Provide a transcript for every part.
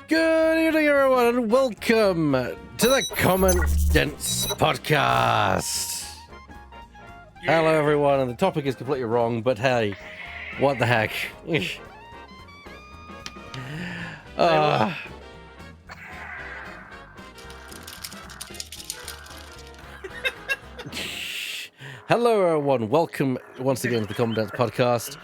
Good evening, everyone, and welcome to the Condensed Podcast. Yeah. Hello, everyone, and the topic is completely wrong, but hey, what the heck? Hello, everyone. Welcome once again to the Condensed Podcast.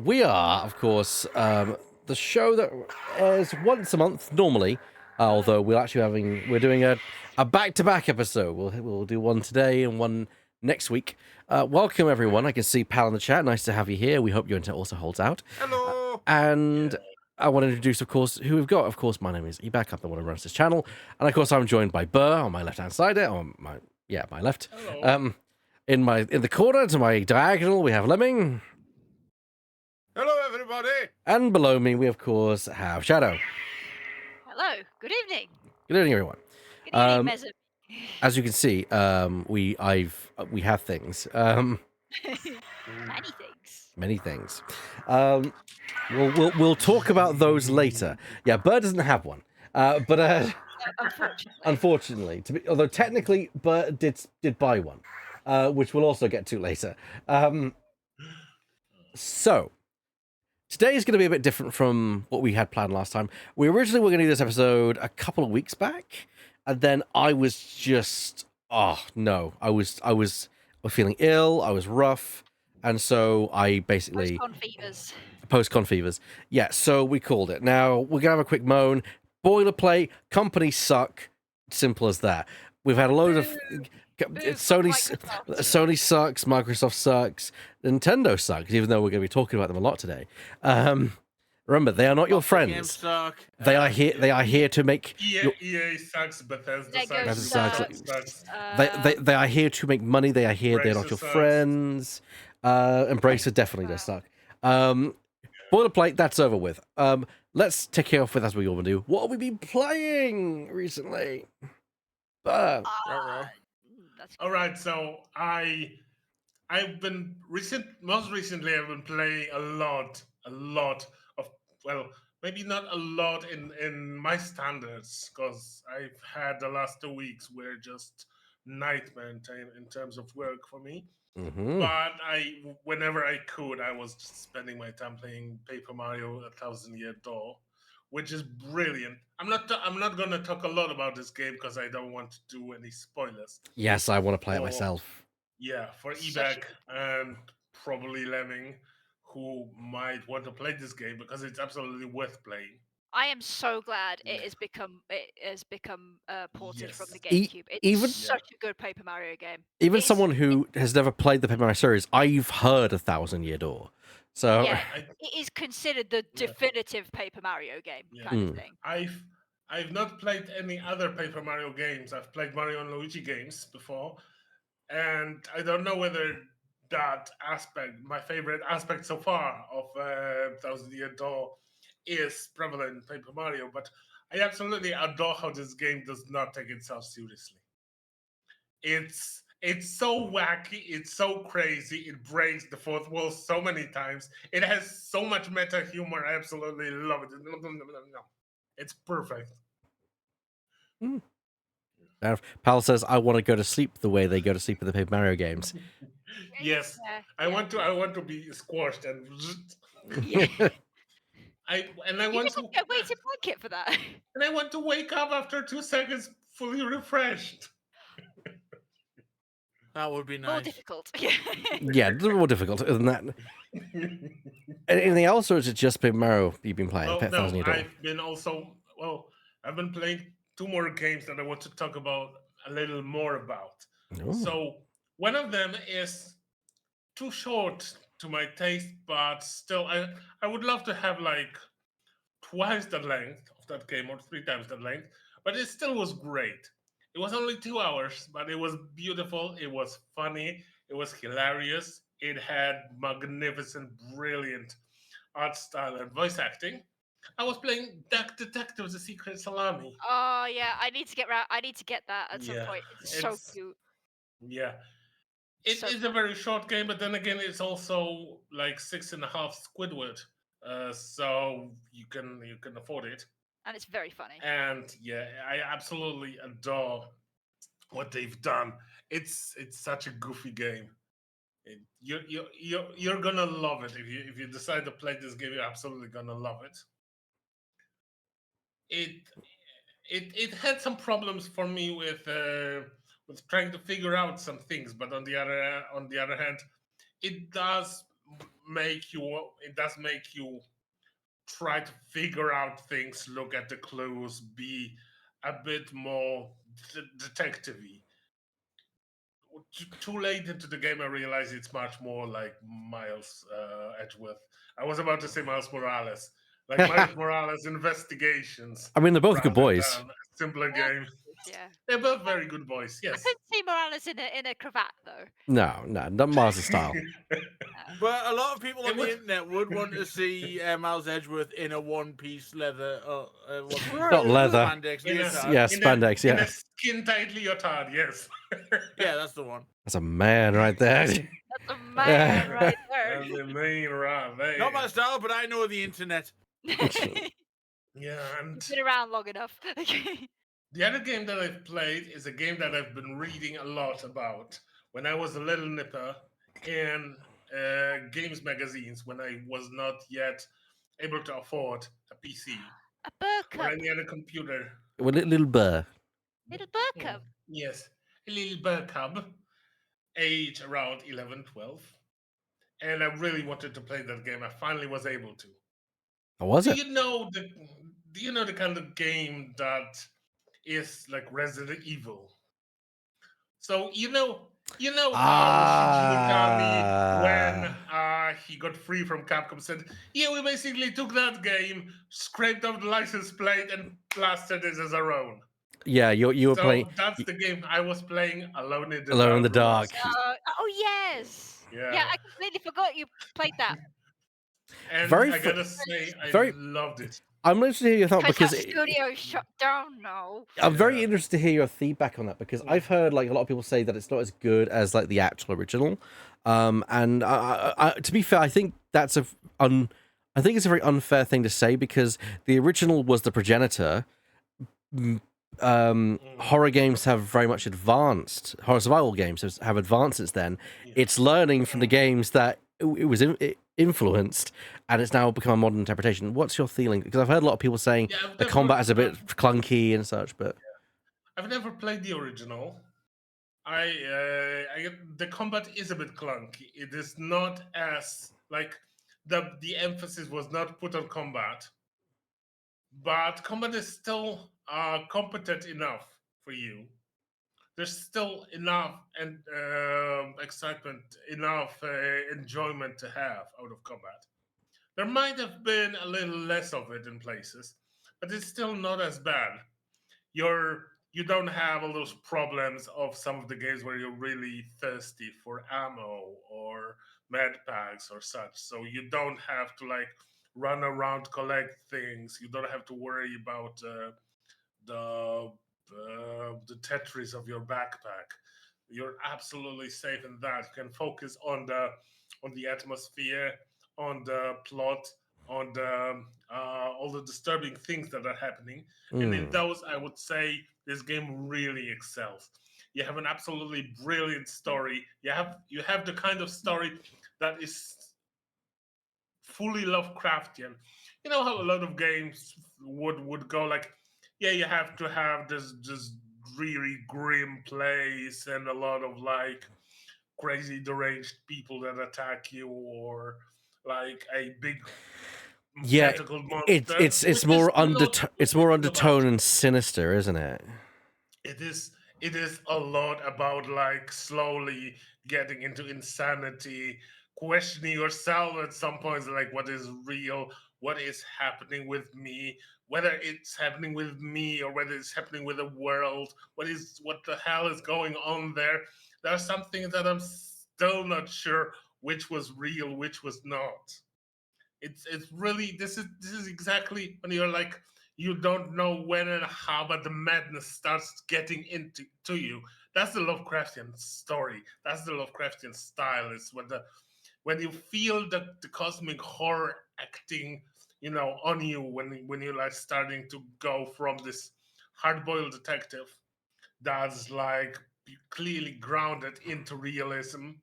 We are, of course, the show that airs once a month normally, although we're doing a back-to-back episode. We'll do one today and one next week. Welcome, everyone. I can see Pal in the chat. Nice to have you here. We hope your internet also holds out. Hello. And I want to introduce, of course, who we've got. Of course, my name is Ebak. I'm the one who runs this channel, and of course, I'm joined by Burr on my left-hand side. On my left. Hello. In the corner to my diagonal, we have Lemming. Hello, everybody. And below me, we of course have Shadow. Hello. Good evening. Good evening, everyone. Good evening, Mezzum. As you can see, we have things. Many things. We'll talk about those later. Yeah, Bert doesn't have one. But unfortunately, although technically Bert did buy one, which we'll also get to later. So today is going to be a bit different from what we had planned last time. We originally were going to do this episode a couple of weeks back, and then I was just I was feeling ill. I was rough, and so I basically post-con fevers. Yeah, so we called it. Now we're gonna have a quick moan. Boilerplate. Companies suck. Simple as that. We've had a load of Sony sucks, Microsoft sucks, Nintendo sucks, even though we're going to be talking about them a lot today. Remember, they are not your friends. They are here to make EA sucks, Bethesda sucks. They are here to make money. They are here. They're not your friends. Embracer definitely does suck. Boilerplate, that's over with. Let's take it off with as we all do. What have we been playing recently? All right, so I've been most recently I've been playing a lot of, well, maybe not a lot in my standards, because I've had the last 2 weeks were just nightmare in terms of work for me. Mm-hmm. But whenever I could, I was just spending my time playing Paper Mario: A Thousand Year Door, which is brilliant. I'm not gonna talk a lot about this game because I don't want to do any spoilers. Yes, I want to play it myself. Yeah, for Ebak and probably Lemming, who might want to play this game because it's absolutely worth playing. I am so glad it has become ported from the GameCube. It's such a good Paper Mario game. Even someone who has never played the Paper Mario series, I've heard A Thousand Year Door. So yeah, it is considered the definitive Paper Mario game kind of thing. I've not played any other Paper Mario games. I've played Mario and Luigi games before, and I don't know whether that aspect, my favorite aspect so far of Thousand Year Door, is prevalent in Paper Mario, but I absolutely adore how this game does not take itself seriously. It's so wacky, it's so crazy, it breaks the fourth wall so many times. It has so much meta humor. I absolutely love it. It's perfect. Pal says, I want to go to sleep the way they go to sleep in the Paper Mario games. Yes, Yeah, I want to be squashed and yeah. I You want just to have to get a weighted blanket for that. and I want to wake up after 2 seconds fully refreshed. That would be More nice. difficult. Yeah, a little more difficult than that. Anything else, or has it just been Mario you've been playing? Well, Pet Thousand no, Year Door. I've been playing two more games that I want to talk about a little more about. Ooh. So one of them is too short to my taste, but still, I would love to have like twice the length of that game or 3 times the length, but it still was great. It was only 2 hours, but it was beautiful. It was funny. It was hilarious. It had magnificent, brilliant art style and voice acting. I was playing Duck Detective: The Secret Salami. Oh yeah, I need to get round. I need to get that at some Yeah, point. It's so it's cute. yeah. It So is a very short game, but then again, it's also like 6.5 Squidward, so you can afford it. and it's very funny. And yeah, I absolutely adore what they've done. It's such a goofy game. You're gonna love it if you decide to play this game. You're absolutely gonna love it. It it had some problems for me with trying to figure out some things, but on the other hand, it does make you try to figure out things, look at the clues, be a bit more detective-y. Too late into the game, I realized it's much more like Miles Edgeworth. I was about to say Miles Morales, like Miles Morales Investigations, I mean, they're both good rather boys. than a simpler Yeah, game. yeah. They're both very good boys, I yes. couldn't see Morales in a cravat though. No, not Mars' style. But a lot of people It on was- the internet would want to see Miles Edgeworth in a one-piece leather, Not leather. spandex In a- leotard. Yeah, in spandex. in Yeah, a skin tight leotard, yes. Yeah, that's the one. that's a man right there. That's a man right there. And the main right there. Not my style, but I know the internet. Yeah, and Been around long enough. the other game that I've played is a game that I've been reading a lot about when I was a little nipper in games magazines when I was not yet able to afford a PC A burr or cub. any other computer. Well, little burr. Little burr cub. Yes, a little bear cub, age around 11, 12. And I really wanted to play that game. I finally was able to. How was Do it? you know the do you know the kind of game that is like Resident Evil? So you know how Shinji Mikami, when he got free from Capcom, said, "Yeah, we basically took that game, scraped off the license plate, and plastered it as our own." Yeah, you were playing So that's the game I was playing, Alone in the Alone in the Dark. Dark. Oh yes. Yeah. Yeah, I completely forgot you played that. And Very I fu- gotta say, I very- loved it. I'm interested to hear your thought Because because that studio shut down now. I'm very Yeah. interested to hear your feedback on that because I've heard like a lot of people say that it's not as good as like the actual original, and to be fair, I think that's I think it's a very unfair thing to say because the original was the progenitor. Horror games have very much advanced. Horror survival games have advanced since then. It's learning from the games that it was influenced, and it's now become a modern interpretation. What's your feeling? Because I've heard a lot of people saying Yeah, I've the never- combat is a bit clunky and such, but I've never played the original. The combat is a bit clunky. It is not as like the emphasis was not put on combat, but combat is still competent enough for you. There's still enough and excitement, enough enjoyment to have out of combat. There might have been a little less of it in places, but it's still not as bad. You don't have all those problems of some of the games where you're really thirsty for ammo or med packs or such. So you don't have to like run around collect things. You don't have to worry about the the Tetris of your backpack. You're absolutely safe in that. You can focus on the atmosphere, on the plot, on the all the disturbing things that are happening. And in those, I would say this game really excels. You have an absolutely brilliant story. You have the kind of story that is fully Lovecraftian. You know how a lot of games would go like, yeah, you have to have this really grim place and a lot of like crazy deranged people that attack you, or like a big Yeah, tentacled it's monster, it's which it's is more not it's what more it's about. undertone and sinister, isn't it? It is a lot about like slowly getting into insanity, questioning yourself at some points, like what is real, what is happening with me, whether it's happening with me or whether it's happening with the world, what the hell is going on there. There are some things that I'm still not sure which was real, which was not. It's really, this is exactly when you're like, you don't know when and how, but the madness starts getting into you. That's the Lovecraftian story. That's the Lovecraftian style. It's when you feel the cosmic horror acting, on you, when you're like starting to go from this hard-boiled detective that's like clearly grounded into realism,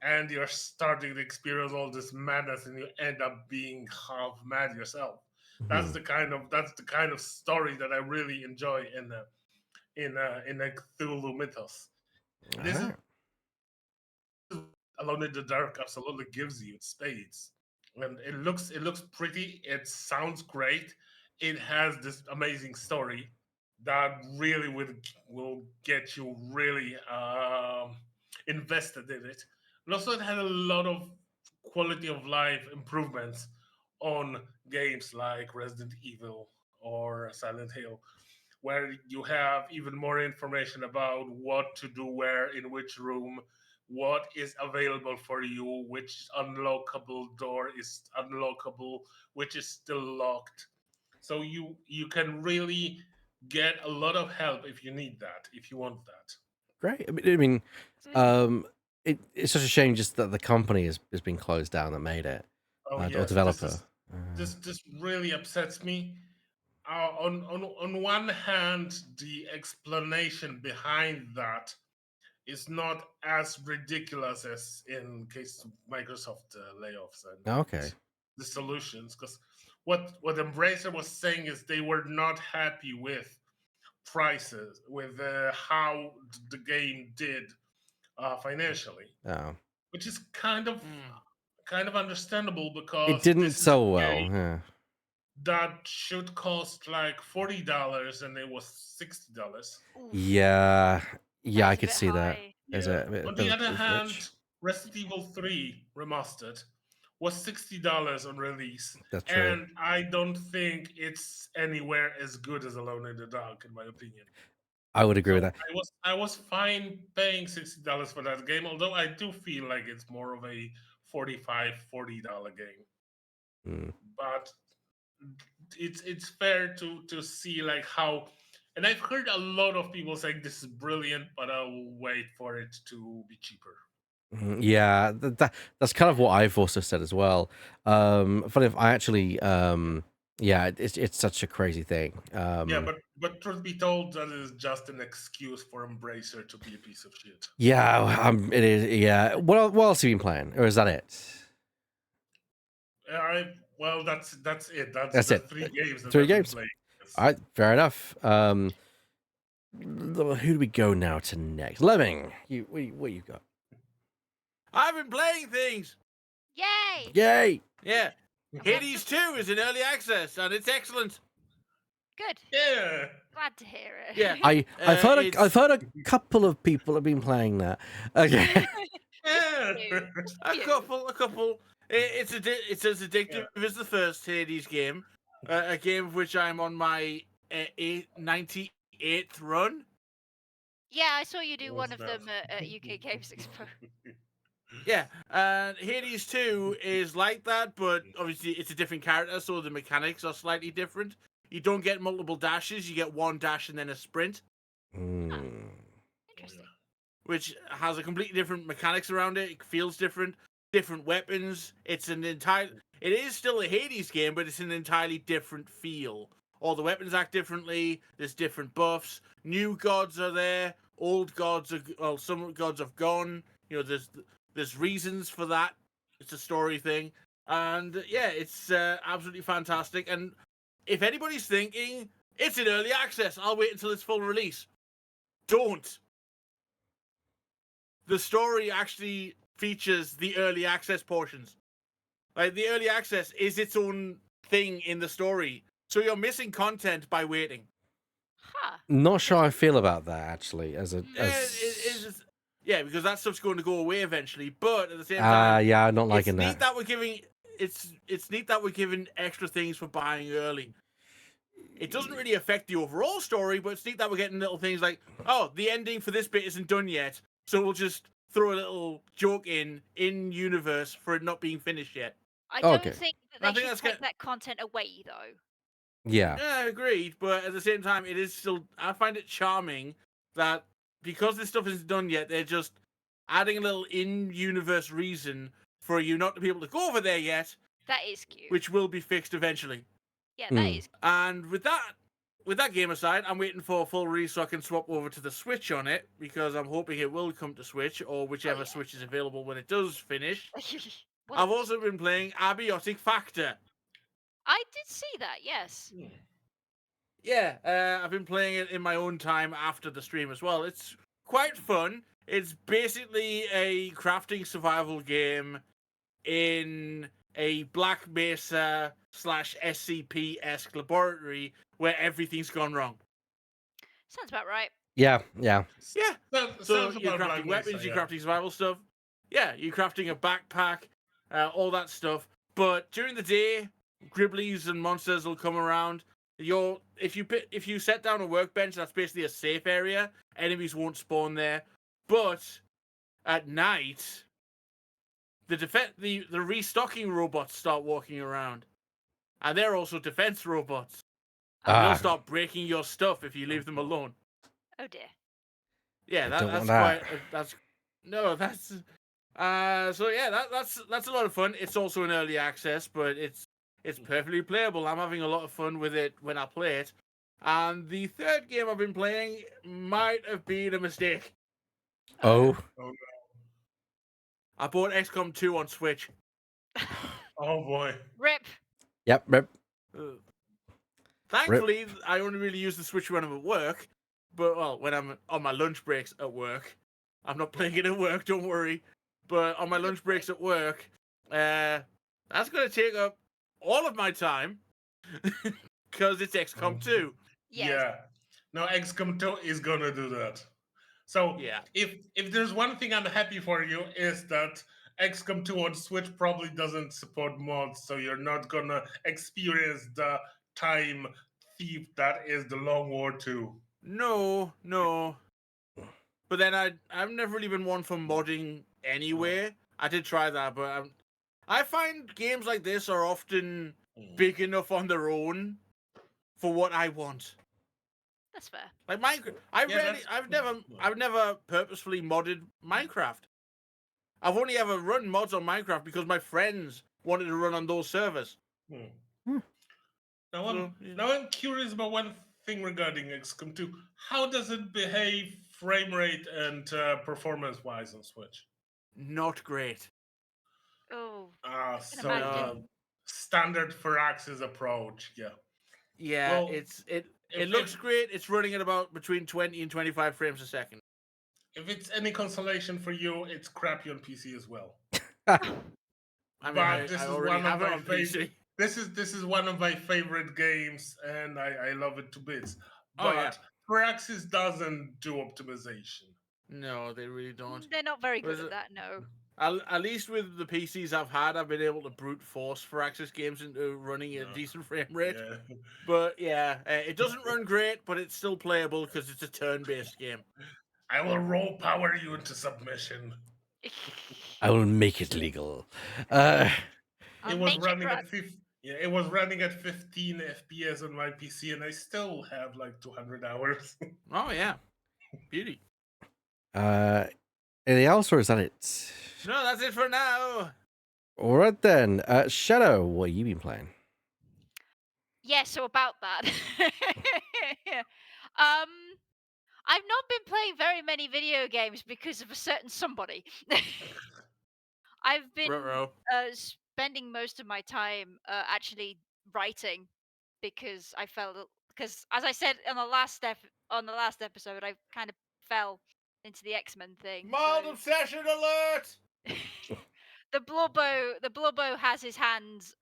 and you're starting to experience all this madness, and you end up being half mad yourself. Hmm. That's the kind of story that I really enjoy in a Cthulhu mythos. This is Alright. Alone in the Dark absolutely gives you spades, and it looks pretty. It sounds great. It has this amazing story that really will get you really invested in it. And also, it had a lot of quality of life improvements on games like Resident Evil or Silent Hill, where you have even more information about what to do where, in which room, what is available for you, which unlockable door is unlockable, which is still locked. So you can really get a lot of help if you need that, if you want that. Great. I mean, Sweet. it's such a shame just that the company has been closed down that made it, Oh or yes, this developer. is this really upsets me. On one hand, the explanation behind that is not as ridiculous as in case of Microsoft layoffs and Okay. the solutions. Because what Embracer was saying is they were not happy with prices, with how the game did financially, Oh, which is kind of understandable it because didn't this is sell a well. game Yeah. that should cost like $40 and it was $60. Oof, Yeah. Yeah, that I is a could bit see that. high. There's Yeah. a On bit the of, other it's rich. hand, Resident Evil 3 Remastered was $60 on release, That's true. and I don't think it's anywhere as good as Alone in the Dark, in my opinion. I would agree So with that. I was fine paying $60 for that game, although I do feel like it's more of a $40 game. Mm. But it's fair to see like how, and I've heard a lot of people saying this is brilliant, but I'll wait for it to be cheaper. Yeah, that's kind of Yeah. what I've also said as well. Funny if I actually, yeah, it's such a crazy thing. Yeah, but truth be told, that is just an excuse for Embracer to be a piece of shit. Yeah, it is. Yeah, what else have you been playing, or is that it? Well, that's it. That's That's the it. three games that 3 I've been games. playing. Yes. All right, fair enough. Who do we go now to next? Lemming, what you got? I've been playing things. Yay! Yay! Yeah. I'm Hades 2 is in early access and it's excellent. Good. Yeah. Glad to hear it. Yeah. I've It's heard a couple of people have been playing that. Okay. Yeah. Just a few. couple. It's as Yeah. addictive as the first Hades game, a game of which I'm on my 98th run. Yeah, I saw you do What's one of that? them at UK Games Expo. Yeah, and Hades 2 is like that, but obviously it's a different character, so the mechanics are slightly different. You don't get multiple dashes, you get one dash and then a sprint, Mm. Interesting. which has a completely different mechanics around it. It feels different weapons. It is still a Hades game, but it's an entirely different feel. All the weapons act differently, there's different buffs, new gods are there, old gods are, well, some gods have gone. You know, there's reasons for that. It's a story thing, and yeah, it's absolutely fantastic. And if anybody's thinking it's in early access, I'll wait until it's full release. Don't. The story actually features the early access portions. Like, the early access is its own thing in the story, so you're missing content by waiting. Huh. Not sure how I feel about that actually. Yeah, because that stuff's going to go away eventually. But at the same time, yeah, I'm not it's liking neat that. that we're giving it's neat that we're giving extra things for buying early. It doesn't really affect the overall story, but it's neat that we're getting little things like, oh, the ending for this bit isn't done yet, so we'll just throw a little joke in universe for it not being finished yet. I don't Okay. think that I they think should that's take good. that content away, though. Yeah. Yeah, agreed. But at the same time, it is still. I find it charming that because this stuff isn't done yet, they're just adding a little in-universe reason for you not to be able to go over there yet, That is cute. which will be fixed eventually. Yeah, that Mm. is. And with that game aside, I'm waiting for a full release so I can swap over to the Switch on it, because I'm hoping it will come to Switch or whichever yeah. Switch is available when it does finish. What I've a- also been playing Abiotic Factor. I did see that. Yes. Yeah, I've been playing it in my own time after the stream as well. It's quite fun. It's basically a crafting survival game in a Black Mesa / SCP-esque laboratory where everything's gone wrong. Sounds about right. Yeah. Yeah. So Sounds you're about crafting Black weapons, Mesa, you're yeah. crafting survival stuff. Yeah, you're crafting a backpack, all that stuff. But during the day, Gribblies and monsters will come around. If you set down a workbench, that's basically a safe area. Enemies won't spawn there. But at night, the restocking robots start walking around, and they're also defense robots. And they'll start breaking your stuff if you leave them alone. Oh dear. Yeah, I don't that's want that. quite. That's. So yeah, that's a lot of fun. It's also in early access, but it's perfectly playable. I'm having a lot of fun with it when I play it. And the third game I've been playing might have been a mistake. Oh. I bought XCOM 2 on Switch. Oh boy. Rip. Yep. Rip. Thankfully, I only really use the Switch when I'm at work. But, well, when I'm on my lunch breaks at work. I'm not playing it at work, don't worry. But on my lunch breaks at work, that's going to take up all of my time. Because it's XCOM 2. Yes. Yeah. No, XCOM 2 is gonna do that. So Yeah. if there's one thing I'm happy for you is that XCOM 2 on Switch probably doesn't support mods, so you're not gonna experience the time thief that is the Long War 2. No. But then I've never really been one for modding anyway. I did try that, but I find games like this are often big enough on their own for what I want. That's fair. Like Minecraft, I've never purposefully modded Minecraft. I've only ever run mods on Minecraft because my friends wanted to run on those servers. Now I'm curious about one thing regarding XCOM 2. How does it behave frame rate and performance wise on Switch? Not great. Oh. So imagine. standard Firaxis approach, yeah. Yeah, Well, it looks great. It's running at about between 20 and 25 frames a second. If it's any consolation for you, it's crappy on PC as well. I mean, But I this is already one have of it my on PC. This is one of my favorite games, and I love it to bits. But Oh, yeah. Firaxis doesn't do optimization. No, they really don't. They're not very good Was at it- that. No. At least with the PCs I've had, I've been able to brute force Firaxis games into running at a decent frame rate. Yeah. But yeah, it doesn't run great, but it's still playable because it's a turn-based game. I will roll power you into submission. I will make it legal. I'll It was make running run. at it was running at 15 FPS on my PC, and I still have like 200 hours. Oh yeah, beauty. Anything else, or is that it? No, that's it for now. All right then. Shadow, what have you been playing? Yeah. So about that. I've not been playing very many video games because of a certain somebody. I've been Ruh-roh. spending most of my time actually writing because I felt because as I said on the last episode, I kind of fell into the X-Men thing. Mild obsession alert! The Blubbo has his hands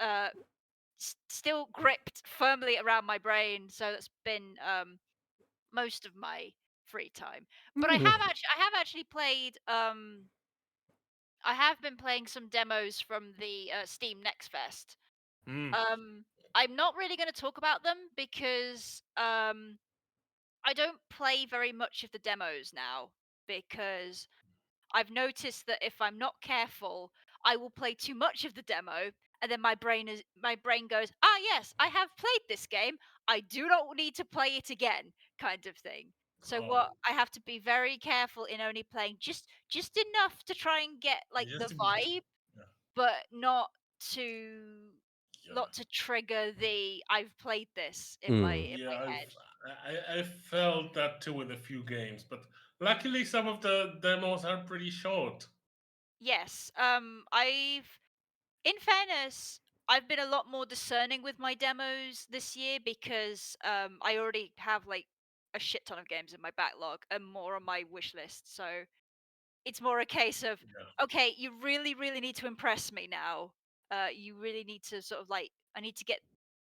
still gripped firmly around my brain, so that's been most of my free time. But I have actually played I have been playing some demos from the Steam Next Fest. Mm. I'm not really going to talk about them because I don't play very much of the demos now because I've noticed that if I'm not careful, I will play too much of the demo, and then my brain goes, "Ah, yes, I have played this game. I do not need to play it again," kind of thing. So what Oh, I have to be very careful in only playing just enough to try and get like just the to be, vibe, yeah, but to yeah, not to trigger the I've played this in my Mm. in yeah. my head. I felt that too with a few games, but luckily some of the demos are pretty short. Yes. In fairness, I've been a lot more discerning with my demos this year because I already have like a shit ton of games in my backlog and more on my wish list. So it's more a case of Yeah. okay, you really need to impress me now. You really need to sort of like I need to get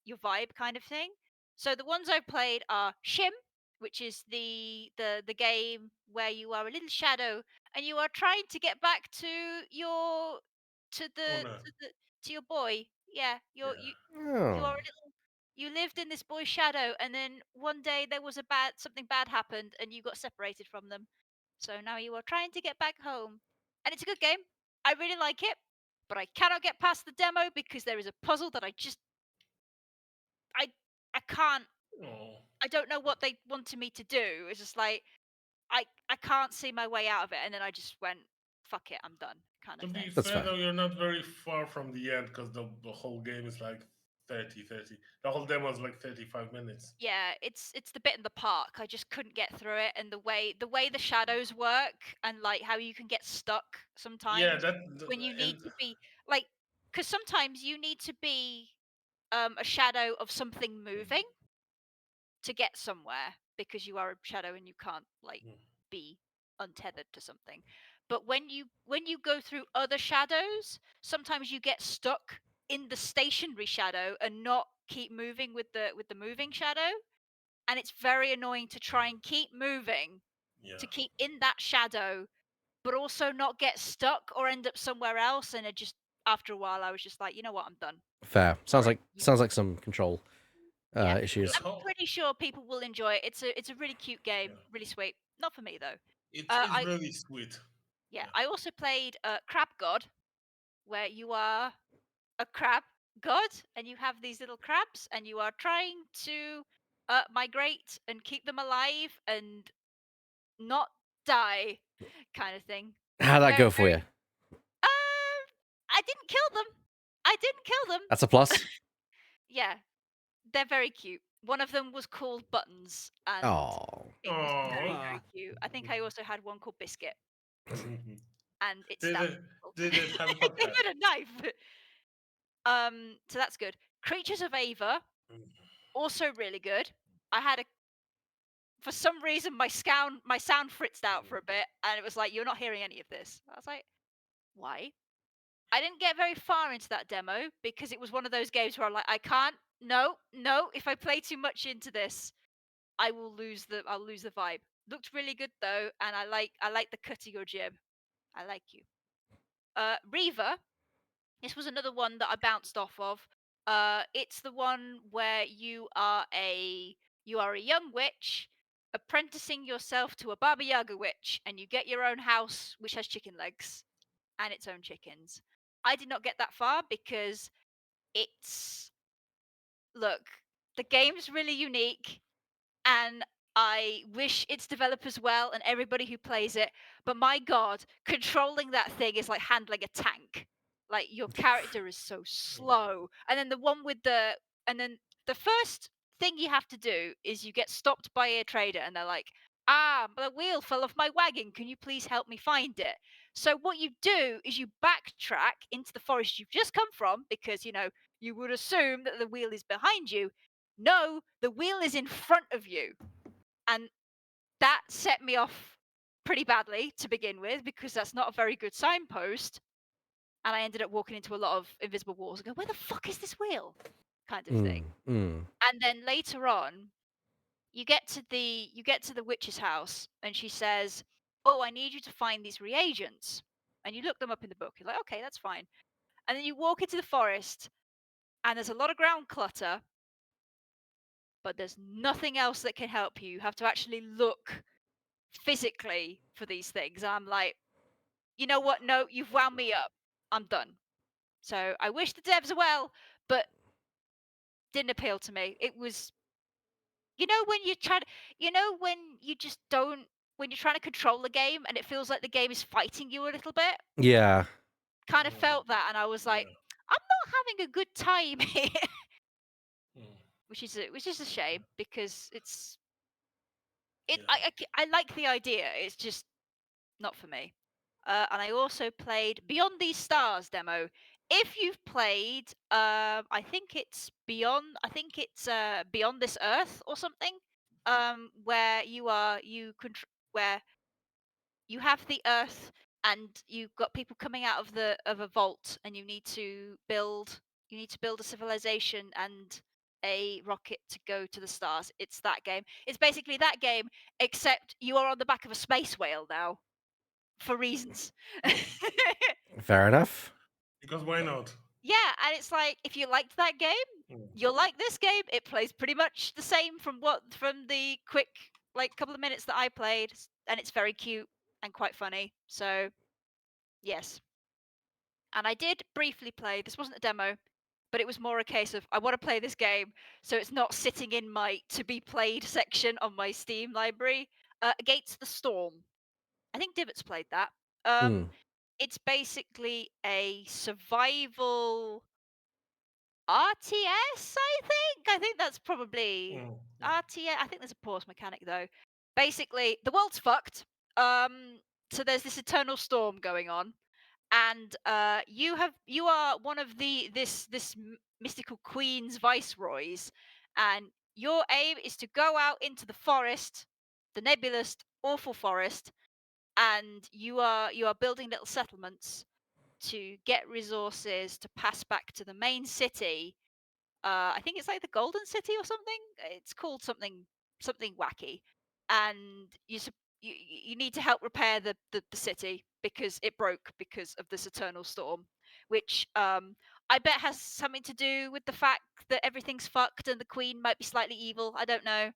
your vibe kind of thing. So the ones I've played are Shim, which is the game where you are a little shadow and you are trying to get back to your to Oh the no. to the to your boy. Yeah, Yeah. you are Oh. a little you lived in this boy's shadow and then one day there was a bad something bad happened and you got separated from them. So now you are trying to get back home. And it's a good game. I really like it, but I cannot get past the demo because there is a puzzle that I I can't Oh. I don't know what they wanted me to do. It's just like I can't see my way out of it and then I just went fuck it, I'm done kind To of be thing. That's fair fair. though, you're not very far from the end because the whole game is like 30. The whole demo is like 35 minutes. Yeah, it's the bit in the park. I just couldn't get through it and the way the shadows work and like how you can get stuck Yeah, sometimes that when you need and to be like cuz sometimes you need to be a shadow of something moving to get somewhere because you are a shadow and you can't like be untethered to something. But when you go through other shadows, sometimes you get stuck in the stationary shadow and not keep moving with the moving shadow, and it's very annoying to try and keep moving yeah. to keep in that shadow but also not get stuck or end up somewhere else, and it just after a while I was just like, you know what, I'm done. Fair. Sorry. Sounds like some control Yeah. The issues. I'm whole pretty sure people will enjoy it. It's a really cute game, yeah. really sweet. Not for me though. It's I really sweet. yeah, Yeah. I also played Crab God, where you are a crab god and you have these little crabs and you are trying to migrate and keep them alive and not die, kind of thing. How'd that Very go for very. you? I didn't kill them. I didn't kill them. That's a plus. Yeah, they're very cute. One of them was called Buttons, and Oh. it was very, Oh. very cute. I think I also had one called Biscuit, and it did stabbed it people. did it have a hot It hat? had a knife. So that's good. Creatures of Ava, also really good. I had a for some reason my sound fritzed out for a bit, and it was like you're not hearing any of this. I was like, why? I didn't get very far into that demo because it was one of those games where I'm like, I can't. No, no. If I play too much into this, I'll lose the vibe. Looked really good though, and I like the cut of your jib. I like you. Reaver. This was another one that I bounced off of. It's the one where you are a young witch apprenticing yourself to a Baba Yaga witch, and you get your own house which has chicken legs and its own chickens. I did not get that far because it's look, the game's really unique and I wish its developers well and everybody who plays it. But my god, controlling that thing is like handling a tank. Like your character is so slow. And then the first thing you have to do is you get stopped by a trader and they're like, the wheel fell off my wagon. Can you please help me find it? So what you do is you backtrack into the forest you've just come from because, you would assume that the wheel is behind you. No, the wheel is in front of you. And that set me off pretty badly to begin with because that's not a very good signpost. And I ended up walking into a lot of invisible walls and go, where the fuck is this wheel? Kind of thing. Mm. And then later on, you get to the witch's house and she says, "Oh, I need you to find these reagents." And you look them up in the book. You're like, "Okay, that's fine." And then you walk into the forest and there's a lot of ground clutter, but there's nothing else that can help you. You have to actually look physically for these things. I'm like, "You know what? No, you've wound me up. I'm done." So, I wish the devs well, but didn't appeal to me. It was when you try to, when you just don't, when you're trying to control the game and it feels like the game is fighting you a little bit, Yeah. kind of felt that, and I was like, Yeah. I'm not having a good time here, Mm. which is a shame because Yeah. I like the idea. It's just not for me. And I also played Beyond These Stars demo. If you've played, I think it's Beyond This Earth or something, where where you have the Earth and you've got people coming out of a vault, and you need to build a civilization and a rocket to go to the stars. It's that game. It's basically that game, except you are on the back of a space whale now for reasons. Fair enough. Because why not? Yeah, and it's like if you liked that game, Mm. you'll like this game. It plays pretty much the same from the quick couple of minutes that I played, and it's very cute and quite funny. So, yes. And I did briefly play. This wasn't a demo, but it was more a case of I want to play this game, so it's not sitting in my to be played section on my Steam library. Against the Storm. I think Divots played that. Mm. It's basically a survival RTS, I think. I think that's probably Mm. RTS. I think there's a pause mechanic though. Basically, the world's fucked. So there's this eternal storm going on, and you are one of this mystical queen's viceroys, and your aim is to go out into the forest, the nebulous, awful forest, and you are building little settlements to get resources to pass back to the main city. I think it's like the Golden City or something. It's called something wacky, and you need to help repair the city because it broke because of this eternal storm, which I bet has something to do with the fact that everything's fucked and the queen might be slightly evil. I don't know.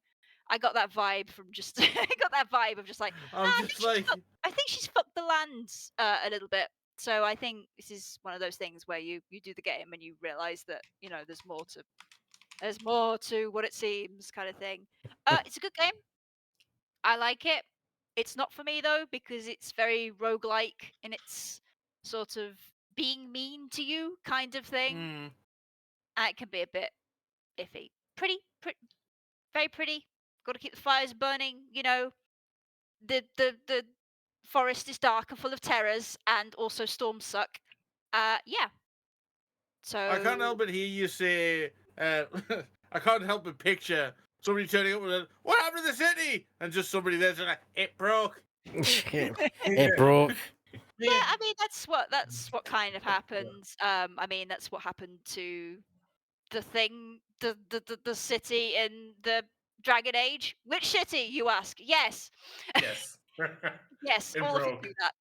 I got that vibe from just I got that vibe of just like I'm I just think like, I think she's fucked the lands a little bit. So I think this is one of those things where you do the game and you realize that there's more to what it seems, kind of thing. It's a good game. I like it. It's not for me though because it's very roguelike in its sort of being mean to you kind of thing. mm, And it can be a bit iffy. Pretty, very pretty. Got to keep the fires burning. The forest is dark and full of terrors, and also storms suck. Yeah. I can't So help but hear you say, I can't help but picture somebody turning up with a, what happened to the city? And just somebody there's like, it broke. It broke. yeah, I mean that's what kind of happens. I mean that's what happened to the thing, the city in the Dragon Age. Which city, you ask? Yes, Yes. yes, It all of them broke. do that.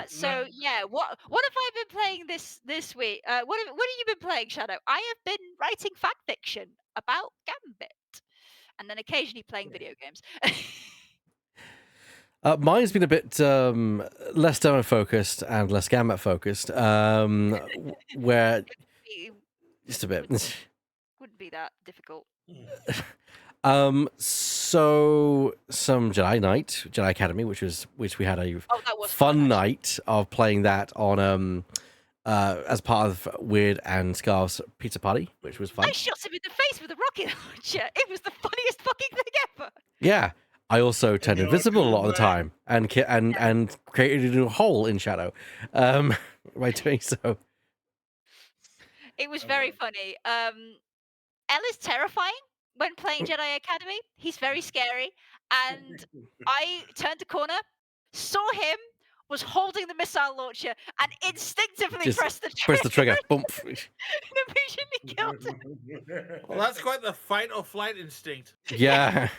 So Not yeah, what have I been playing this week? What have you been playing, Shadow? I have been writing fan fiction about Gambit, and then occasionally playing video games. Mine's been a bit less demo focused and less Gambit focused. Where It just a bit. wouldn't be that difficult. So some Jedi Academy, which we had a Oh, that was fun actually. night of playing that on as part of Weird and Scar's pizza party, which was fun. I shot him in the face with a rocket launcher. It was the funniest fucking thing ever. Yeah. I also turned you're invisible a doing lot of the well. time and created a new hole in Shadow by doing so. It was very funny. Ella's terrifying when playing Jedi Academy. He's very scary. And I turned a corner, saw him, was holding the missile launcher, and instinctively Just pressed the trigger. Press the trigger. Boom. And immediately killed him. Well, that's quite the fight or flight instinct. Yeah.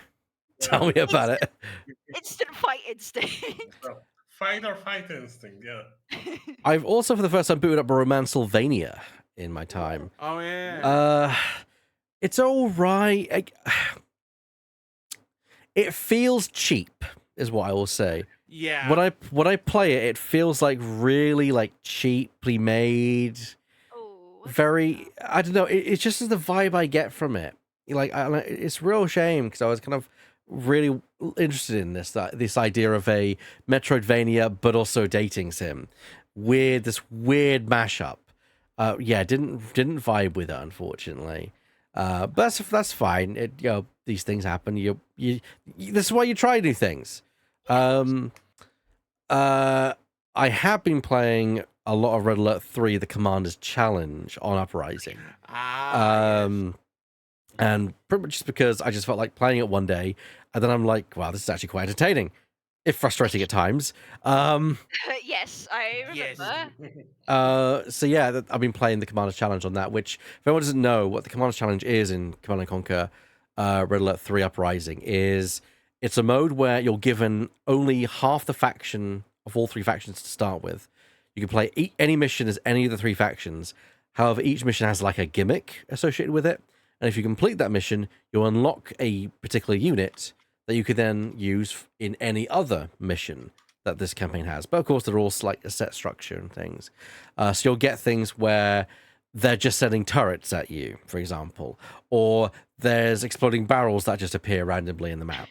Tell me about it. Instant fight instinct. Fight or fight instinct, yeah. I've also, for the first time, booted up Romancylvania in my time. Oh yeah. It's all right. It feels cheap, is what I will say. Yeah. When I play it, it feels like really like cheaply made. Oh, Very, I don't know. It's just the vibe I get from it. Like, it's a real shame because I was kind of really interested in this idea of a Metroidvania, but also dating sim. This weird mashup. Yeah, didn't vibe with it, unfortunately. But that's fine. These things happen. You this is why you try new things. I have been playing a lot of Red Alert 3, the Commander's Challenge on Uprising. Yes. And pretty much just because I just felt like playing it one day, and then I'm like, wow, this is actually quite entertaining, if frustrating at times. yes, I Yes. remember. So yeah, I've been playing the Commander's Challenge on that, which, if anyone doesn't know what the Commander's Challenge is in Command & Conquer Red Alert 3 Uprising, it's a mode where you're given only half the faction of all three factions to start with. You can play any mission as any of the three factions. However, each mission has like a gimmick associated with it. And if you complete that mission, you'll unlock a particular unit that you could then use in any other mission that this campaign has. But of course, they're all like a set structure and things. So you'll get things where they're just sending turrets at you, for example, or there's exploding barrels that just appear randomly in the map,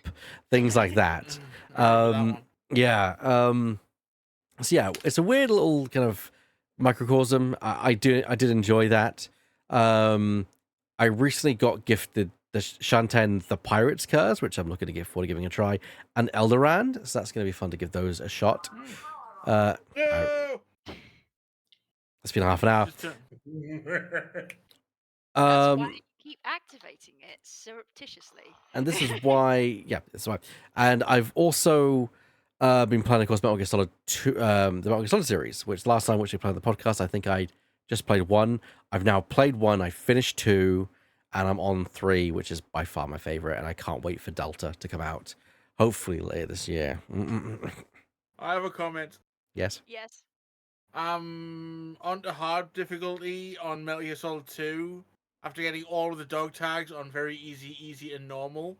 things like that. I remember that one. Yeah. So yeah, it's a weird little kind of microcosm. I did enjoy that. I recently got gifted the Shanten the Pirates Curse, which I'm looking to give forward giving a try, and Eldorand, so that's going to be fun to give those a shot. No! It's been half an hour. Just to- That's why you keep activating it surreptitiously. And this is why, yeah, that's why. And I've also been playing, of course, Metal Gear Solid 2, the Metal Gear Solid series, which last time, which we played on the podcast, I think I just played 1. I've now played 1, I finished 2, and I'm on 3, which is by far my favorite, and I can't wait for Delta to come out, hopefully later this year. I have a comment. Yes? Yes. Onto hard difficulty on Metal Gear Solid 2 after getting all of the dog tags on very easy, and normal.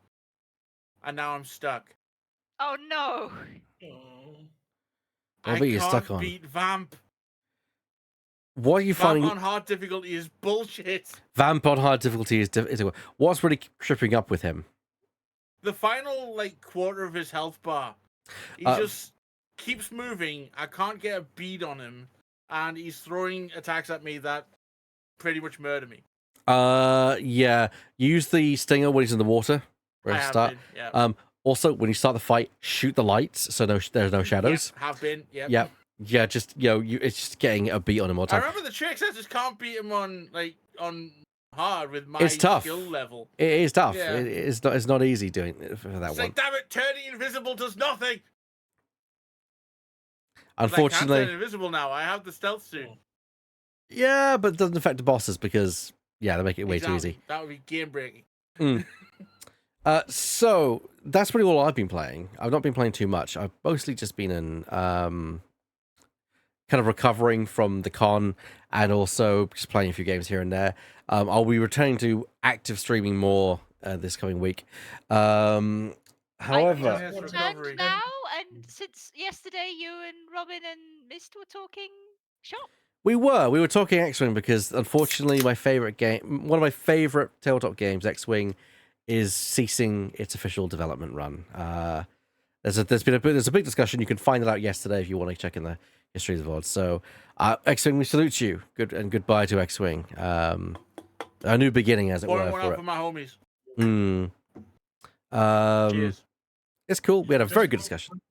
And now I'm stuck. Oh no. What bit you stuck on? Beat Vamp. What are you Vamp finding? on hard difficulty is bullshit. Vamp on hard difficulty is difficult. What's really tripping up with him? The final quarter of his health bar, he just keeps moving. I can't get a bead on him, and he's throwing attacks at me that pretty much murder me. Yeah. Use the stinger when he's in the water. Where I to have start. been, yeah. Also, when you start the fight, shoot the lights so there's no shadows. Yep, have been, yep. Yep. Yeah, just it's just getting a beat on him all the I time. remember the trick says just can't beat him on hard with my It's tough. skill level. It is tough. Yeah. It's not easy doing it for that It's one. like, damn it, turning invisible does nothing. Unfortunately, I can't turn invisible now. I have the stealth suit. yeah, but it doesn't affect the bosses because they make it way too easy. That would be game breaking. So that's really all I've been playing. I've not been playing too much. I've mostly just been in kind of recovering from the con and also just playing a few games here and there. I'll be returning to active streaming more this coming week. However, Yes, Returned recovery. now, and since yesterday, you and Robin and Mist were talking shop. we were talking X-Wing because unfortunately one of my favorite tabletop games, X-Wing, is ceasing its official development run. There's a big discussion. You can find it out yesterday if you want to check in the history of the VOD. So, X-Wing, we salute you. Good and goodbye to X-Wing. A new beginning, as it Pouring were, one for out it. for my homies. Cheers. It's cool. We had a very good Just discussion.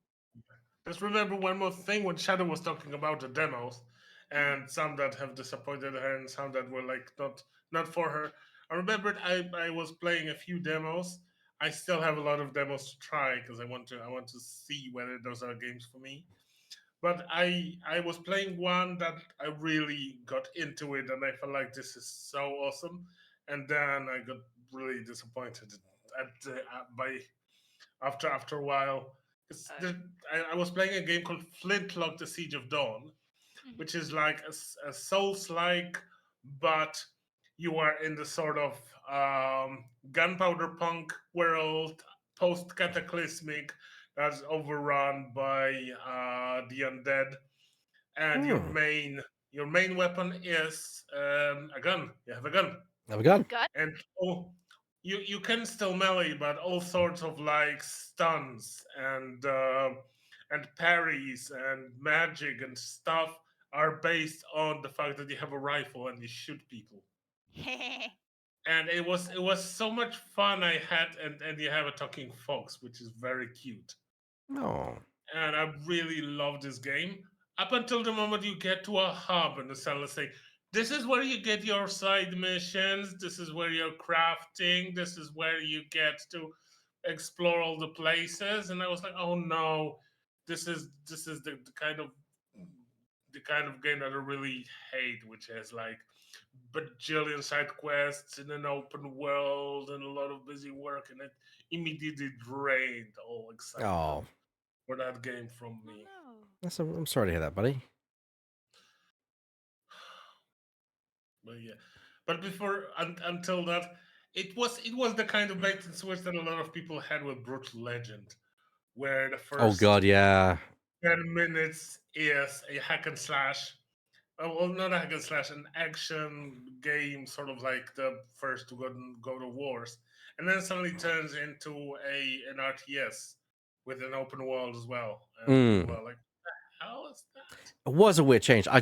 Just remember one more thing when Shadow was talking about the demos, and some that have disappointed her and some that were like not for her. I remembered I was playing a few demos. I still have a lot of demos to try because I want to see whether those are games for me. But I was playing one that I really got into it and I felt like this is so awesome, and then I got really disappointed by after a while. 'Cause I was playing a game called Flintlock: The Siege of Dawn, which is like a Souls-like, but you are in the sort of gunpowder punk world, post-cataclysmic, that's overrun by the undead, and your main weapon is a gun. You have a gun, Have a gun. Good. and you can still melee, but all sorts of like stuns and parries and magic and stuff are based on the fact that you have a rifle and you shoot people. And it was so much fun I had, and you have a talking fox, which is very cute. Oh. And I really love this game up until the moment you get to a hub and the sellers say, "This is where you get your side missions. This is where you're crafting. This is where you get to explore all the places." And I was like, "Oh no, this is the kind of game that I really hate, which has like bajillion side quests in an open world and a lot of busy work, and it immediately drained all excitement Oh. for that game from Oh, me." no. I'm sorry to hear that, buddy. But yeah, but before until that, it was the kind of bait and switch that a lot of people had with Brutal Legend, where the Oh first God, yeah. 10 minutes is a hack and slash. Well, not a hack and slash, an action game, sort of like the first to go to wars, and then suddenly turns into an RTS with an open world as well, and people are like, "How is that?" It was a weird change. I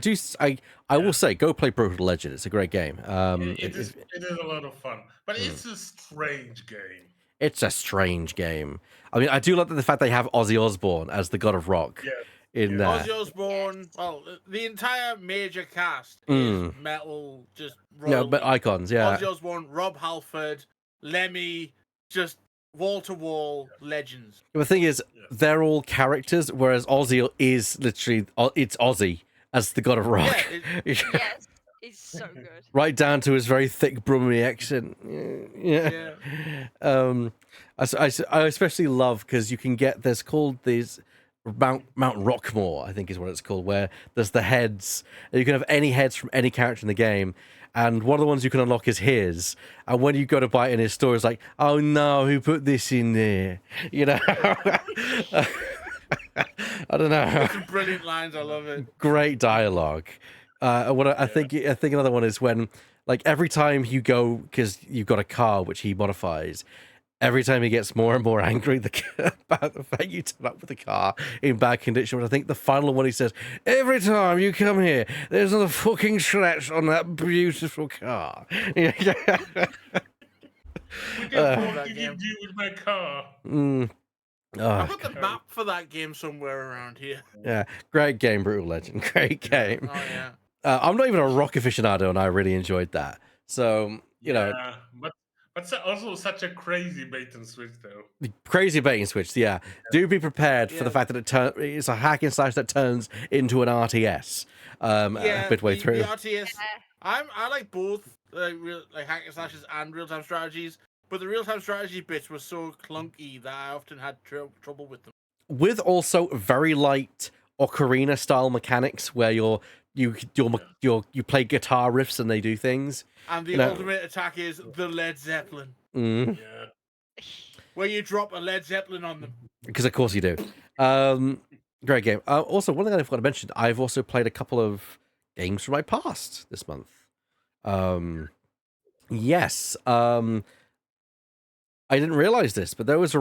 will Yeah. say, go play Brutal Legend. It's a great game. It is a lot of fun, but it's a strange game. It's a strange game. I mean, I do like the fact they have Ozzy Osbourne as the God of Rock Yeah, in yeah. there. Ozzy Osbourne. Yes. Well, the entire major cast is metal, just No, royalty. but icons, yeah. Ozzy Osbourne, Rob Halford, Lemmy, just wall to wall legends. The thing is, Yeah. they're all characters, whereas Ozzy is literally it's Ozzy as the God of Rock. Yes. It's so good. Right down to his very thick Brummie accent. Yeah. I especially love because you can get there's Mount Rockmore, I think is what it's called, where there's the heads. And you can have any heads from any character in the game, and one of the ones you can unlock is his. And when you go to buy it in his store, it's like, oh no, who put this in there? You know. I don't know. Some brilliant lines. I love it. Great dialogue. I think another one is when, like, every time you go, because you've got a car which he modifies, every time he gets more and more angry about the fact you turn up with the car in bad condition. But I think the final one he says, every time you come here, there's another fucking scratch on that beautiful car. We can afford to give you with my car. I've got the map for that game somewhere around here. Yeah, great game, Brutal Legend. Great game. Oh yeah. I'm not even a rock aficionado, and I really enjoyed that. So, you know, but also such a crazy bait and switch, though. crazy bait and switch. Yeah, do be prepared for the fact that it's a hack and slash that turns into an RTS. Midway through. The RTS. I like both, like hack and slashes and real time strategies. But the real time strategy bits were so clunky that I often had trouble with them. With also very light ocarina style mechanics where you play guitar riffs and they do things. And the ultimate attack is the Led Zeppelin. Yeah. Where you drop a Led Zeppelin on them. Because of course you do. Great game. Also, one thing I forgot to mention, I've also played a couple of games from my past this month. Yes. I didn't realize this, but there was a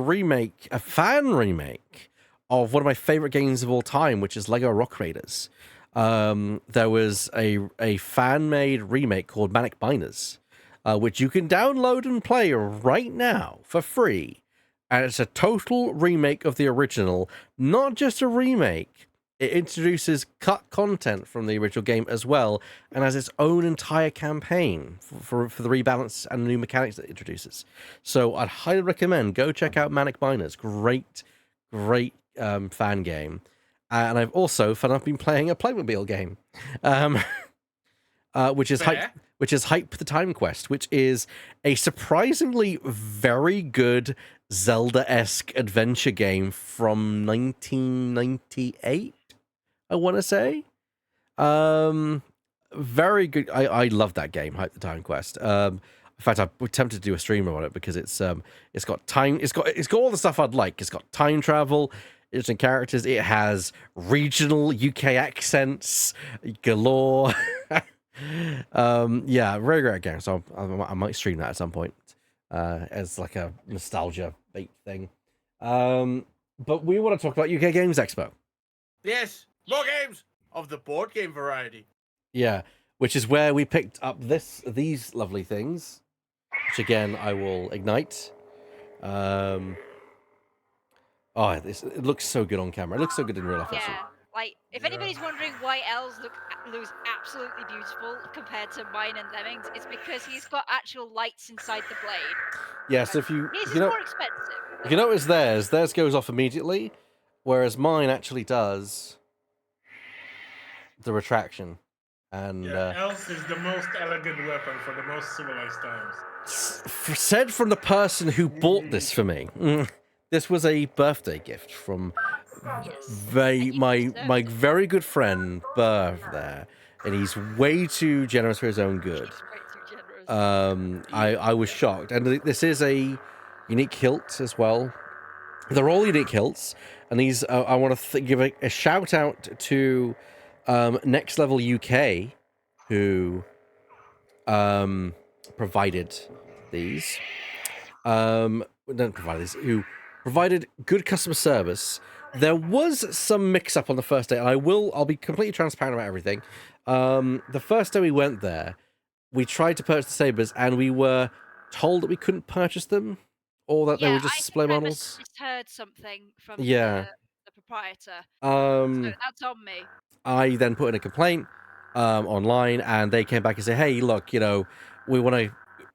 fan remake of one of my favorite games of all time, which is Lego Rock Raiders. There was a fan made remake called Manic Miners, which you can download and play right now for free. And it's a total remake of the original, not just a remake. It introduces cut content from the original game as well, and has its own entire campaign for the rebalance and new mechanics that it introduces. So I'd highly recommend go check out Manic Miners. Great fan game. And I've also found I've been playing a Playmobil game, which is Fair. Hype the Time Quest, which is a surprisingly very good Zelda-esque adventure game from 1998. I want to say, very good. I love that game, Hype the Time Quest. In fact, I'm tempted to do a stream on it because it's got time. It's got all the stuff I'd like. It's got time travel, interesting characters. It has regional UK accents galore. Yeah, very great game. So I might stream that at some point as like a nostalgia bait thing. But we want to talk about UK Games Expo. Yes, more games of the board game variety. Yeah, which is where we picked up these lovely things, which again I will ignite. It looks so good on camera. It looks so good in real life. Actually. Yeah, like if anybody's wondering why Els looks absolutely beautiful compared to mine and Lemmings, it's because he's got actual lights inside the blade. Yeah, so if His you is know more expensive. if you notice theirs goes off immediately, whereas mine actually does the retraction. And Else is the most elegant weapon for the most civilized times. said from the person who bought this for me. This was a birthday gift from Yes. And you my deserve it. very good friend Burv there, and he's way too generous for his own good. He's way too generous. I was shocked, and this is a unique hilt as well. They're all unique hilts, and these I want to give a shout out to Next Level UK, who provided these. Don't provide these. Who provided good customer service. There was some mix-up on the first day, and I'll be completely transparent about everything. The first day we went there, we tried to purchase the sabers, and we were told that we couldn't purchase them, or that they were just display models. I misheard something from Yeah. the proprietor. So Um, that's on me. I then put in a complaint online, and they came back and said, "Hey, look, we want to."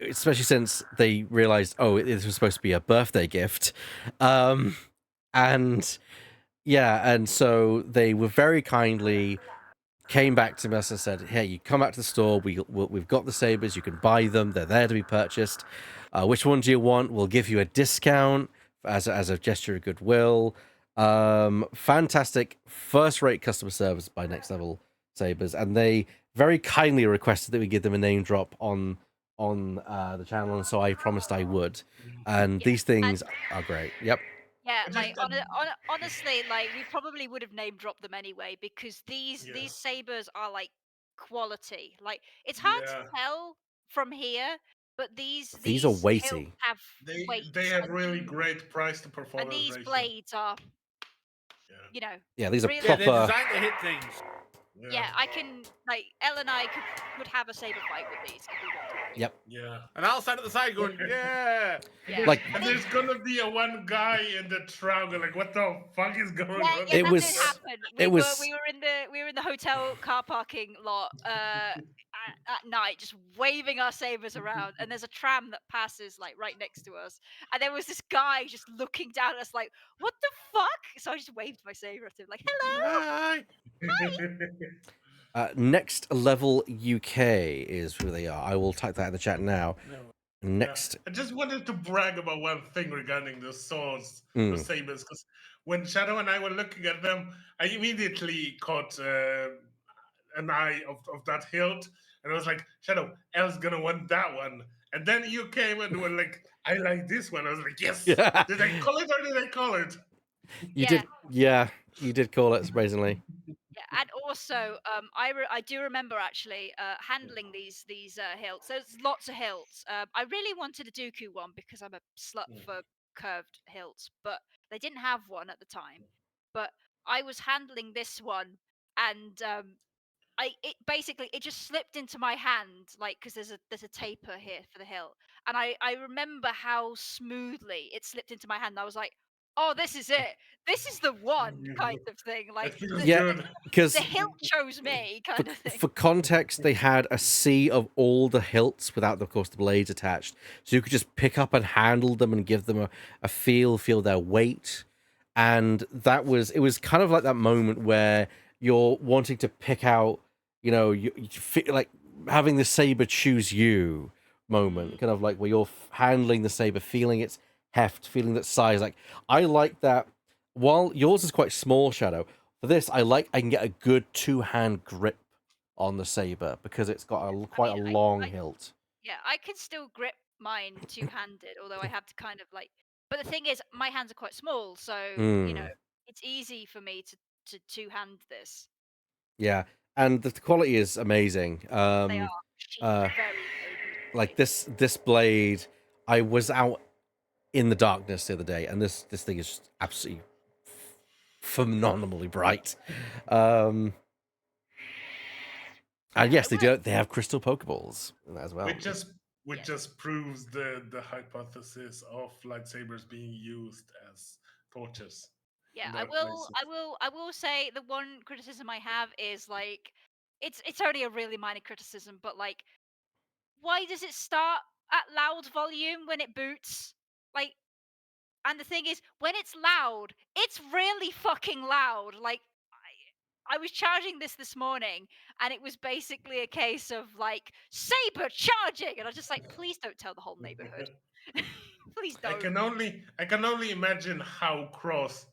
Especially since they realized, this was supposed to be a birthday gift, and so they were very kindly came back to us and said, "Hey, you come back to the store. We've got the sabers. You can buy them. They're there to be purchased. Which one do you want? We'll give you a discount as a gesture of goodwill." Fantastic, first-rate customer service by Next Level Sabers, and they very kindly requested that we give them a name drop on the channel, and so I promised I would. And these things are great. Yep. Yeah, I like just- honestly, like we probably would have name dropped them anyway because these sabers are like quality. Like it's hard to tell from here, but these are hilts weighty. have weight. They have really great price to performance And these ratio. blades are, Yeah, these are really- Yeah, they're proper. designed to hit things. Yeah, I can Elle and I could have a saber fight with these if we wanted. Yep. Yeah. And I'll stand at the side going, yeah. Yeah. Like And there's gonna be a one guy in the truck like, what the fuck is going on? Yeah, It that was- did happen. it was- We were in the hotel car parking lot at night, just waving our sabers around. And there's a tram that passes like right next to us, and there was this guy just looking down at us like, "What the fuck?" So I just waved my saber at him like, "Hello." Hi. Next Level UK is who they are. I will type that in the chat now. Next. I just wanted to brag about one thing regarding the swords, the Mm. sabers, because when Shadow and I were looking at them, I immediately caught an eye of that hilt, and I was like, Shadow, Elle's gonna want that one. And then you came and were like, I like this one. I was like, yes. Did I call it or did I call it? You did call it surprisingly. Yeah, and also, I do remember actually handling these hilts. There's lots of hilts. I really wanted a Dooku one because I'm a slut for curved hilts, but they didn't have one at the time. but I was handling this one, and it just slipped into my hand, like, because there's a taper here for the hilt, and I remember how smoothly it slipped into my hand. And I was like, oh, this is it. This is the one, kind of thing. Like It feels Yeah, good. because the hilt chose me, kind of thing. for context, they had a sea of all the hilts without, of course, the blades attached. So you could just pick up and handle them and give them a feel their weight. And it was kind of like that moment where you're wanting to pick out, you feel like having the saber choose you moment, kind of like where you're handling the saber, feeling its heft, feeling that size. Like, I like that. While yours is quite small, Shadow, for this, I can get a good two-hand grip on the saber because it's got quite a long hilt. Yeah, I can still grip mine two-handed, although I have to kind of like. But the thing is, my hands are quite small, so Mm, it's easy for me to two-hand this. yeah, and the quality is amazing. They are Uh, very, very like beautifully. this blade, I was out in the darkness the other day, and this thing is just absolutely phenomenally bright. And yes, they have crystal pokeballs in that as well. Which just proves the hypothesis of lightsabers being used as torches. Yeah, in I dark will. places. I will say the one criticism I have is like, it's only a really minor criticism, but like, why does it start at loud volume when it boots? Like, and the thing is, when it's loud, it's really fucking loud. Like, I was charging this morning, and it was basically a case of like saber charging, and I was just like, please don't tell the whole neighborhood. Please don't. I can only imagine how cross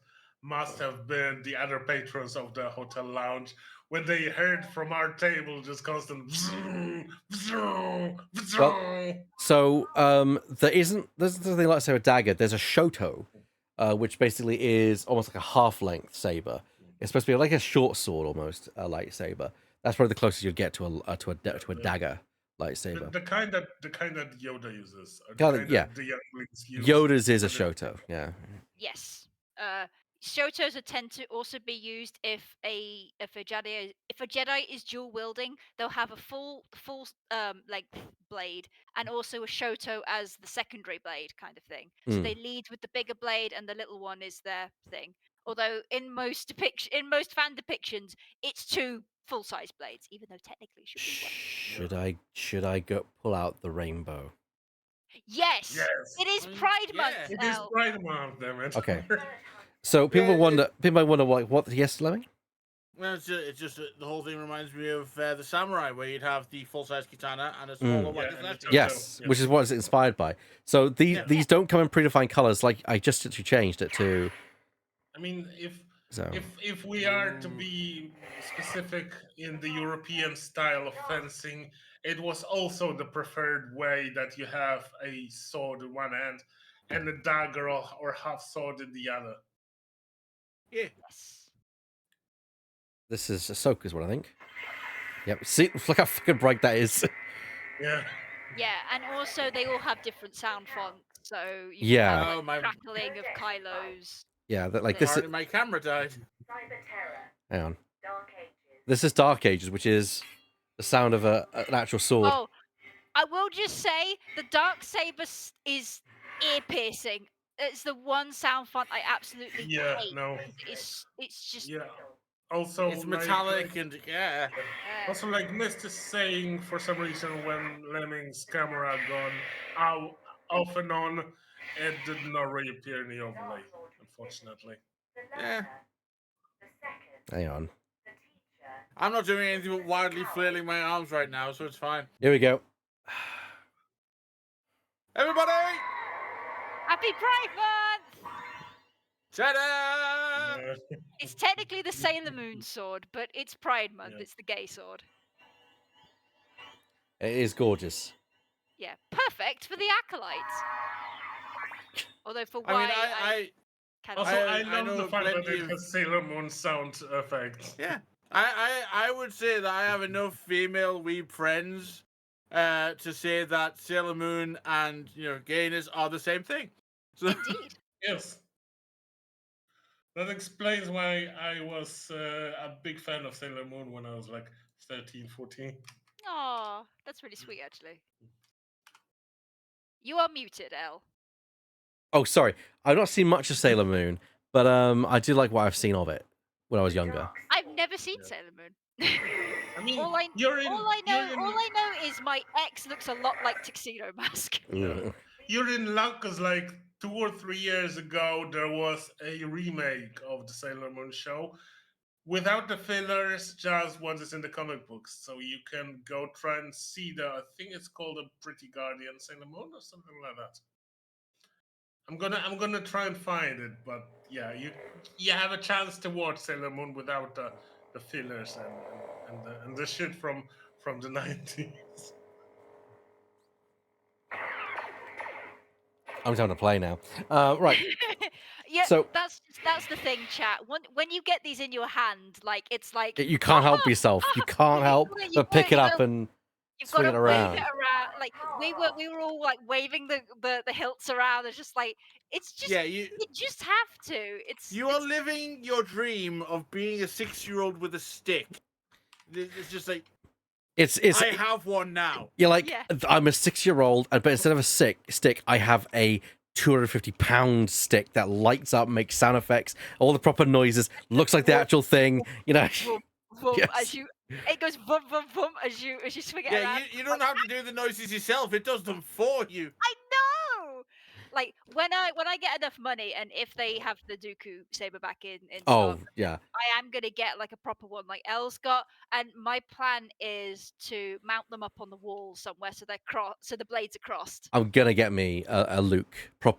must have been the other patrons of the hotel lounge when they heard from our table just constant vroom, vroom, Well, vroom. so there's nothing like say a dagger. There's a shoto, which basically is almost like a half-length saber. It's supposed to be like a short sword, almost a lightsaber. That's probably the closest you'd get to a dagger lightsaber. The kind that Yoda uses, or the Kind of, kind yeah. that the younglings use. Yoda's is a for the- shoto. Yeah. Yes. Shotos are tend to also be used if a Jedi is dual wielding, they'll have a full length blade and also a shoto as the secondary blade kind of thing. So they lead with the bigger blade and the little one is their thing. Although in most fan depictions, it's two full size blades, even though technically it should be one. Should I go pull out the rainbow? Yes, Yes. it is Pride Month It is now. Pride Month, damn it. Okay. So people might wonder what yes, Fleming? Well, it's just the whole thing reminds me of the samurai, where you'd have the full-size katana and a smaller one. Yeah, and the Yes, yeah. which is what it's inspired by. So these don't come in predefined colors. Like I just literally changed it to. I mean, So if we are to be specific in the European style of fencing, it was also the preferred way that you have a sword in one hand and a dagger or half sword in the other. Yeah. Yes. this is Ahsoka's one, I think. Yep. See, look how fucking bright that is. Yeah. Yeah, and also they all have different sound fonts, so you Yeah. can have Oh, like my- crackling of Kylo's. Yeah, that like this. Apparently my camera died. Hang on. This is Dark Ages, which is the sound of an actual sword. Oh, I will just say the dark saber is ear piercing. It's the one sound font I absolutely Yeah, hate. no. It's just Yeah. Also, It's metallic like, and yeah. also like Mist is saying, for some reason when Lemming's camera gone out off and on, it did not reappear in the overlay, unfortunately. Yeah. Hang on. I'm not doing anything but wildly flailing my arms right now, so it's fine. Here we go. Everybody! Happy Pride Month! Ta-da! Yeah. It's technically the Sailor Moon sword, but it's Pride Month. Yeah. It's the gay sword. It is gorgeous. Yeah, perfect for the acolytes. Although for I why mean, I can't Also, say. I I love know the fact that plenty it of- has Sailor Moon sound effects. yeah. I would say that I have enough female weeb friends to say that Sailor Moon and gayness are the same thing. So Indeed. Yes. That explains why I was a big fan of Sailor Moon when I was like 13, 14. Oh, that's really sweet, actually. You are muted, Elle. Oh, sorry. I've not seen much of Sailor Moon, but I do like what I've seen of it when I was younger. I've never seen Yeah. Sailor Moon. I mean, all I you're all I know is my ex looks a lot like Tuxedo Mask. Mm. you're in luck because like 2 or 3 years ago there was a remake of the Sailor Moon show without the fillers, just what is in the comic books. So you can go try and see I think it's called a Pretty Guardian Sailor Moon or something like that. I'm gonna try and find it, but yeah, you have a chance to watch Sailor Moon without the fillers and the shit from the 90s. I'm trying to play now. Right. Yeah, So that's the thing, chat. When you get these in your hand, like it's like you can't help yourself. You can't help but pick it up and you've got swing to it wave it around. around. Like we were all like waving the hilts around. It's just like it's just Yeah, you just have to. you are living your dream of being a 6-year-old with a stick. It's just like It's I have one now. you're like, Yeah. I'm a 6-year-old, but instead of a stick, I have a 250-pound stick that lights up, makes sound effects, all the proper noises, looks like the actual thing. You know, Vroom, vroom, Yes. as you it goes vum vum vum as you swing it Yeah, around. you don't have to do the noises yourself. It does them for you. I know. Like when I get enough money, and if they have the Dooku saber back in stock, oh yeah, I am gonna get like a proper one like Elle's got. And my plan is to mount them up on the wall somewhere so they're so the blades are crossed. I'm gonna get me a Luke,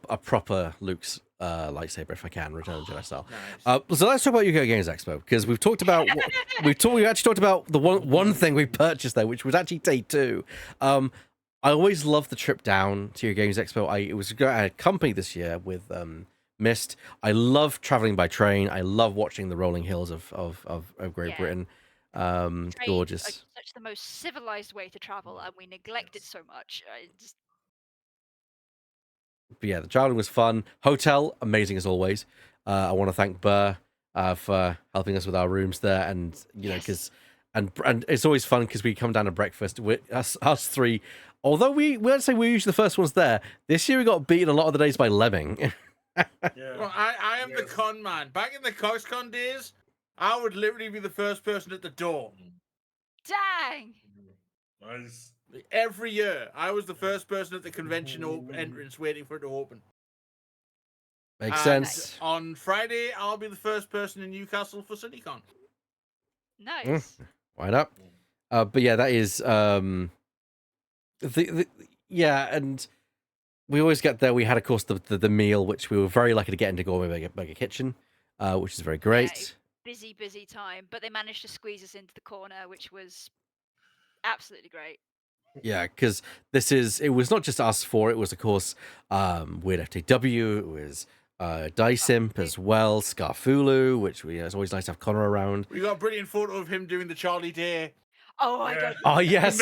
a proper Luke's lightsaber if I can, Return of the Jedi style. Nice. So let's talk about UK Games Expo because we've talked about we actually talked about the one thing we purchased there, which was actually day 2. I always loved the trip down to your Games Expo. It was I had a company this year with Mist. I love traveling by train. I love watching the rolling hills of Great Yeah. Britain. Trains Gorgeous. are such the most civilized way to travel, and we neglect it so much. But yeah, the traveling was fun. Hotel, amazing as always. I want to thank Burr for helping us with our rooms there, and you know, because and it's always fun because we come down to breakfast. Us three, although we'd say we're usually the first ones there. This year we got beaten a lot of the days by Lemming. Yeah. Well, I am the con man. Back in the CoxCon days, I would literally be the first person at the door. Dang. Nice. Every year, I was the first person at the convention entrance waiting for it to open. Makes And sense. on Friday, I'll be the first person in Newcastle for CityCon. Nice. Why not? But yeah, that is yeah, and we always get there. We had, of course, the meal, which we were very lucky to get into Gourmet Burger Kitchen, which is very great. Busy time, but they managed to squeeze us into the corner, which was absolutely great. Yeah, because it was not just us four. It was, of course, Weird FTW. It was Dicimp as well, Scarfulu, which it's always nice to have Connor around. We got a brilliant photo of him doing the Charlie Day. Oh my god. Oh yes,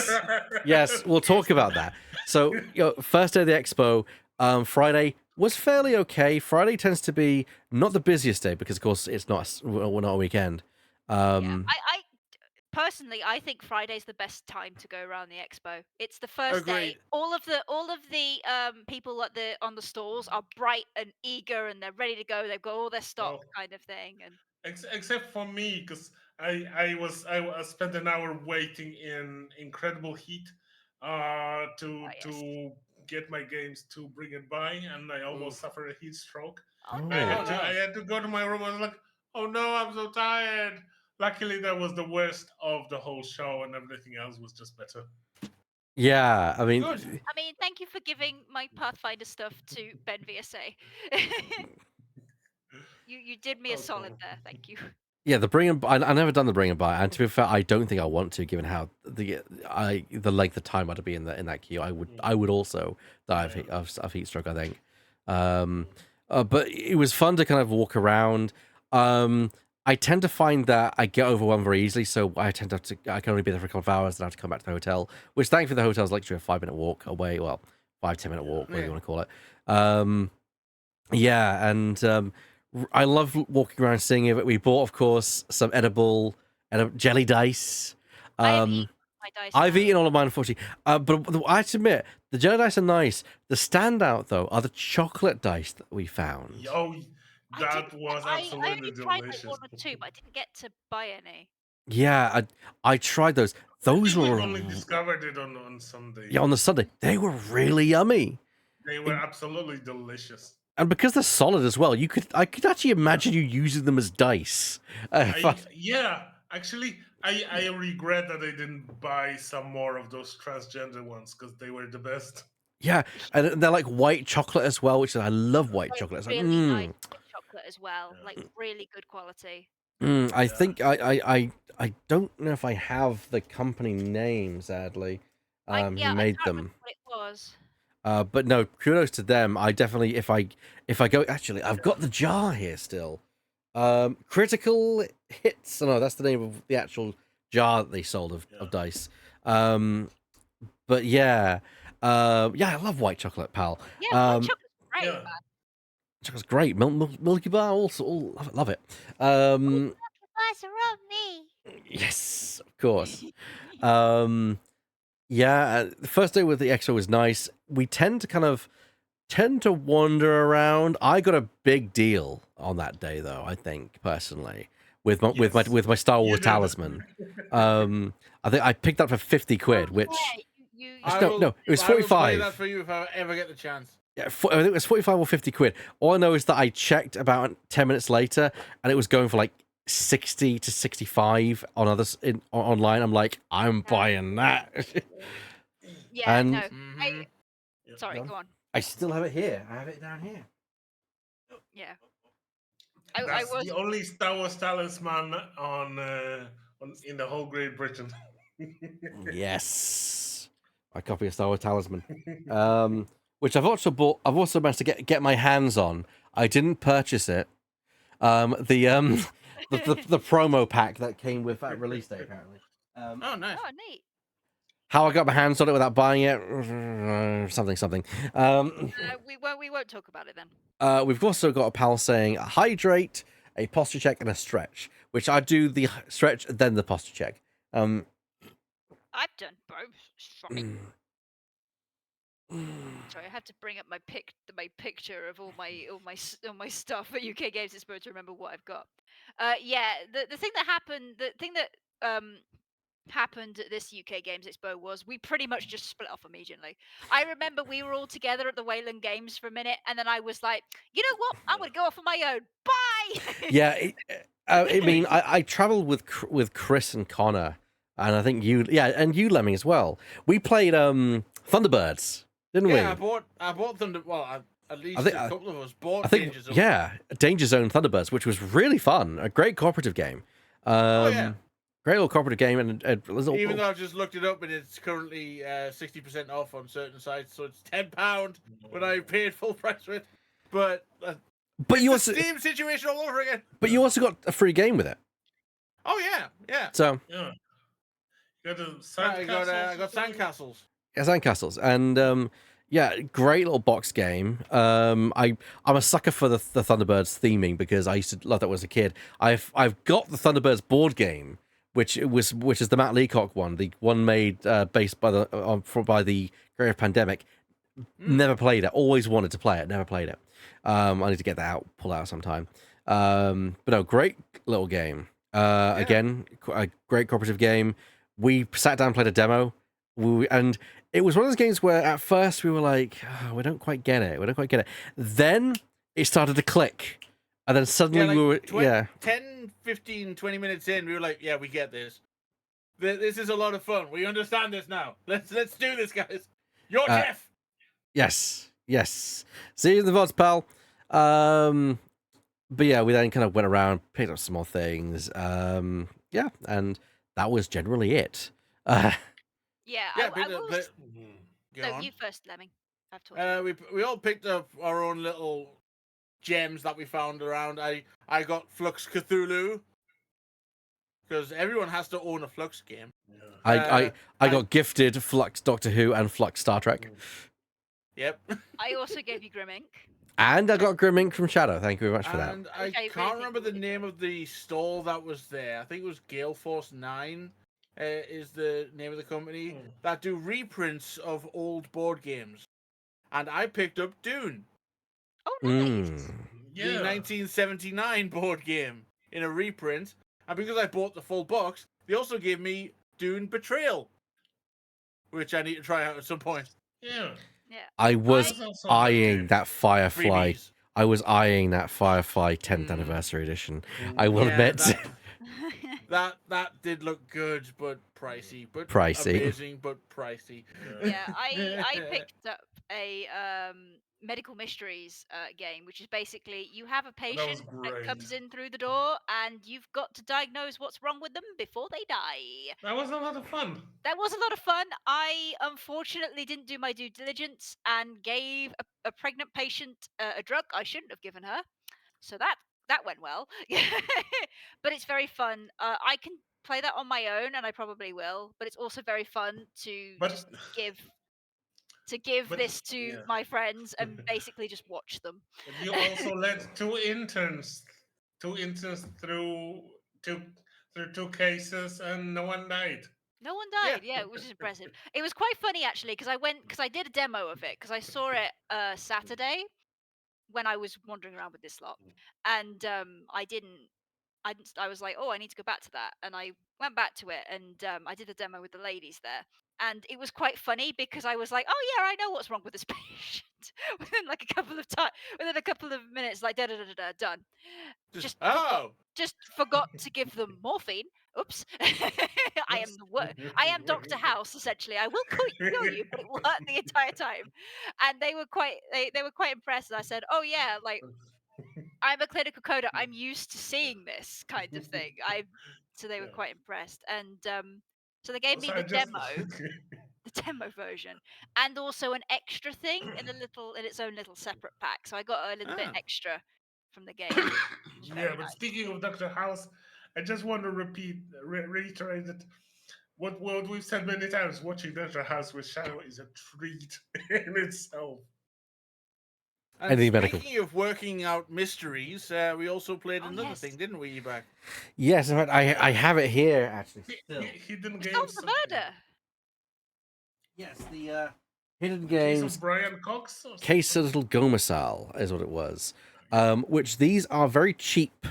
yes. We'll talk about that. So, first day of the expo, Friday was fairly okay. Friday tends to be not the busiest day because, of course, we're not a weekend. I personally, I think Friday's the best time to go around the expo. It's the first day. Agreed. All of the people on the stalls are bright and eager, and they're ready to go. They've got all their stock, kind of thing. And except for me, because I spent an hour waiting in incredible heat to get my games to bring it by, and I almost suffered a heat stroke. oh Oh. no. I had to go to my room. I was like, oh no, I'm so tired. Luckily, that was the worst of the whole show, and everything else was just better. Yeah, I mean, Good. I mean, thank you for giving my Pathfinder stuff to Ben VSA. you did me a solid there. Thank you. yeah, the bring and buy. I never done the bring and buy, and to be fair, I don't think I want to, given how the length of time I'd be in that queue. I would also die of heat stroke, I think. But it was fun to kind of walk around. I tend to find that I get overwhelmed very easily, so I tend to I can only be there for a couple of hours, and I have to come back to the hotel. Which thankfully the hotel's literally a 5-minute walk away. Well, 5-10 minute walk, whatever you want to call it. Yeah, and I love walking around seeing it. We bought, of course, some edible jelly dice. I have eaten my dice. I've now. eaten all of mine, unfortunately. But I have to admit, the jelly dice are nice. The standout, though, are the chocolate dice that we found. Oh, I that didn't- was I absolutely only tried like delicious. one or two, but I didn't get to buy any. Yeah, I tried those. I Those think we were only discovered it on Sunday. on the Sunday. They were really yummy, They were absolutely delicious. and because they're solid as well, I could actually imagine you using them as dice. Yeah, actually, I regret that I didn't buy some more of those transgender ones because they were the best. Yeah, and they're like white chocolate as well, which I love white Like, chocolate. It's like, really nice chocolate as well, Yeah. like really good quality. I Yeah. think I don't know if I have the company name, sadly. I Who can't made remember them? what it was. But no, kudos to them. I definitely, if I go, actually, I've got the jar here still. Critical Hits. Oh, no, that's the name of the actual jar that they sold of Yeah. dice. But yeah, I love white chocolate, pal. Yeah, white chocolate's great. Yeah. Chocolate's great. Milky Bar, also, love it. Bars are on me. Yes, of course. The first day with the expo was nice. We tend to wander around. I got a big deal on that day, though. I think personally, with my Star Wars did. talisman. I think I picked that for 50 quid, which You no, it was I will play 45. that for you if I ever get the chance. Yeah, I think it was 45 or 50 quid. All I know is that I checked about 10 minutes later, and it was going for like 60 to 65 on others online. I'm like, I'm buying that. yeah, and no. Mhm. Sorry, Go on. go on. I still have it here. I have it down here. Yeah. I That's was the only Star Wars talisman in the whole Great Britain. Yes, my copy of Star Wars Talisman, which I've also bought. I've also managed to get my hands on. I didn't purchase it. The promo pack that came with that release date, apparently. Oh, nice. Oh, neat. How I got my hands on it without buying it, something. We won't talk about it then. We've also got a pal saying hydrate, a posture check, and a stretch, which I do the stretch then the posture check. I've done both. Sorry. Sorry, I had to bring up my picture of all my stuff at UK Games Expo to remember what I've got. The thing that happened at this UK Games Expo was we pretty much just split off immediately. I remember we were all together at the Wayland Games for a minute, and then I was like, you know what? I'm going to go off on my own. Bye. Yeah, I mean, I traveled with Chris and Connor, and I think you, and you, Lemming, as well. We played Thunderbirds, didn't we? Yeah, I bought Thunder. Well, at least think- a couple of us bought I think, Danger Zone. yeah, Danger Zone Thunderbirds, which was really fun. A great cooperative game. Yeah. Great little cooperative game, and Even though I've just looked it up and it's currently 60% off on certain sites, so it's £10 when I paid full price for it. But you it's also the Steam situation all over again. but you also got a free game with it. Oh yeah. So Yeah. You got the I got sandcastles. sandcastles. yeah, Sandcastles, and great little box game. I'm a sucker for the Thunderbirds theming because I used to love that when I was a kid. I've got the Thunderbirds board game, which is the Matt Leacock one, the one made based by the Great Pandemic. Never played it. Always wanted to play it. Never played it. I need to get that out, pull out sometime. But no, great little game. Again, a great cooperative game. We sat down and played a demo. And it was one of those games where at first we were like, we don't quite get it. Then it started to click. And then suddenly we were, 10, 15, 20 minutes in, we were like, yeah, we get this. This is a lot of fun. We understand this now. Let's do this, guys. You're Jeff. Yes. See you in the VODs, pal. But yeah, we then kind of went around, picked up some more things. And that was generally it. Yeah, Yeah, I will. Go No, on. you first, Lemming. I've told you. We all picked up our own little gems that we found around. I got Flux Cthulhu because everyone has to own a Flux game. I got gifted Flux Doctor Who and Flux Star Trek. Yep. I also gave you Grim Ink. And I got Grim Ink from Shadow. Thank you very much for that. And I Which I really can't think remember will the be name of the stall that was there. I think it was Gale Force 9 is the name of the company that do reprints of old board games. And I picked up Dune, Oh, nice. the Yeah. 1979 board game, in a reprint. And because I bought the full box, they also gave me Dune Betrayal, which I need to try out at some point. Yeah. Yeah. I was That's also a good eyeing game. that Firefly. Freebies. I was eyeing that Firefly 10th anniversary edition. I will Yeah, admit. that did look good, but pricey. But Pricey. amazing, but pricey. Yeah, I picked up a medical mysteries game, which is basically you have a That was patient that great. comes in through the door, and you've got to diagnose what's wrong with them before they die. That was a lot of fun. That was a lot of fun. I unfortunately didn't do my due diligence and gave a pregnant patient a drug I shouldn't have given her, so that went well. But it's very fun. I can play that on my own, and I probably will. But it's also very fun to But just give But- this to yeah. my friends and basically just watch them. But you also led two interns through two cases, and no one died. No one died, yeah, which is impressive. It was quite funny actually because I did a demo of it because I saw it Saturday when I was wandering around with this lot, and I was like, oh, I need to go back to that, and I went back to it, and I did a demo with the ladies there, and it was quite funny because I was like, oh yeah, I know what's wrong with this patient within like within a couple of minutes, like da da da da, done. Just forgot to give them morphine. Oops. I am Dr. House essentially. I will kill you, but it will hurt the entire time. And they were quite impressed. And I said, "Oh yeah, like I'm a clinical coder. I'm used to seeing this kind of thing." So they were quite impressed. And so they gave me Also, I the just demo version, and also an extra thing in its own little separate pack. So I got a little bit extra from the game. Which was yeah. very But nice. speaking of Dr. House, I just want to reiterate that what we've said many times: watching Dr. House with Shadow is a treat in itself. And Anything medical. speaking of working out mysteries, we also played another yes. thing, didn't we, Ebak? Yes, in fact, I have it here actually. Still. Hidden Solve games. the murder. Yes, the Hidden Case Games of Brian Cox. Or Case of Little Gomesal is what it was. Which these are very cheap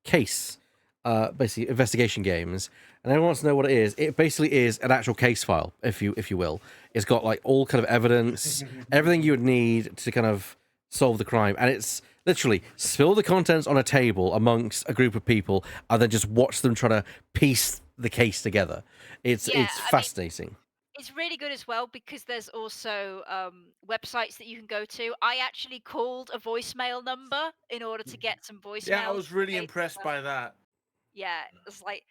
case, basically investigation games. And everyone wants to know what it is. It basically is an actual case file, if you will. It's got like all kind of evidence, everything you would need to kind of solve the crime, and it's literally spill the contents on a table amongst a group of people, and then just watch them try to piece the case together. It's fascinating. It's really good as well because there's also websites that you can go to. I actually called a voicemail number in order to get some voicemails. Yeah, I was really impressed by that. Yeah, it's like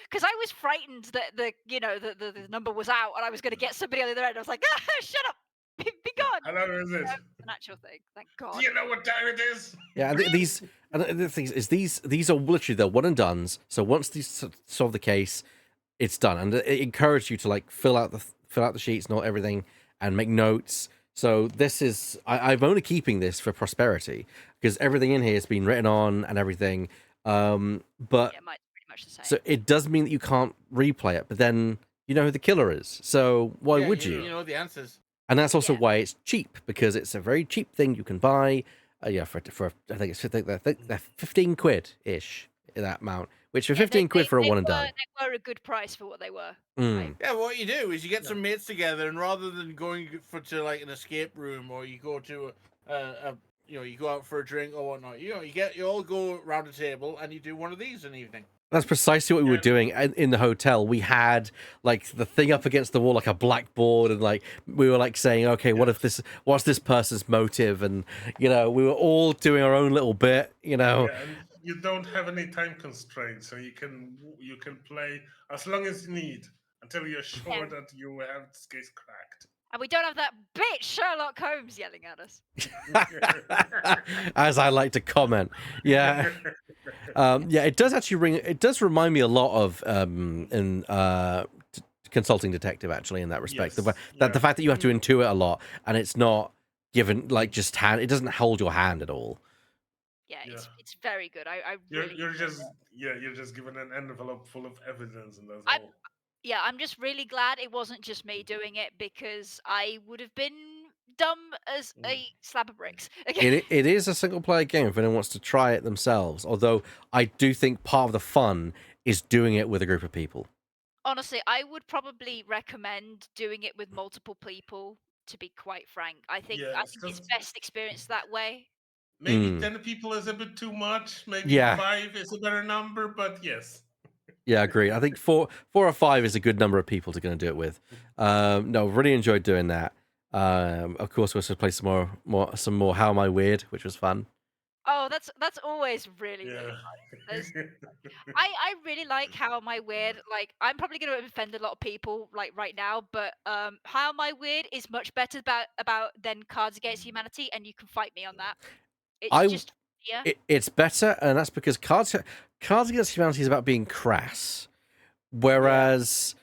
because I was frightened that the number was out and I was going to get somebody on the other end. I was like, ah, shut up, be gone. How long is it? It's an actual thing. Thank God. Do you know what time it is? Yeah, and the thing is these are literally they're one and dones. So once these solve the case, it's done, and it encourages you to like fill out the sheets, note everything, and make notes. So this is I'm only keeping this for prosperity because everything in here has been written on and everything. But Yeah, mine's pretty much the same. so it does mean that you can't replay it, but then you know who the killer is. So why would you? You know the answers. And that's also why it's cheap, because it's a very cheap thing you can buy. For I think they're 15 quid ish in that amount, which for 15 quid for a one and done. They were a good price for what they were. Mm. Yeah, what you do is you get some mates together, and rather than going to like an escape room, or you go to you go out for a drink or whatnot, you all go around a table and you do one of these in the evening. That's precisely what we were doing in the hotel. We had like the thing up against the wall, like a blackboard, and like we were like saying, okay, what's this person's motive? And we were all doing our own little bit, Yeah, and you don't have any time constraints, so you can play as long as you need until you're sure that you have this case cracked. And we don't have that bitch Sherlock Holmes yelling at us. As I like to comment. Yeah. It does actually it does remind me a lot of Consulting Detective, actually, in that respect. Yes, The fact that you have to intuit a lot, and it's not given like just hand. It doesn't hold your hand at all. Yeah, Yeah. it's very good. I really You're enjoyed just it. you're just given an envelope full of evidence, and that's I'm all. yeah, I'm just really glad it wasn't just me doing it because I would have been dumb as a slab of bricks. Okay. It is a single player game if anyone wants to try it themselves. Although I do think part of the fun is doing it with a group of people. Honestly, I would probably recommend doing it with multiple people. To be quite frank, I think Yes, it's because best experienced that way. maybe Mm. 10 people is a bit too much. Maybe Yeah. 5 is a better number, but yes. Yeah, I agree. I think four or five is a good number of people to go and do it with. No, really enjoyed doing that. Of course, we also played some more How Am I Weird, which was fun. Oh, that's always really Yeah. fun. I really like How Am I Weird. Like, I'm probably going to offend a lot of people like right now, but How Am I Weird is much better about than Cards Against Humanity, and you can fight me on that. It's just It's better, and that's because Cards Against Humanity is about being crass, whereas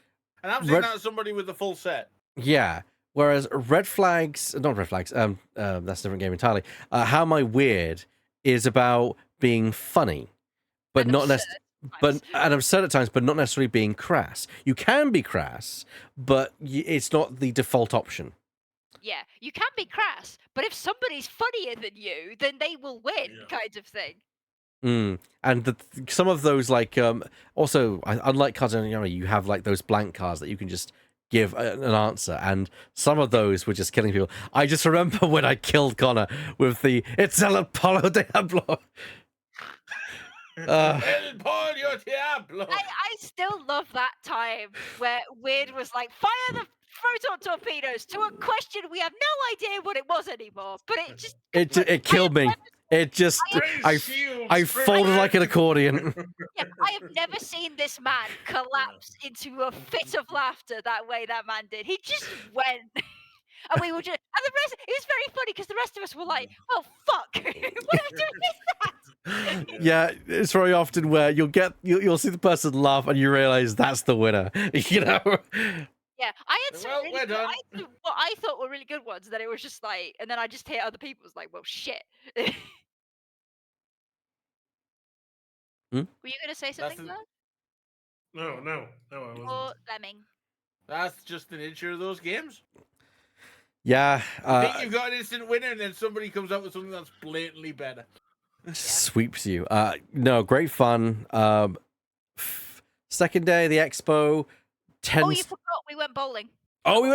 And I'm saying that as somebody with the full set. yeah, whereas Red Flags, not Red Flags, that's a different game entirely. How Am I Weird is about being funny, but and not absurd necessarily, times. and absurd at times, but not necessarily being crass. You can be crass, but it's not the default option. Yeah, you can be crass, but if somebody's funnier than you, then they will win, Yeah. kind of thing. And some of those, like, also, unlike Cards Against Humanity, you have like those blank cards that you can just give an answer, and some of those were just killing people. I just remember when I killed Connor with the "It's El Apollo Diablo." El Pollo Diablo. I still love that time where Weird was like, fire the photon torpedoes to a question we have no idea what it was anymore, but it just It killed me. It just I folded like an accordion. Yeah, I have never seen this man collapse into a fit of laughter that way that man did. He just went. And we were just, and the rest, it was very funny because the rest of us were like, oh, fuck. What are we doing with that? Yeah, it's very often where you'll see the person laugh and you realize that's the winner. You know? Yeah, I had some Well, really we're good, done. I had some, what I thought were really good ones. Then it was just like, and then I just hear other people's like, well, shit. Hmm? Were you going to say something, Doug? No, I wasn't. Or Lemming? That's just the nature of those games. Yeah. I think you've got an instant winner, and then somebody comes up with something that's blatantly better. Sweeps you. No, great fun. Second day of the expo. Oh, you forgot we went bowling. Oh, we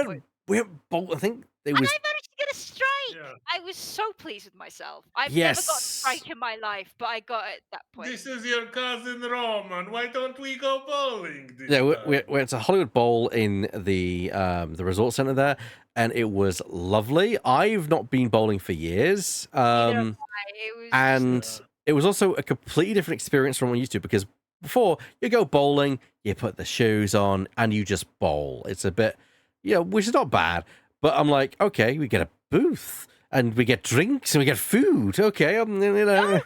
went bowl. I think it And was. I managed to get a strike. Yeah. I was so pleased with myself. I've never got a Yes. strike in my life, but I got it at that point. This is your cousin Roman. Why don't we go bowling this Yeah, time? we went to Hollywood Bowl in the resort center there, and it was lovely. I've not been bowling for years. Neither have I. It was And just, it was also a completely different experience from what I'm used to, because before you go bowling, you put the shoes on and you just bowl. It's a bit, which is not bad. But I'm like, okay, we get a booth and we get drinks and we get food. Okay, right?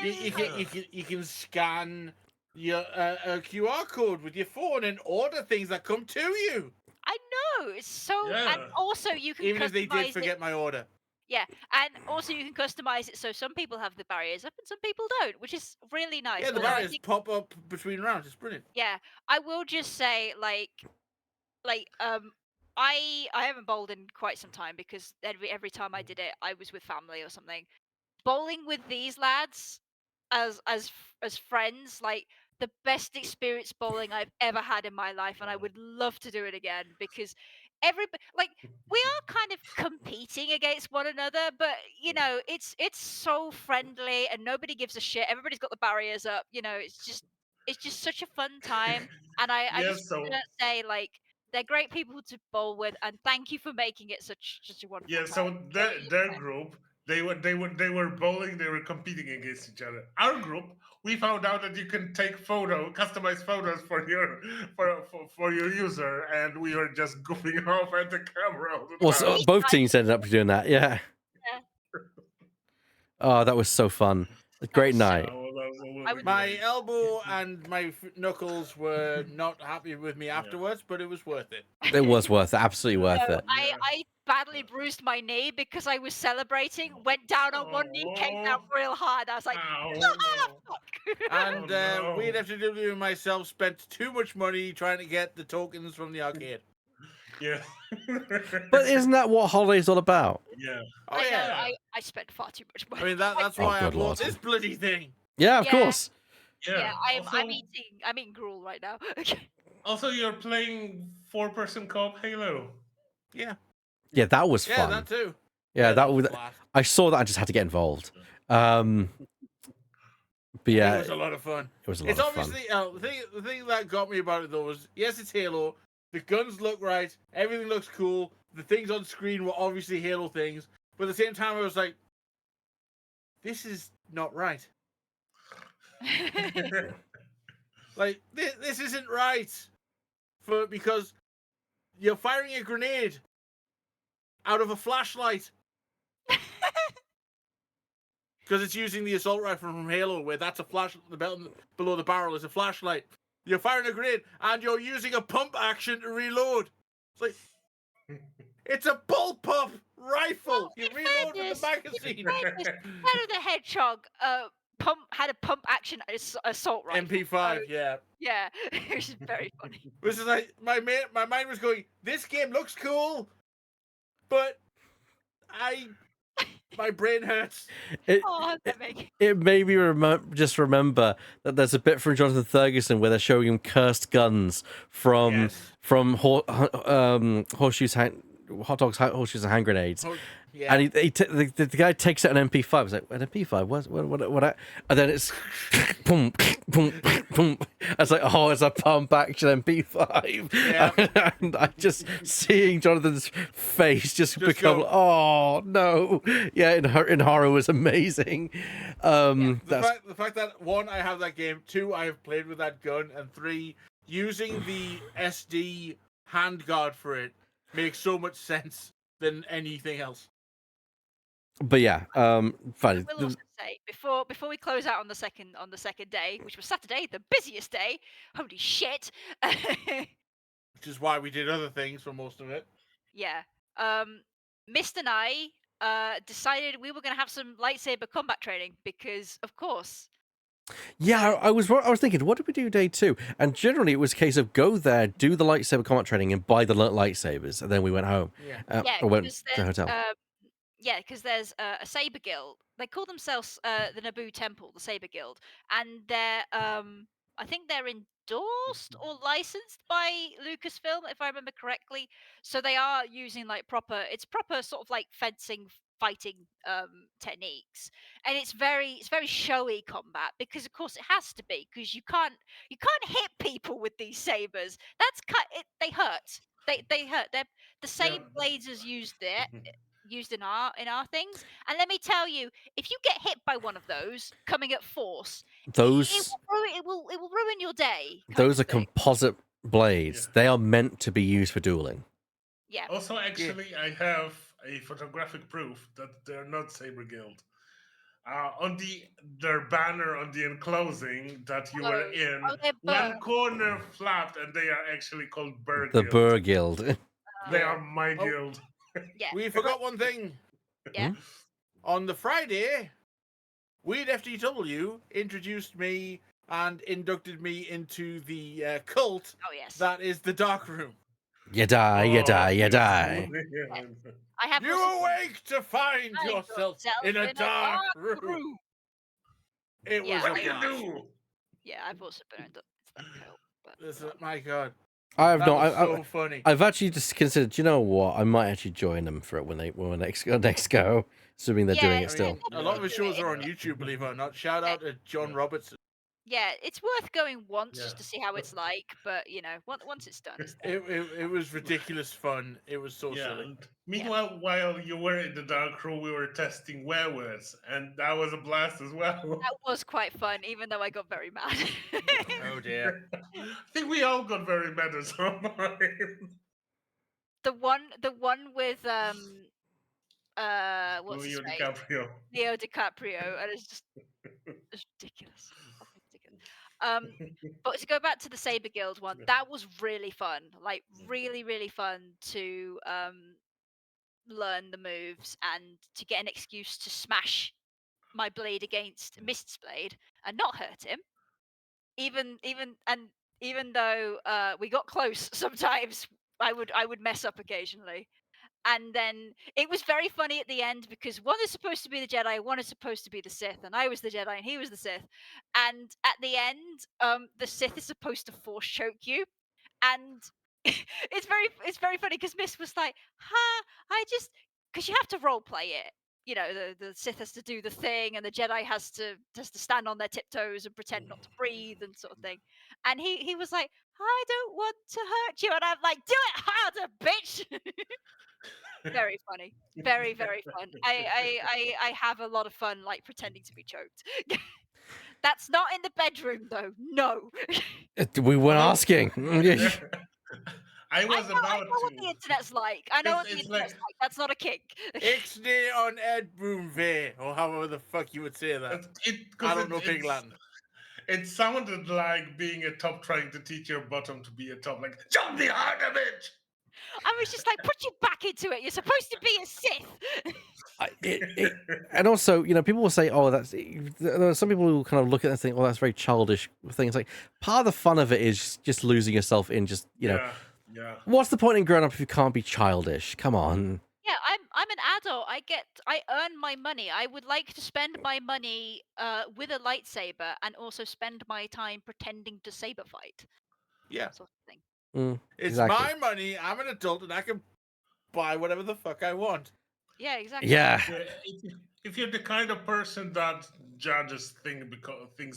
You can scan your a QR code with your phone and order things that come to you. I know. It's so, Yeah. and also you can Even if they did customize forget it. my order. Yeah, and also you can customize it so some people have the barriers up and some people don't, which is really nice. Yeah, the Although I barriers think, pop up between rounds. It's brilliant. yeah, I will just say I haven't bowled in quite some time because every time I did it, I was with family or something. Bowling with these lads as friends, like the best experience bowling I've ever had in my life, and I would love to do it again because like we are kind of competing against one another, but it's so friendly and nobody gives a shit. Everybody's got the barriers up, it's just such a fun time, and I Yeah, just want to say like they're great people to bowl with, and thank you for making it such a wonderful Yeah, time. so their group, they were bowling, they were competing against each other. Our group, we found out that you can take customized photos for your user, and we were just goofing off at the camera all the Well, time. so both teams ended up doing that. Yeah. Yeah. Oh, that was so fun. A great was so- night. Oh, that was a I would- My elbow and my knuckles were not happy with me afterwards, but it was worth it. It was worth it. Absolutely worth No, it. I badly bruised my knee because I was celebrating, went down on one knee, came down real hard. I was like, Ow, ah, no. fuck. And no. Weird FTW and myself spent too much money trying to get the tokens from the arcade. Yeah. But isn't that what holiday's all about? yeah. Oh I know, yeah. I spent far too much money. I mean that's Oh, why I good bought lord. this bloody thing. Yeah, of Yeah. course. Yeah, I'm Also, eating gruel right now. also, you're playing 4-person co-op Halo. Yeah. Yeah, that was Yeah, fun. that too. Yeah, that was. a blast. I saw that. I just had to get involved. But yeah, It was a lot of fun. it was a lot It's of fun. obviously the thing that got me about it though was yes, it's Halo. The guns look right. Everything looks cool. The things on screen were obviously Halo things, but at the same time, I was like, "This is not right. Like this isn't right." Because you're firing a grenade out of a flashlight because it's using the assault rifle from Halo, where that's a flash. The belt below the barrel is a flashlight. You're firing a grenade and you're using a pump action to reload. It's like it's a bullpup rifle. Well, You in reload with fairness- the magazine. Shadow the Hedgehog had a pump action assault rifle. MP5, so, yeah. yeah, which is very funny. Which is like my mind was going. This game looks cool, but my brain hurts. Oh, that make It made me just remember that there's a bit from Jonathan Ferguson where they're showing him cursed guns from Yes. horseshoes, hot dogs, horseshoes, and hand grenades. Yeah. And the guy takes out an MP5. He's like, an MP5? What? And then it's boom, boom, boom. I was like, oh, it's a pump action MP5. Yeah. And I just seeing Jonathan's face just become, go. oh no, yeah. In horror was amazing. The fact that one, I have that game. Two, I have played with that gun, and three, using the SD handguard for it makes so much sense than anything else. But yeah, funny. I will also say before we close out on the second day, which was Saturday, the busiest day. Holy shit! Which is why we did other things for most of it. Yeah. Mist and I decided we were going to have some lightsaber combat training because, of course. Yeah, I was thinking, what did we do day 2? And generally, it was a case of go there, do the lightsaber combat training, and buy the lightsabers, and then we went home. Yeah. Yeah, or went because to the hotel. yeah, because there's a Saber Guild. They call themselves the Naboo Temple, the Saber Guild, and they're I think they're endorsed or licensed by Lucasfilm, if I remember correctly. So they are using like proper sort of like fencing fighting techniques, and it's very showy combat because of course it has to be because you can't hit people with these sabers. They hurt. They hurt. They're the same blades used in our things. And let me tell you, if you get hit by one of those coming at force, Those it will ruin your day. those are composite blades. Yeah. They are meant to be used for dueling. Yeah. Also, actually, I have a photographic proof that they're not Saber Guild. On their banner on the enclosing that you were in, they're one Burr. corner flapped, and they are actually called Burr The Guild. Burr Guild. They are my Oh. guild. Yeah. We forgot one thing. Yeah. On the Friday, Weird FTW introduced me and inducted me into the cult Oh yes. that is the Dark Room. You die, you die, you yes. die. I have You also awake to find yourself in a dark room. It Yeah, was What a do you blast. do? Yeah, I've also been into that cult. But My God, I have that was so funny. I've actually just considered. You know what? I might actually join them for it when we next go, assuming they're doing Yeah, it still. A lot of his shows are on YouTube, believe it or not. Shout out to John Robertson. yeah, it's worth going once just to see how it's like. But you know, once it's done, it's done. It was ridiculous fun. It was so Yeah. silly. And meanwhile, while you were in the dark room, we were testing werewords, and that was a blast as well. That was quite fun, even though I got very mad. Oh dear. I think we all got very mad at some point. the one with what's his Leo face? DiCaprio. Leo DiCaprio, and it's ridiculous. Fucking ridiculous. But to go back to the Saber Guild one, that was really fun. Like really fun to learn the moves and to get an excuse to smash my blade against Mist's blade and not hurt him. Even though we got close sometimes, I would mess up occasionally. And then it was very funny at the end because one is supposed to be the Jedi, one is supposed to be the Sith, and I was the Jedi and he was the Sith. And at the end, the Sith is supposed to force choke you, and it's very funny because Miss was like, "Ha, I just," because you have to role play it. You know, the Sith has to do the thing, and the Jedi has to stand on their tiptoes and pretend not to breathe and sort of thing. And he was like, "I don't want to hurt you," and I'm like, "Do it harder, bitch!" Very funny, very fun. I have a lot of fun like pretending to be choked. That's not in the bedroom though. No. We weren't Although- asking. I was I about know what to. the internet's like. I know It's- what the it's internet's like- like. That's not a kink. Ixnay on Ed Broomve, or however the fuck you would say that. I don't know Big Latin. It sounded like being a top trying to teach your bottom to be a top. Like, jump the harder, bitch! I was just like, put your back into it. You're supposed to be a Sith. And also, people will say, "Oh, that's." There are some people who kind of look at it and think, "Oh, that's very childish." Things like part of the fun of it is just losing yourself in just Yeah. What's the point in growing up if you can't be childish? Come on. Yeah, I'm an adult. I earn my money. I would like to spend my money with a lightsaber and also spend my time pretending to saber fight. Yeah. Sort of thing. It's Exactly. my money. I'm an adult and I can buy whatever the fuck I want. Yeah, exactly. Yeah. If you're the kind of person that judges things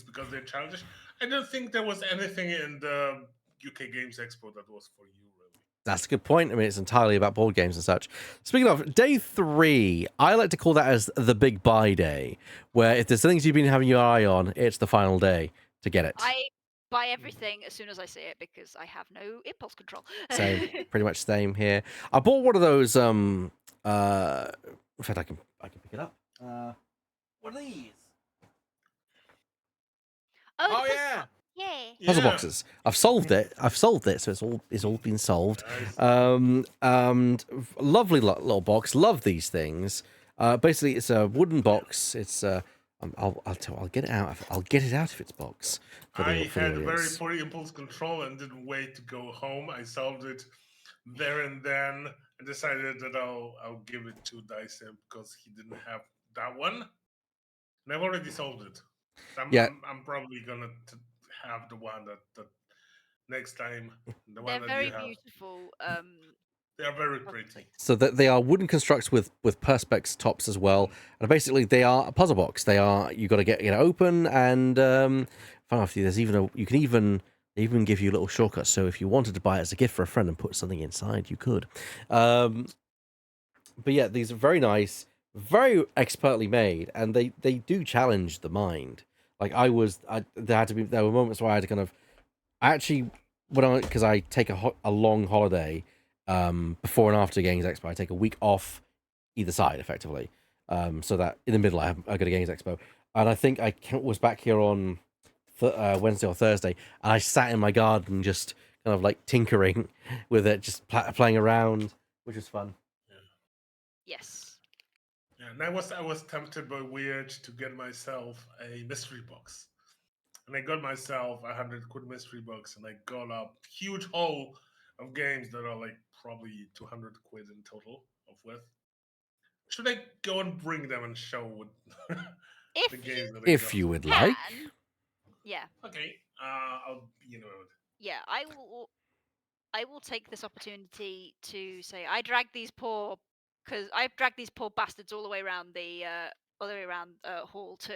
because they're childish, I don't think there was anything in the UK Games Expo that was for you, really. That's a good point. I mean, it's entirely about board games and such. Speaking of, day 3, I like to call that as the big buy day, where if there's things you've been having your eye on, it's the final day to get it. I buy everything as soon as I see it because I have no impulse control. Same, pretty much same here. I bought one of those. In fact, I can pick it up. What are these? Oh yeah. Yeah. Puzzle Yeah. boxes. I've solved it, so it's all been solved. Nice. And lovely little box. Love these things. Basically, it's a wooden box. It's I'll get it out. I'll get it out of its box. For I the had very audience. poor impulse control and didn't wait to go home. I solved it there and then and decided that I'll give it to Dyson because he didn't have that one. And I've already solved it. So Yeah. I'm probably gonna have the one that next time. The They're one that very you have. beautiful. They are very pretty. So that they are wooden constructs with perspex tops as well, and basically they are a puzzle box. You got to get it open, and fun enough, there's even they even give you little shortcuts. So if you wanted to buy it as a gift for a friend and put something inside, you could. But yeah, these are very nice, very expertly made, and they do challenge the mind. Like there were moments where I had to kind of actually because I take a long holiday before and after Games Expo. I take a week off either side, effectively, so that in the middle I go to Games Expo. And I think I was back here on Wednesday or Thursday, and I sat in my garden just kind of like tinkering with it, just playing around, which was fun. Yes. Yeah, and I was tempted by Weird to get myself a mystery box. And I got myself a 100 quid mystery box, and I got a huge haul of games that are like probably 200 quid in total of worth. Should I go and bring them and show what If the you games that I If got? you would can, like. yeah, Okay, I'll yeah, I will take this opportunity to say I've dragged these poor bastards all the way around hall 2,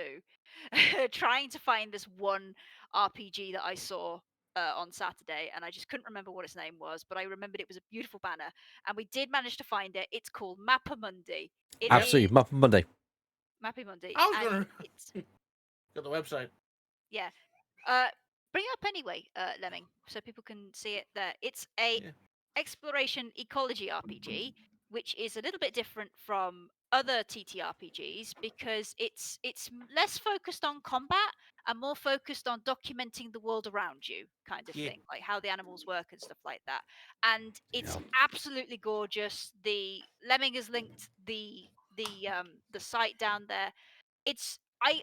trying to find this one RPG that I saw on Saturday, and I just couldn't remember what its name was, but I remembered it was a beautiful banner, and we did manage to find it. It's called Mappamundi. It Absolutely, is Muppet Monday. Mappamundi, I was and gonna it's got the website. yeah. Bring it up anyway, Lemming, so people can see it there. It's a Yeah. exploration ecology RPG, which is a little bit different from other TTRPGs because it's less focused on combat and more focused on documenting the world around you, kind of Yeah. thing, like how the animals work and stuff like that. And it's Yeah. absolutely gorgeous. The Lemming has linked the site down there. It's I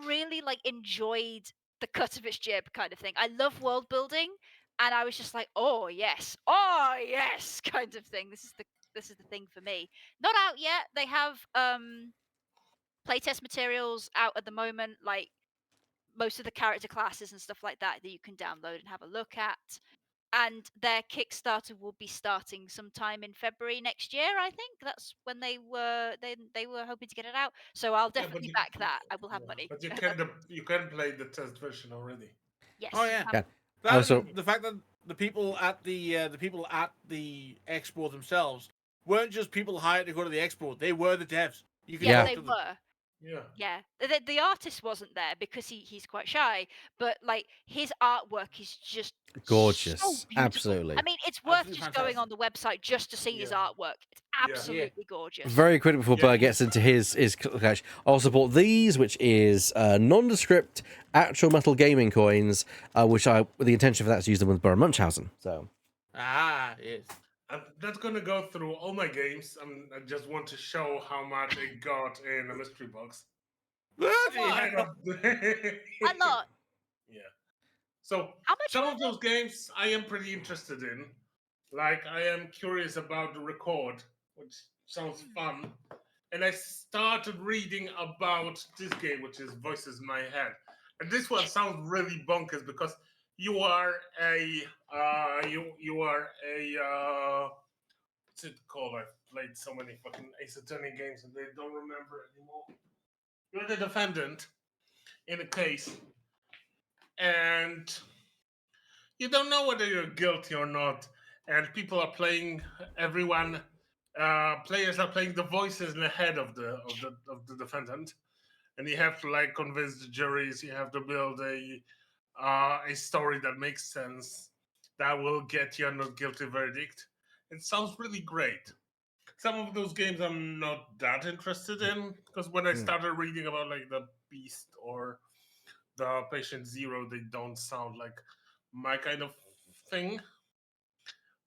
really like enjoyed the cut of its jib kind of thing. I love world building, and I was just like, oh yes, kind of thing. This is the thing for me. Not out yet. They have playtest materials out at the moment, like most of the character classes and stuff like that you can download and have a look at. And their Kickstarter will be starting sometime in February next year. I think that's when they were hoping to get it out. So I'll Yeah, but definitely back that. I will have yeah, money. but you can play the test version already. Oh Yes, you yeah. can. Yeah. That So and the fact that the people at the expo themselves weren't just people hired to go to the expo; they were the devs. You could Yes, Yeah. talk they to them. were. Yeah. Yeah, the artist wasn't there because he's quite shy, but like his artwork is just so gorgeous. beautiful. I Absolutely. mean, it's worth Absolutely just going fantastic. on the website just to see his Yeah. artwork. It's Yeah. Yeah. absolutely gorgeous. Very quickly before Yeah, Burr gets into his collection, I also bought these, which is nondescript actual metal gaming coins, which the intention for that is to use them with Burr Munchausen. So Ah, yes. I'm not gonna go through all my games. I just want to show how much I got in a mystery box. Bloody I hell. got A lot. yeah. So How much some were of those games I am pretty interested in. Like I am curious about the record, which sounds fun. And I started reading about this game, which is Voices in My Head. And this one sounds really bonkers because you are a you are a what's it called? I've played so many fucking Ace Attorney games and they don't remember anymore. You're the defendant in a case, and you don't know whether you're guilty or not. And people are playing. Everyone, players are playing the voices in the head of the defendant, and you have to like convince the juries. You have to build a story that makes sense that will get you a not guilty verdict. It sounds really great. Some of those games I'm not that interested in because when I started reading about like the Beast or the Patient Zero, they don't sound like my kind of thing.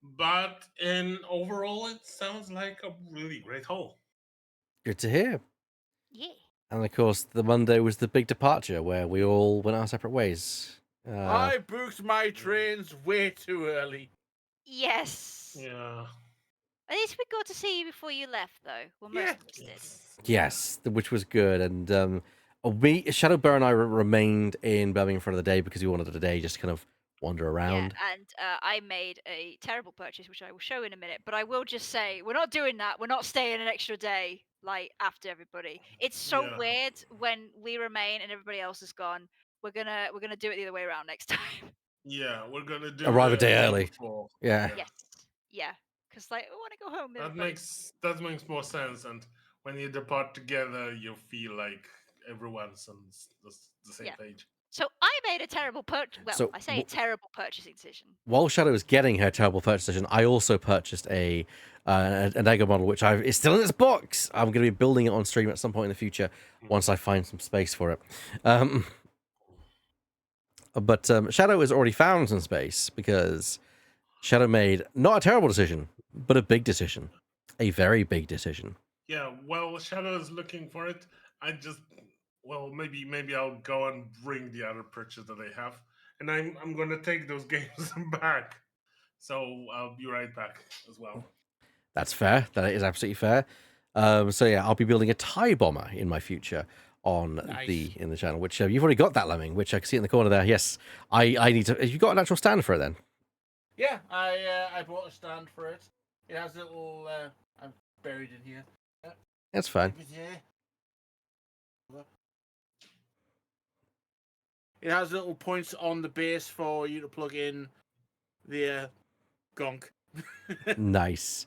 But in overall, it sounds like a really great haul. good to hear. Yeah. And of course, the Monday was the big departure where we all went our separate ways. I booked my trains way too early. Yes. Yeah. At least we got to see you before you left, though. Well, most Yeah. of us did. Yes. Yes, which was good. And we Shadowburn and I remained in Birmingham for the day because we wanted the day just to kind of wander around. Yeah, and I made a terrible purchase, which I will show in a minute. But I will just say, we're not doing that. We're not staying an extra day, like after everybody. It's so Yeah. weird when we remain and everybody else is gone. We're gonna do it the other way around next time. Yeah, we're gonna do Arrive a the day day early. before. Yeah. Yes, yeah, because like I want to go home. With That everybody. makes more sense. And when you depart together, you feel like everyone's on the same Yeah. page. So I made a terrible purchase. Well, So I say a terrible purchasing decision. while Shadow was getting her terrible purchase decision, I also purchased a Lego model, which is still in its box. I'm going to be building it on stream at some point in the future once I find some space for it. But Shadow has already found some space because Shadow made not a terrible decision, but a big decision, a very big decision. Yeah, well, Shadow is looking for it. Maybe I'll go and bring the other purchase that I have, and I'm gonna take those games back. So I'll be right back as well. That's fair. That is absolutely fair. So yeah, I'll be building a TIE bomber in my future on Nice. in the channel, which you've already got that Lemming, which I can see in the corner there. Yes, I need to. Have you got an actual stand for it then? Yeah, I bought a stand for it. It has a little. I'm buried in here. That's fine. It has little points on the base for you to plug in the gonk. Nice.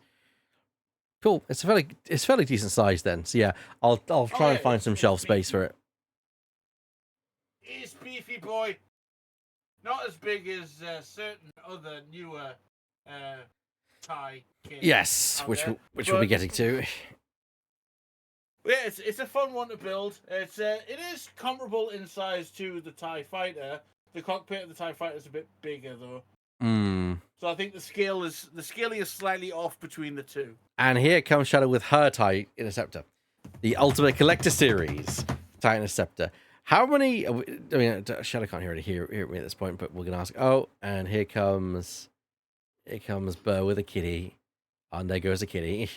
Cool. It's fairly decent size then. So yeah, I'll try and yeah, find some it's shelf space for it. It's beefy boy. Not as big as certain other newer Thai kits. Yes, out which there, we'll be but getting to. Yeah, it's a fun one to build. It is comparable in size to the TIE Fighter. The cockpit of the TIE Fighter is a bit bigger though. So I think the scaling is slightly off between the two. And here comes Shadow with her TIE Interceptor, the Ultimate Collector Series TIE Interceptor. How many? I mean, Shadow can't hear me at this point, but we're gonna ask. Oh, and here comes Burr with a kitty, and there goes a kitty.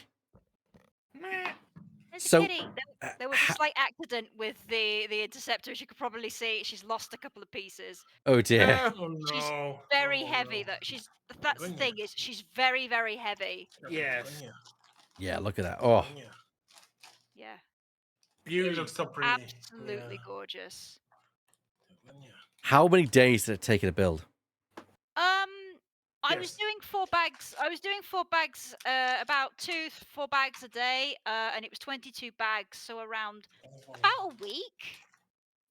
There's So, a kitty. There was a slight accident with the interceptor. As you could probably see, she's lost a couple of pieces. oh dear. Oh no. She's very Oh, heavy. no. That's the thing is she's very very heavy. Yes. Yeah, look at that. Oh, Yeah, It Beauty. looks so pretty. absolutely gorgeous. how many days did it take you to build? I was Yes. doing 4 bags. I was doing 4 bags, about 4 bags a day, and it was 22 bags, so around about a week,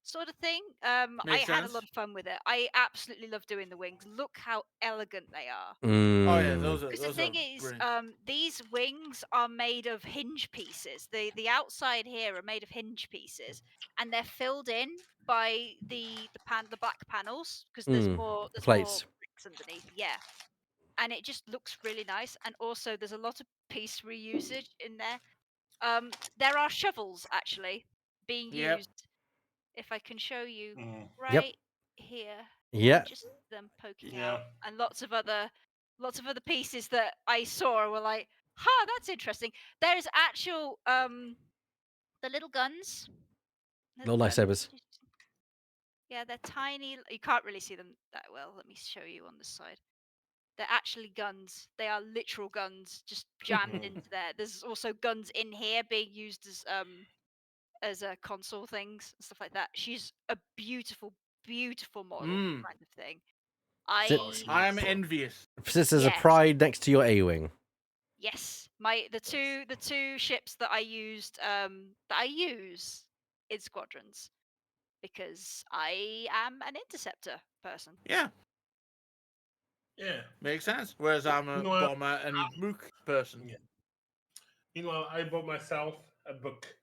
sort of thing. I Makes had a sense. lot of fun with it. I absolutely love doing the wings. Look how elegant they are. Oh yeah, Mm, those are Because the thing is, brilliant. these wings are made of hinge pieces. The outside here are made of hinge pieces, and they're filled in by the black panels because there's more plates. bricks underneath. Yeah, and it just looks really nice. And also, there's a lot of piece reusage in there. There are shovels actually being Yep. used. If I can show you Mm. Yep. right here, you Yeah. can just see them poking Yeah. out, and lots of other pieces that I saw were like, "Huh, that's interesting." There's actual the little guns. Little lightsabers. Yeah, they're tiny. You can't really see them that well. Let me show you on this side. They're actually guns. They are literal guns just jammed into there. There's also guns in here being used as console things and stuff like that. She's a beautiful, beautiful model kind of thing. I'm envious. This is a Yes. pride next to your A-wing. Yes, the two ships that I used that I use in squadrons because I am an interceptor person. Yeah, Yeah. makes sense. Whereas I'm a Meanwhile, bomber and mook person. Yeah. Meanwhile, I bought myself a book.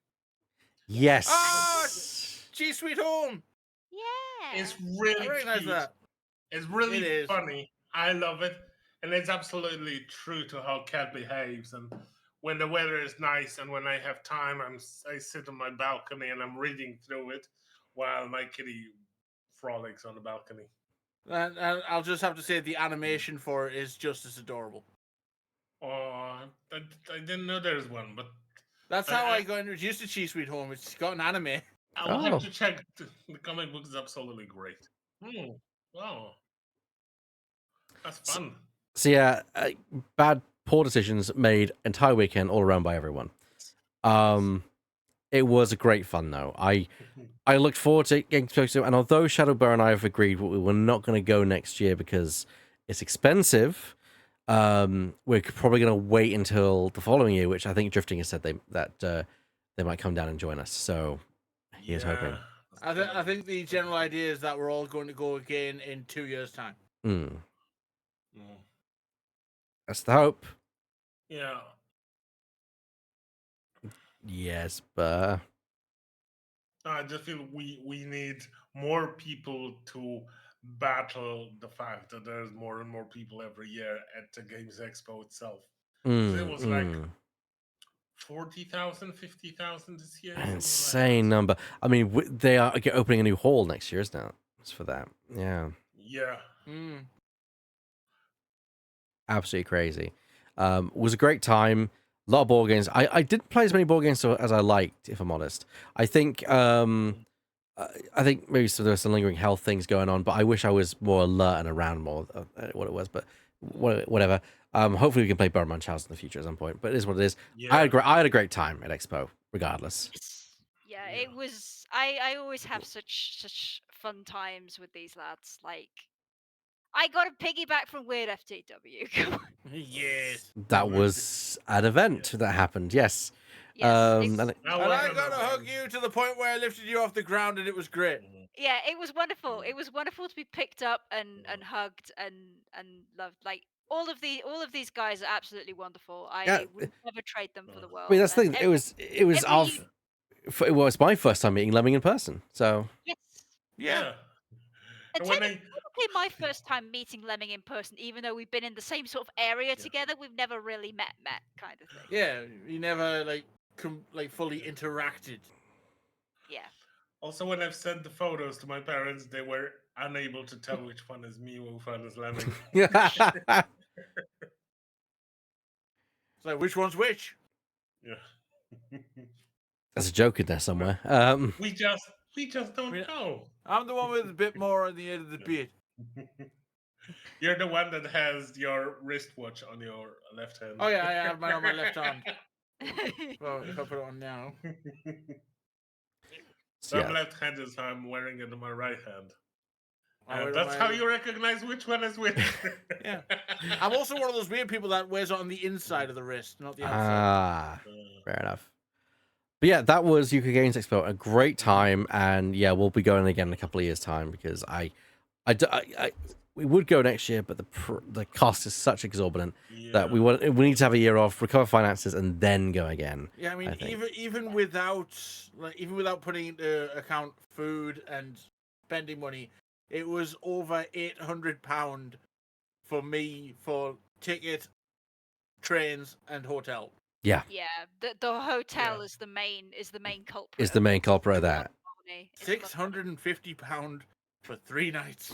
Yes. G Sweet Home. Yeah. It's I really recognize cute. that. It's really It is. funny. I love it. And it's absolutely true to how cat behaves. And when the weather is nice and when I have time, I sit on my balcony and I'm reading through it while my kitty frolics on the balcony. And I'll just have to say the animation for it is just as adorable. Oh, I didn't know there's one, but That's how I got introduced to G Sweet Home. It's got an anime. I will have to check. The comic book is absolutely great. Wow. That's fun. So yeah, poor decisions made entire weekend all around by everyone. It was a great fun though. I looked forward to getting to, and although Shadowbear and I have agreed we were not going to go next year because it's expensive, we're probably going to wait until the following year, which I think Drifting has said they might come down and join us. So here's hoping. I think the general idea is that we're all going to go again in 2 years' time. That's the hope. Yeah. Yes, but I just feel we need more people to battle the fact that there's more and more people every year at the Games Expo itself. It was like 40,000, 50,000 this year. an insane number. I mean, they are opening a new hall next year, isn't it? It's for that. Yeah. Yeah. Absolutely crazy. Was a great time. A lot of board games. I didn't play as many board games as I liked, if I'm honest. I think maybe there were some lingering health things going on, but I wish I was more alert and around more what it was. But whatever. Hopefully we can play Burma Munchausen in the future at some point. But it is what it is. Yeah. I had a great time at Expo, regardless. Yeah, it was. I always have such fun times with these lads. Like, I got a piggyback from Weird FTW. Come on. Yes. That was an event that happened. Yes. Yes. And And I got to hug you to the point where I lifted you off the ground, and it was great. Yeah, it was wonderful. It was wonderful to be picked up and hugged and loved. Like all of these guys are absolutely wonderful. I would never trade them for the world. I mean, that's the And thing. It was every it was my first time meeting Lemming in person. So Yes. Yeah. And And when technically my first time meeting Lemming in person, even though we've been in the same sort of area Yeah. together, we've never really met kind of thing. Yeah. You never like fully interacted. Yeah. Also, when I've sent the photos to my parents, they were unable to tell which one is me, which one is Lemming. So which one's which? Yeah. there's a joke in there somewhere. we just don't Yeah. know. I'm the one with a bit more on the end of the beard. You're the one that has your wristwatch on your left hand. Oh yeah, I have mine on my left hand. Well, if I put it on now. So, I'm yeah. left-handed, so I'm wearing it on my right hand. I wear And it on that's my- how you recognize which one is which. Yeah. I'm also one of those weird people that wears it on the inside of the wrist, not the outside. Ah, fair enough. But yeah, that was UK Games Expo. A great time, and yeah, we'll be going again in a couple of years' time because we would go next year, but the cost is such exorbitant that we need to have a year off, recover finances, and then go again. Yeah, I mean, think. even without putting into account food and spending money, it was over £800 for me for ticket, trains, and hotel. Yeah, Yeah. The hotel is the main culprit. is the main culprit of that. It's a lot of money. £650 for 3 nights.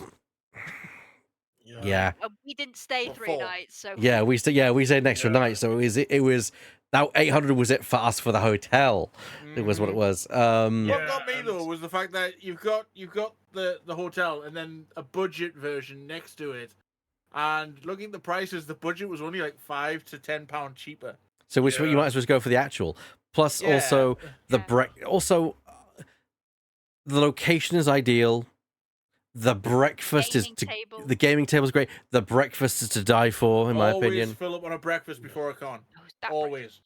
Yeah, We didn't stay Or 3 4. nights, so yeah, we stayed an extra Yeah. night, so it was that 800 was it for us for the hotel. It was what it was. Yeah. What got me and- though was the fact that you've got the hotel and then a budget version next to it, and looking at the prices, the budget was only like £5 to £10 cheaper. So which you Yeah. might as well go for the actual. Plus, Yeah. also Yeah. the location is ideal. The breakfast gaming table. the gaming table is great. The breakfast is to die for, in my Always opinion. fill up on a breakfast before a con. Oh, that Always. breakfast,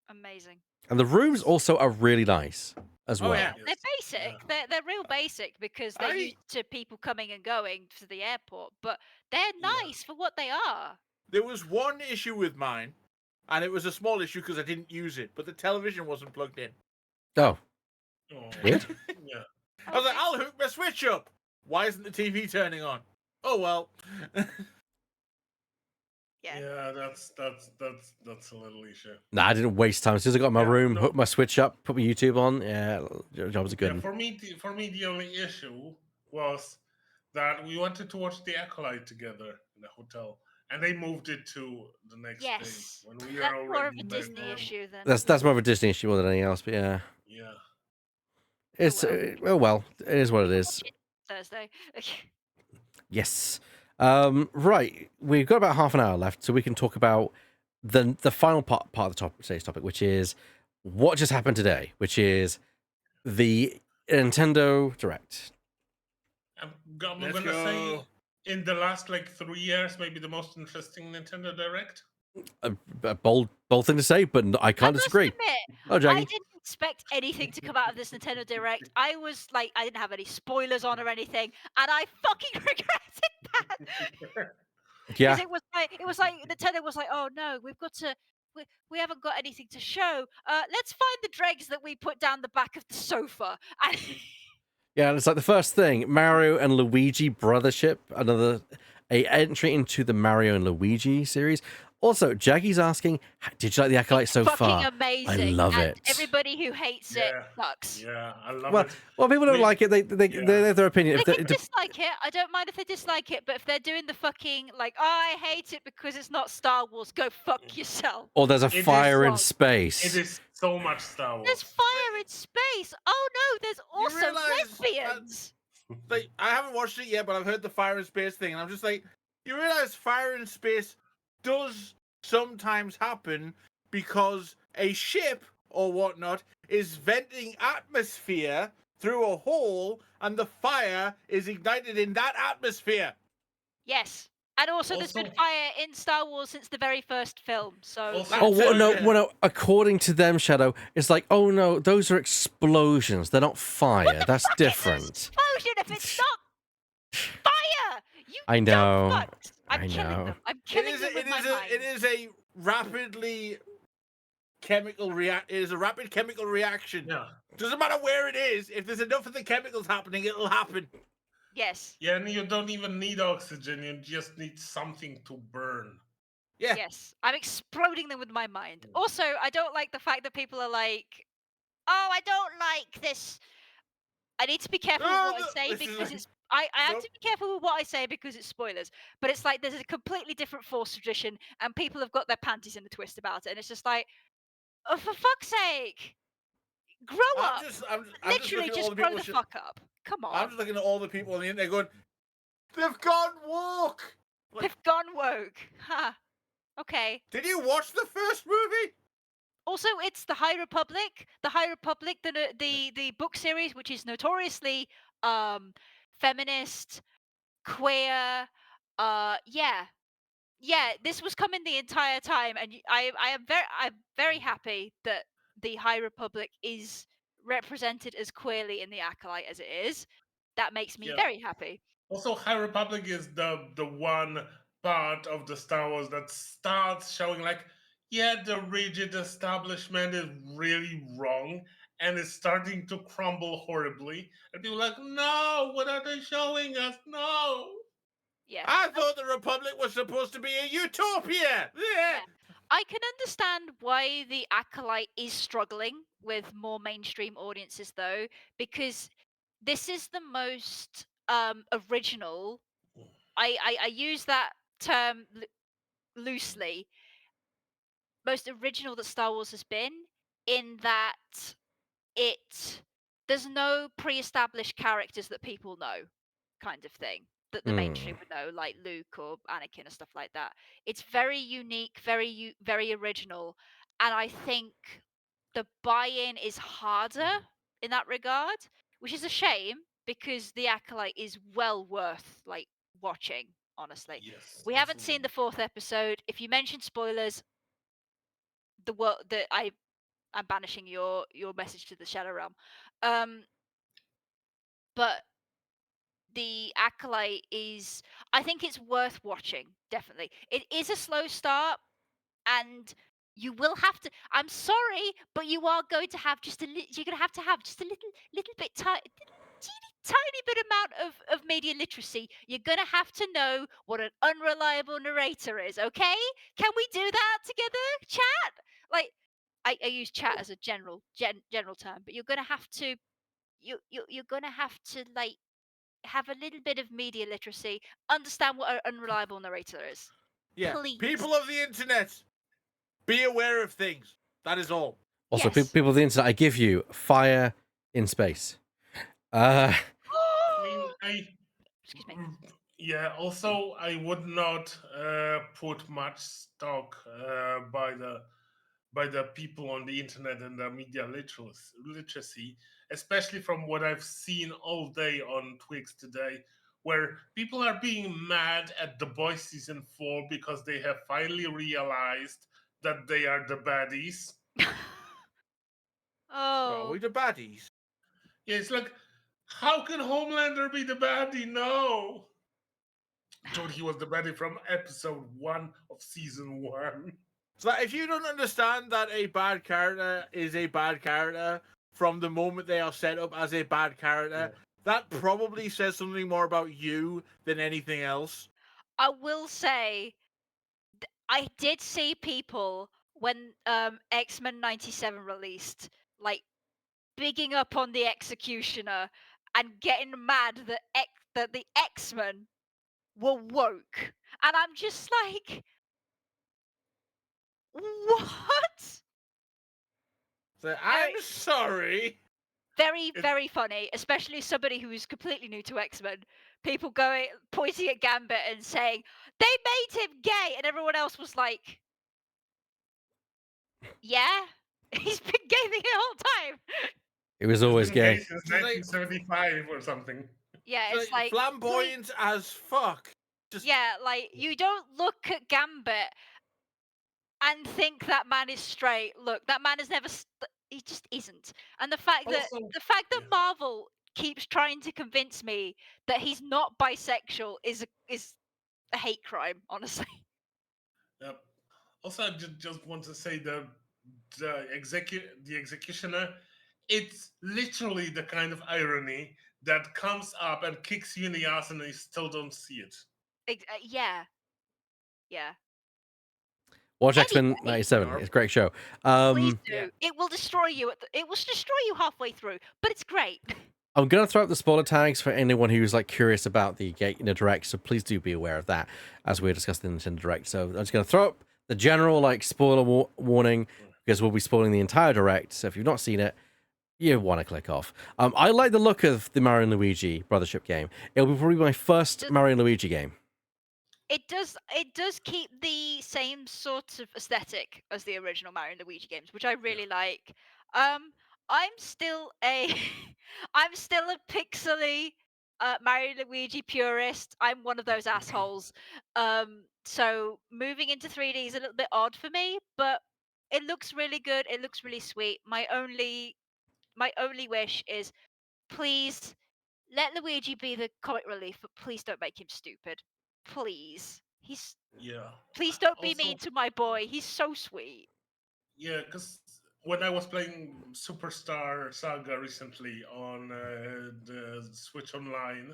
amazing. And the rooms also are really nice as Oh, well. yeah. They're basic. They're real basic because they're used to people coming and going to the airport, but they're Yeah. nice for what they are. There was one issue with mine, and it was a small issue because I didn't use it, but the television wasn't plugged in. Oh, Oh, weird. Yeah. I was like, Okay. I'll hook my Switch up. Why isn't the TV turning on? Oh well. Yeah. Yeah, that's a little issue. Nah, I didn't waste time. As soon as I got in my room, no. hooked my Switch up, put my YouTube on. Yeah, jobs are good. Yeah, for me, the only issue was that we wanted to watch the Acolyte together in the hotel, and they moved it to the next Yes. day when we That's are more of already a back Disney home. issue than. That's more of a Disney issue more than anything else. But yeah, Yeah. it's well, it is what it is. Watch it Thursday. Yes. Right. We've got about half an hour left, so we can talk about the final part of the today's topic, which is what just happened today, which is the Nintendo Direct. I'm Let's gonna go. say in the last 3 years, maybe the most interesting Nintendo Direct. A bold thing to say, but I I can't must disagree. admit, Oh, I Jackie. didn't expect anything to come out of this Nintendo Direct. I was like, I didn't have any spoilers on or anything, and I fucking regretted that. Yeah. Because it was like Nintendo was like, oh no, we haven't got anything to show. Let's find the dregs that we put down the back of the sofa. And Yeah, and it's like the first thing, Mario and Luigi Brothership, another entry into the Mario and Luigi series. Also, Jaggie's asking, did you like the Acolyte so fucking far? amazing. love and it. Everybody who hates it Yeah. sucks. Yeah, I love Well, it. people don't We- like it. They have their opinion. They If they- can dislike it. I don't mind if they dislike it, but if they're doing the fucking like, oh, I hate it because it's not Star Wars, go fuck yourself. or there's a It is fire in wrong. space. It is so much Star Wars. There's fire in space. Oh no, there's also realise that- lesbians. Like, I haven't watched it yet, but I've heard the fire in space thing, and I'm just like, you realize fire in space does sometimes happen because a ship or whatnot is venting atmosphere through a hole, and the fire is ignited in that atmosphere. Yes. And also, there's been Also- fire in Star Wars since the very first film. So Also- Oh That's no, it, yeah. no! According to them, Shadow, it's like, oh no, those are explosions. They're not fire. That's fuck is an different. explosion if it's not fire. You I dumb know. fucks. I'm I killing know. them. I'm It killing is them with my mind. it is a rapidly It is a rapid chemical reaction. Yeah. Doesn't matter where it is. If there's enough of the chemicals happening, it'll happen. Yes. Yeah, and you don't even need oxygen, you just need something to burn. Yeah. Yes. I'm exploding them with my mind. Also, I don't like the fact that people are like, "Oh, I don't like this." I need to be careful with No, what I say this is because like- it's. I have Nope. to be careful with what I say because it's spoilers. But it's like there's a completely different Force tradition, and people have got their panties in a twist about it, and it's just like, oh, for fuck's sake, grow I'm up! just Literally, looking at all just the grow people. the fuck up. Come I'm on, just looking at all the people on the internet going, "They've gone woke." Like, they've gone woke. Ha. Okay. did you watch the first movie? Also, it's the High Republic. The High Republic, the book series, which is notoriously feminist, queer. Yeah, this was coming the entire time, and I'm very happy that the High Republic is represented as queerly in the Acolyte as it is. That makes me Yeah. very happy. Also, High Republic is the one part of the Star Wars that starts showing like, yeah, the rigid establishment is really wrong and it's starting to crumble horribly. And people are like, no, what are they showing us? No. Yeah. I thought the Republic was supposed to be a utopia. Yeah. I can understand why the Acolyte is struggling with more mainstream audiences, though, because this is the most original. I use that term loosely. Most original that Star Wars has been, in that it there's no pre-established characters that people know, kind of thing, that the mainstream would know, like Luke or Anakin and stuff like that. It's very unique, very original, and I think the buy-in is harder in that regard, which is a shame because the Acolyte is well worth like watching. Honestly, Yes. we haven't seen the fourth episode. If you mention spoilers, the world that I'm banishing your message to the Shadow Realm. But the Acolyte is, I think it's worth watching. Definitely, it is a slow start, and you will have to. I'm sorry, but you are going to have just a. You're going to have just a little bit tiny bit amount of media literacy. You're going to have to know what an unreliable narrator is. Okay, can we do that together, chat? Like, I use chat as a general term, but you're going to have to. You're going to have to like have a little bit of media literacy, understand what an unreliable narrator is. Yeah. Please. People of the internet, be aware of things. That is all. Also, Yes. people of the internet, I give you fire in space. I mean, Excuse me. yeah. Also, I would not put much stock by the people on the internet and the media literacy, especially from what I've seen all day on Twix today, where people are being mad at The Boys season 4 because they have finally realized that they are the baddies. Are Oh. we the baddies? Yeah, it's like, how can Homelander be the baddie? No. Thought he was the baddie from episode 1 of season 1. So that if you don't understand that a bad character is a bad character from the moment they are set up as a bad character, that probably says something more about you than anything else. I will say, I did see people when X-Men 97 released, like bigging up on the Executioner and getting mad that the X-Men were woke, and I'm just like, what? So I'm sorry. Very funny, especially somebody who's completely new to X-Men. People going pointing at Gambit and saying they made him gay, and everyone else was like, "Yeah, he's been gay the whole time." It was He's always been gay gay. since It's like- 1975 or something. Yeah, So it's like flamboyant as fuck. Just yeah, like you don't look at Gambit and think that man is straight. Look, that man is never. He just isn't. And the fact that Also, yeah. Marvel keeps trying to convince me that he's not bisexual is a hate crime. Honestly. Yep. Also, I just want to say the the executioner, it's literally the kind of irony that comes up and kicks you in the ass, and you still don't see it. Yeah, yeah. Watch X-Men Anyway, '97. Yarp. It's a great show. please do. Yeah. It will destroy you. It will destroy you halfway through, but it's great. I'm gonna throw up the spoiler tags for anyone who's like curious about the Direct, so please do be aware of that as we're discussing the Nintendo Direct. So I'm just gonna throw up the general like spoiler warning because we'll be spoiling the entire Direct. So if you've not seen it, you want to click off. I like the look of the Mario and Luigi Brothership game. It'll be probably my first Mario and Luigi game. It does keep the same sort of aesthetic as the original Mario and Luigi games, which I really like. I'm still a I'm still a pixely Mario and Luigi purist. I'm one of those assholes. So moving into 3D is a little bit odd for me, but it looks really good. It looks really sweet. My only wish is please let Luigi be the comic relief, but please don't make him stupid. Please. Yeah. Please don't be Also, mean to my boy. He's so sweet. yeah, because when I was playing Superstar Saga recently on the Switch Online,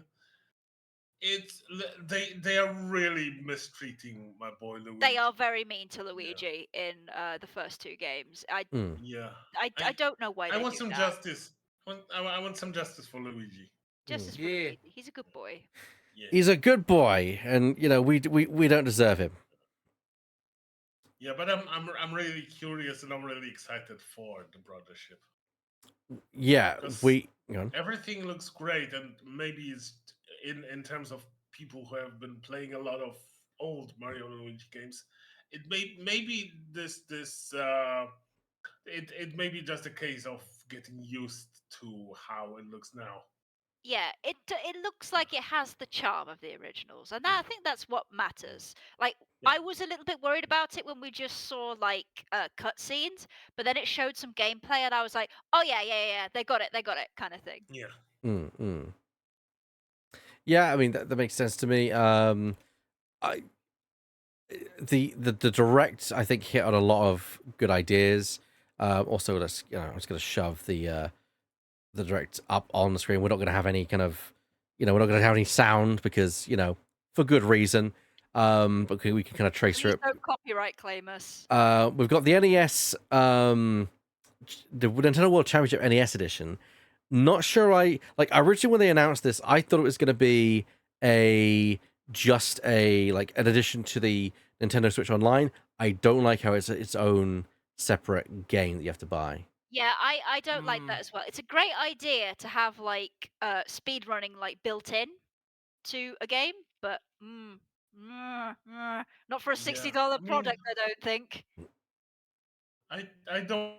they are really mistreating my boy Luigi. They are very mean to Luigi in the first two games. Yeah, I don't know why I they want do some that. justice. I want some justice for Luigi. Justice for Yeah. Luigi. He's a good boy. Yeah, He's a good boy, and you know we don't deserve him. yeah, but I'm really curious and I'm really excited for the brothership. Yeah, Because we. Go on. everything looks great, and maybe it's in terms of people who have been playing a lot of old Mario and Luigi games. Maybe it may be just a case of getting used to how it looks now. Yeah, it looks like it has the charm of the originals, and I think that's what matters. Like Yeah. I was a little bit worried about it when we just saw like cutscenes, but then it showed some gameplay, and I was like, oh yeah, they got it, kind of thing. Yeah. Yeah, I mean that makes sense to me. I the direct I think hit on a lot of good ideas. Also, I'm just gonna shove the direct up on the screen. We're not gonna have any kind of, we're not gonna have any sound because for good reason. But we can kind of trace through Please it. don't copyright claim us. We've got the NES, the Nintendo World Championship NES edition. Not sure. Originally when they announced this, I thought it was going to be just an addition to the Nintendo Switch Online. I don't like how it's its own separate game that you have to buy. Yeah, I don't like that as well. It's a great idea to have like speed running like built in to a game, but not for a $60 I mean, product, I don't think. I don't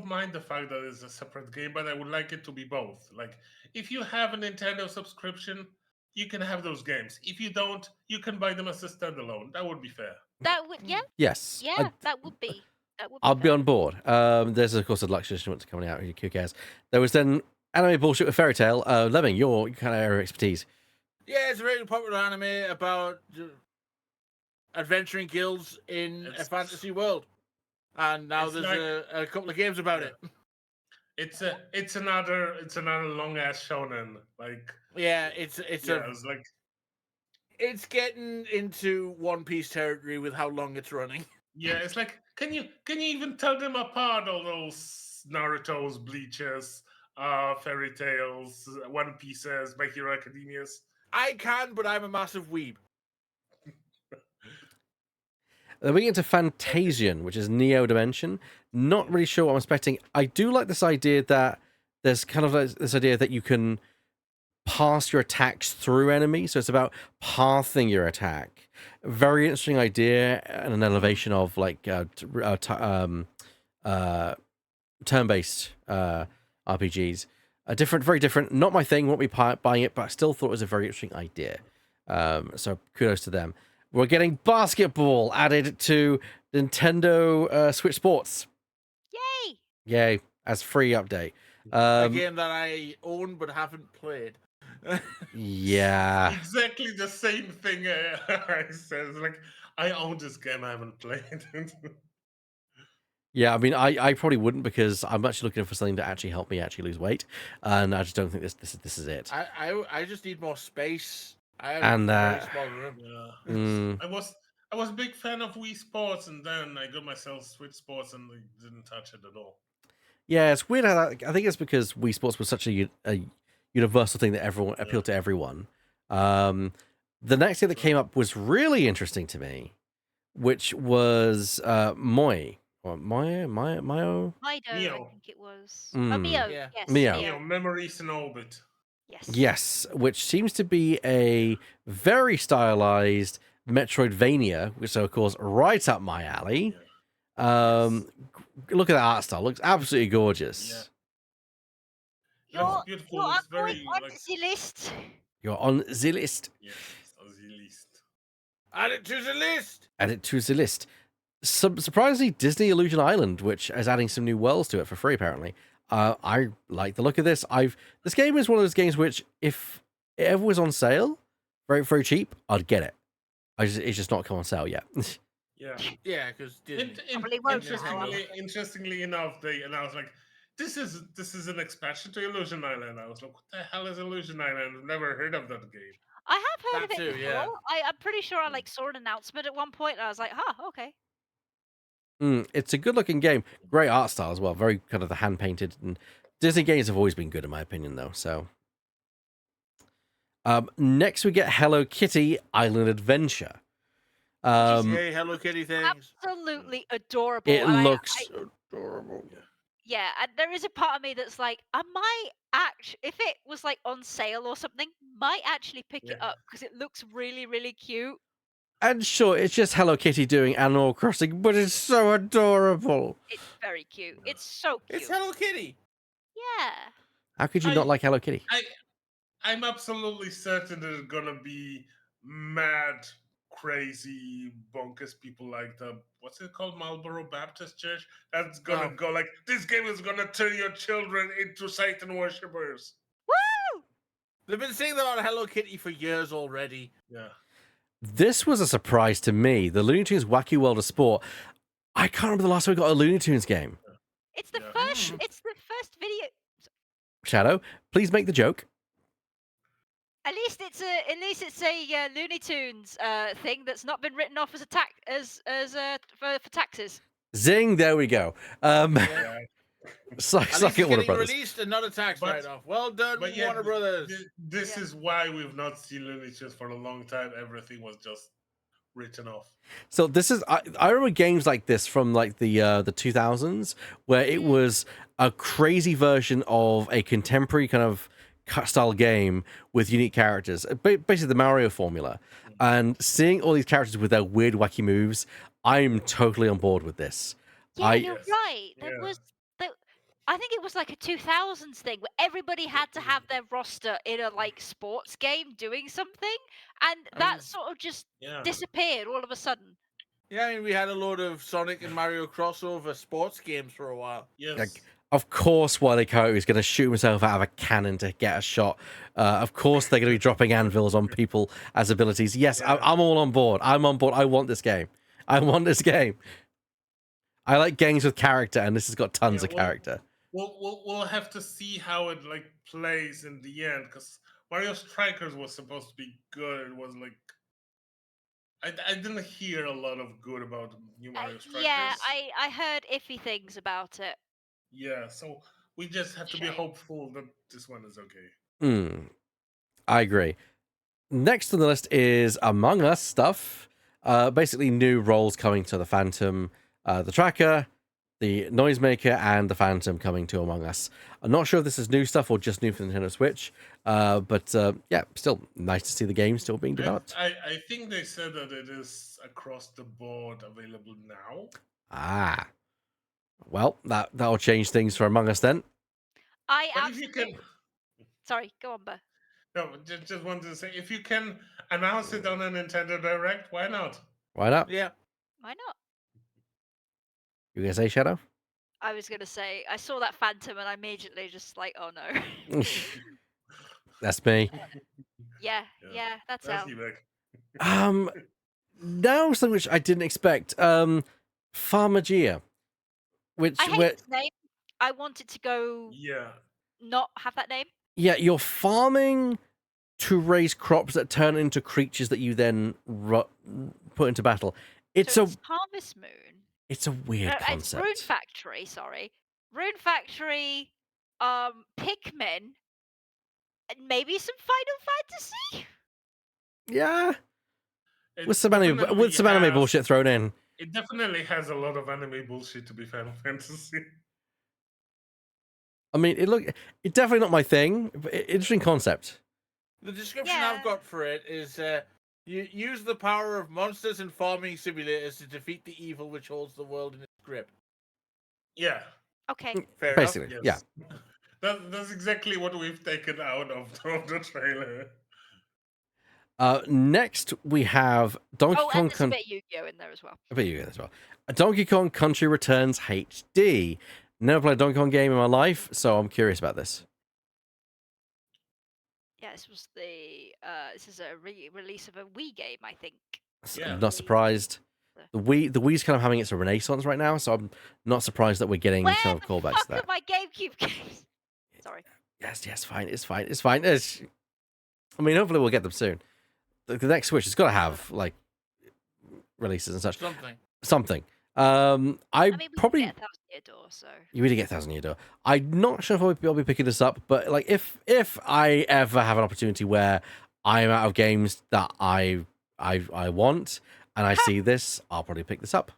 mind the fact that it's a separate game, but I would like it to be both. Like, if you have a Nintendo subscription, you can have those games. If you don't, you can buy them as a standalone. That would be fair. That would Yes, that would be I'll be fair. on board. There's of course a deluxe edition that's coming out. Who cares? There was then anime bullshit with Fairy Tail. Lemming, your kind of area of expertise. Yeah, it's a really popular anime about adventuring guilds in a fantasy world, and now there's a couple of games about it. It's another long ass shonen. Like, Yeah, it's like, it's getting into One Piece territory with how long it's running. yeah, it's like, can you even tell them apart? All those Naruto's, Bleachers, Fairy Tales, One Pieces, My Hero Academias. I can, but I'm a massive weeb. Then we get into Fantasian, which is Neo Dimension. Not really sure what I'm expecting. I do like this idea that there's kind of this idea that you can pass your attacks through enemies. So it's about pathing your attack. Very interesting idea and an elevation of turn-based RPGs. Very different. Not my thing. Won't be buying it, but I still thought it was a very interesting idea. So kudos to them. We're getting basketball added to Nintendo Switch Sports. Yay! As free update. A game that I own but haven't played. Yeah. Exactly the same thing I said. Like, I own this game, I haven't played it. Yeah, I mean, I probably wouldn't because I'm actually looking for something to actually help me actually lose weight, and I just don't think this is it. I just need more space. I have And a very small room. Yeah, mm, I was a big fan of Wii Sports, and then I got myself Switch Sports, and I didn't touch it at all. yeah, it's weird how I think it's because Wii Sports was such a universal thing that everyone Yeah. appealed to everyone. The next thing that came up was really interesting to me, which was Moi or Mio. Mido, I Neo, think it was. Oh, Mm, Mio. Yeah. Yes, Mio. Neo, Memories in Orbit. Yes. Yes, which seems to be a very stylized Metroidvania, which so of course right up my alley. Yeah. Yes. Look at that art style; looks absolutely gorgeous. Yeah. Looks You're beautiful. you're Looks going very on like the list. You're on the list. yes, on the list. Add it to the list. Add it to the list. Surprisingly, Disney Illusion Island, which is adding some new worlds to it for free, apparently. I like the look of this. This game is one of those games which, if it ever was on sale, very very cheap, I'd get it. It's just not come on sale yet. Yeah. Yeah, because Disney. Probably won't now, Interestingly enough, and I was like, this is an expansion to Illusion Island. I was like, what the hell is Illusion Island? I've never heard of that game. I have heard of That it too, before. yeah. I'm pretty sure I like saw an announcement at one point, and I was like, "Huh, okay." It's a good looking game, great art style as well, very kind of the hand painted. And Disney games have always been good in my opinion, though. So, next we get Hello Kitty Island Adventure. Yay, Hello Kitty things. Absolutely adorable. It and looks adorable. yeah, and there is a part of me that's like, I might actually, if it was like on sale or something, might actually pick it Yeah. up because it looks really, really cute. And sure, it's just Hello Kitty doing Animal Crossing, but it's so adorable. It's very cute. It's so cute. It's Hello Kitty. Yeah. How could you not like Hello Kitty? I'm absolutely certain there's gonna be mad, crazy, bonkers people like the what's it called, Marlboro Baptist Church. That's gonna go like this game is gonna turn your children into Satan worshippers. Woo! They've been saying that about Hello Kitty for years already. Yeah. This was a surprise to me. The Looney Tunes Wacky World of Sport. I can't remember the last time we got a Looney Tunes game. It's the Yeah. first. It's the first video. Shadow, please make the joke. At least it's a Looney Tunes thing that's not been written off as a tax for taxes. Zing, there we go. Yeah. Suck At least it, it's Warner getting Brothers. released and not a tax But- write-off. Well done, But yeah, Warner Brothers. this Yeah. is why we've not seen Looney Tunes for a long time. Everything was just written off. So this is I remember games like this from like the 2000s where it was a crazy version of a contemporary kind of style game with unique characters, basically the Mario formula. And seeing all these characters with their weird wacky moves, I'm totally on board with this. Yeah, you're Yes. right. There Yeah. was I think it was like a 2000s thing where everybody had to have their roster in a like sports game doing something, and that sort of just Yeah. disappeared all of a sudden. Yeah, I mean, we had a load of Sonic and Mario crossover sports games for a while. Yes. Like, of course, Wile E. Coyote is going to shoot himself out of a cannon to get a shot. Of course, they're going to be dropping anvils on people as abilities. Yes, Yeah. I'm all on board. I'm on board. I want this game. I want this game. I like games with character, and this has got tons Yeah, of character. We'll have to see how it like plays in the end because Mario Strikers was supposed to be good. It was like I didn't hear a lot of good about new Mario Strikers. Yeah, I heard iffy things about it. Yeah, so we just have to be Shame. hopeful that this one is okay. I agree. Next on the list is Among Us stuff. Basically, new roles coming to the Phantom, the Tracker, the Noisemaker, and the Phantom coming to Among Us. I'm not sure if this is new stuff or just new for Nintendo Switch, but yeah, still nice to see the game still being developed. I think they said that it is across the board available now. Ah, well, that'll change things for Among Us then. I But if you absolutely. can, Sorry, go on, Burr. no, just wanted to say, if you can announce it on a Nintendo Direct, why not? Why not? Yeah. Why not? You gonna say Shadow? I was gonna say I saw that Phantom and I immediately just like, oh no. That's me. yeah, that's That's how. you, Beck. Now something which I didn't expect. Pharmagia. which I hate where its name. I want it to go Yeah. not have that name. yeah, you're farming to raise crops that turn into creatures that you then put into battle. It's So a it's Harvest Moon. it's a weird It's Rune concept. Factory. Sorry, Rune Factory. Pikmin, and maybe some Final Fantasy. Yeah, It with some definitely anime has bullshit thrown in. it definitely has a lot of anime bullshit to be Final Fantasy. I mean, it's definitely not my thing. But interesting concept. The description Yeah. I've got for it is you use the power of monsters and farming simulators to defeat the evil which holds the world in its grip. Yeah. Okay. Fair Basically, Yes. yeah. That's exactly what we've taken out of the trailer. Next we have Donkey Oh, and Kong. there's a bit of Yu-Gi-Oh in there as well. I bet you get as well. Donkey Kong Country Returns HD. Never played a Donkey Kong game in my life, so I'm curious about this. Yeah, this was this is a release of a Wii game, I think. Yeah. I'm not surprised. The Wii's kind of having its renaissance right now, so I'm not surprised that we're getting Where kind of the callbacks fuck to are that. my GameCube games? Sorry. Yes, fine. It's fine. I mean, hopefully we'll get them soon. The next Switch has got to have like releases and such. Something. I mean, we probably get 1,000 Year Door, so you really get 1,000 Year Door. I'm not sure if I'll be picking this up, but like if I ever have an opportunity where I'm out of games that I want and I see this, I'll probably pick this up.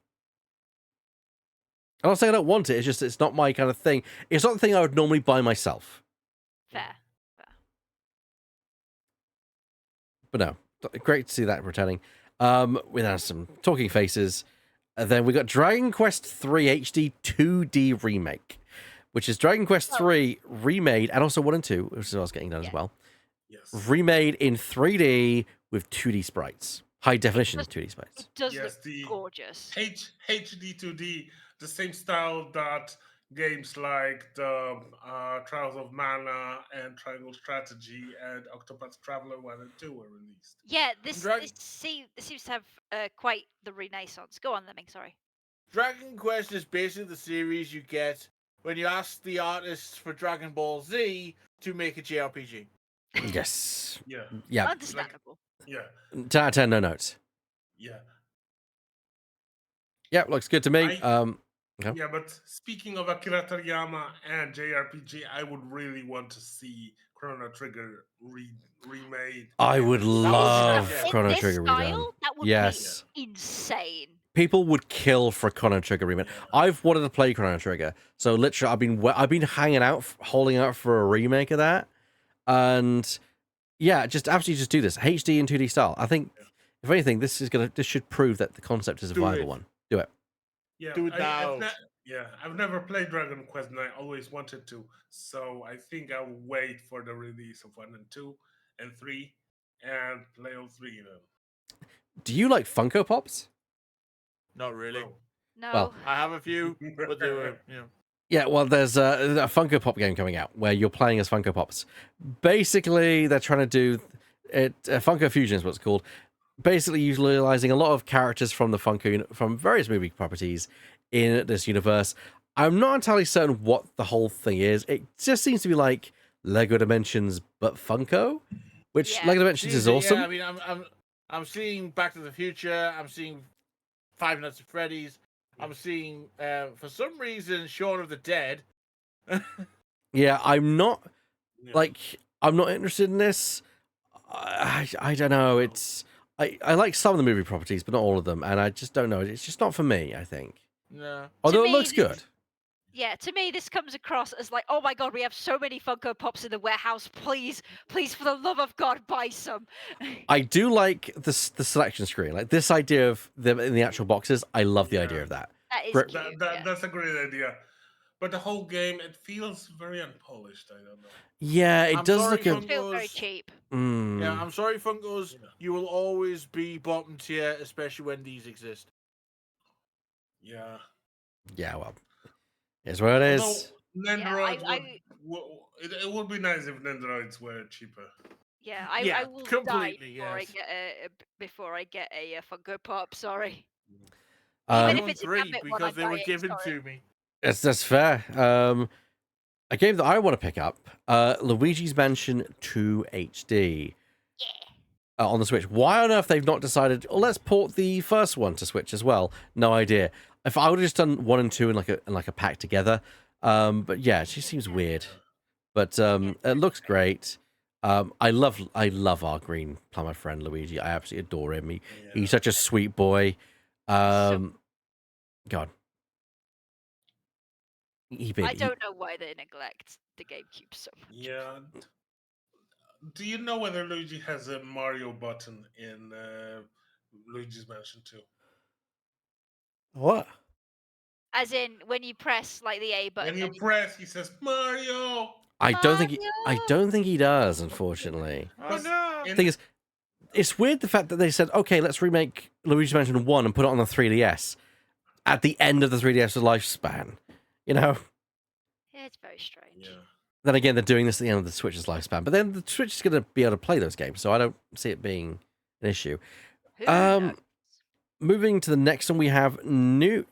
I'm not saying I don't want it. It's just it's not my kind of thing. It's not the thing I would normally buy myself. fair. But no, great to see that returning. We have some talking faces. And then we got Dragon Quest 3 HD 2D remake, which is Dragon Quest 3 remade and also 1 and 2, which is what I was getting done as well. Yes. Remade in 3D with 2D sprites, high definition 2D sprites. It does Yes, look the gorgeous. HD2D, the same style that games like the Trials of Mana and Triangle Strategy and Octopath Traveler 1 and 2 were released. Yeah, this Dragon- seems to have quite the renaissance. Go on, Lemming. Sorry. Dragon Quest is basically the series you get when you ask the artists for Dragon Ball Z to make a JRPG. Yes. Yeah. Yeah. Understandable. Yeah. 10 out of 10, no notes. Yeah. Yeah, looks good to me. Okay. Yeah, but speaking of Akira Toriyama and JRPG, I would really want to see Chrono Trigger remade. I would love nice, yeah. Chrono In this Trigger redone. style, that would Yes. be insane. People would kill for Chrono Trigger remake. I've wanted to play Chrono Trigger, so literally I've been hanging out, holding out for a remake of that, and yeah, just absolutely just do this HD and 2D style. I think if anything, this should prove that the concept is a viable one. Do it. Yeah, Do it now. I've never played Dragon Quest, and I always wanted to. So I think I'll wait for the release of 1 and 2 and 3, and play all 3 of them. Do you like Funko Pops? Not really. No. Well, I have a few, but they were, Yeah, well, there's a Funko Pop game coming out where you're playing as Funko Pops. Basically, they're trying to do it. Funko Fusion is what it's called. Basically, utilizing a lot of characters from the from various movie properties in this universe. I'm not entirely certain what the whole thing is. It just seems to be like Lego Dimensions, but Funko, which Yeah. Lego Dimensions is awesome. Yeah, I mean, I'm seeing Back to the Future. I'm seeing Five Nights at Freddy's. I'm seeing, for some reason, Shaun of the Dead. Yeah, I'm not Yeah. I'm not interested in this. I don't know. It's I like some of the movie properties, but not all of them, and I just don't know. It's just not for me, I think. No. Although it me, looks this- good. Yeah, to me, this comes across as like, oh my god, we have so many Funko Pops in the warehouse. Please, for the love of God, buy some. I do like the selection screen, like this idea of them in the actual boxes. I love the idea of that. That is Great. cute. That's a great idea. But the whole game, it feels very unpolished. I don't know. Yeah, it I'm does sorry, look a. It feels very cheap. Yeah, I'm sorry, Funkos. You will always be bottom tier, especially when these exist. Yeah. Yeah, well, it's what it is. Nendoroids I- it would be nice if Nendoroids were cheaper. Yeah, Yeah, I will die completely, before yes. before I get a Funko Pop. Sorry. Um, Even if I won it's a 3 Gambit one, because I'm they were dying, given sorry. to me. That's fair. A game that I want to pick up, Luigi's Mansion 2 HD Yeah. on the Switch. Why on earth they've not decided? Oh, let's port the first one to Switch as well. No idea. If I would have just done 1 and 2 in like a pack together, but yeah, it just seems weird. But it looks great. I love our green plumber friend Luigi. I absolutely adore him. He's such a sweet boy. God, I don't know why they neglect the GameCube so much. Yeah. Do you know whether Luigi has a Mario button in Luigi's Mansion 2? What? As in, when you press like the A button. When you press, he says Mario. I don't Mario! think he does, unfortunately. Oh no! In- Thing is, it's weird the fact that they said, okay, let's remake Luigi's Mansion 1 and put it on the 3DS at the end of the 3DS lifespan. You know? Yeah, it's very strange. yeah. Then again, they're doing this at the end of the Switch's lifespan. But then the Switch is going to be able to play those games, so I don't see it being an issue. Who knows? Moving to the next one, we have the new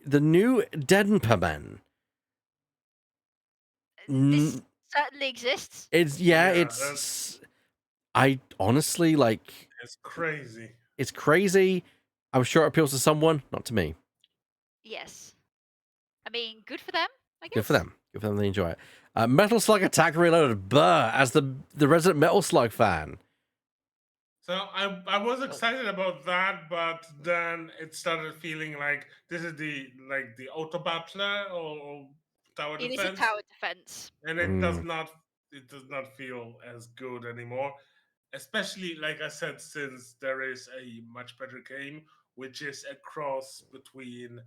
Denperman. This certainly exists. It's I honestly like. It's crazy. It's crazy. I'm sure it appeals to someone, not to me. Yes. I mean, good for them, I guess. Good for them. Good for them. They enjoy it. Metal Slug Attack Reloaded. Burr, as the resident Metal Slug fan. So I was excited about that, but then it started feeling like this is the auto battler or tower It is defense, a tower defense. and it does not feel as good anymore. Especially like I said, since there is a much better game, which is a cross between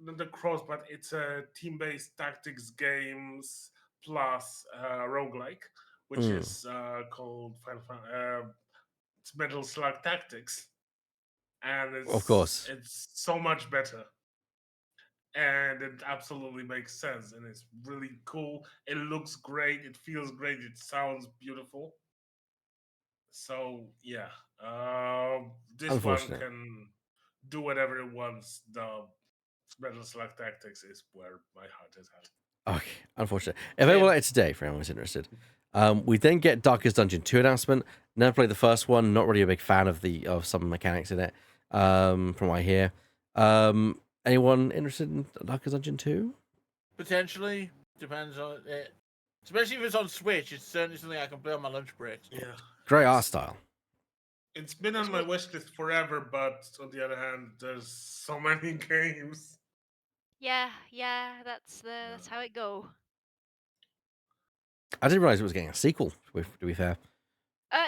not the cross, but it's a team-based tactics games plus roguelike, which is called it's Metal Slug Tactics, and Of course. it's so much better, and it absolutely makes sense, and it's really cool. It looks great, it feels great, it sounds beautiful. So yeah, this one Unfortunate. can do whatever it wants. The Metal Slug Tactics is where my heart is at. Okay, unfortunate. Available later today for anyone who's interested. We then get Darkest Dungeon 2 announcement. Never played the first one. Not really a big fan of some mechanics in it. From what I hear. Anyone interested in Darkest Dungeon 2? Potentially. Depends on it. Especially if it's on Switch, it's certainly something I can play on my lunch breaks. Yeah, Great art style. it's been on my wish list forever, but on the other hand, there's so many games. Yeah, that's how it go. I didn't realize it was getting a sequel, to be fair.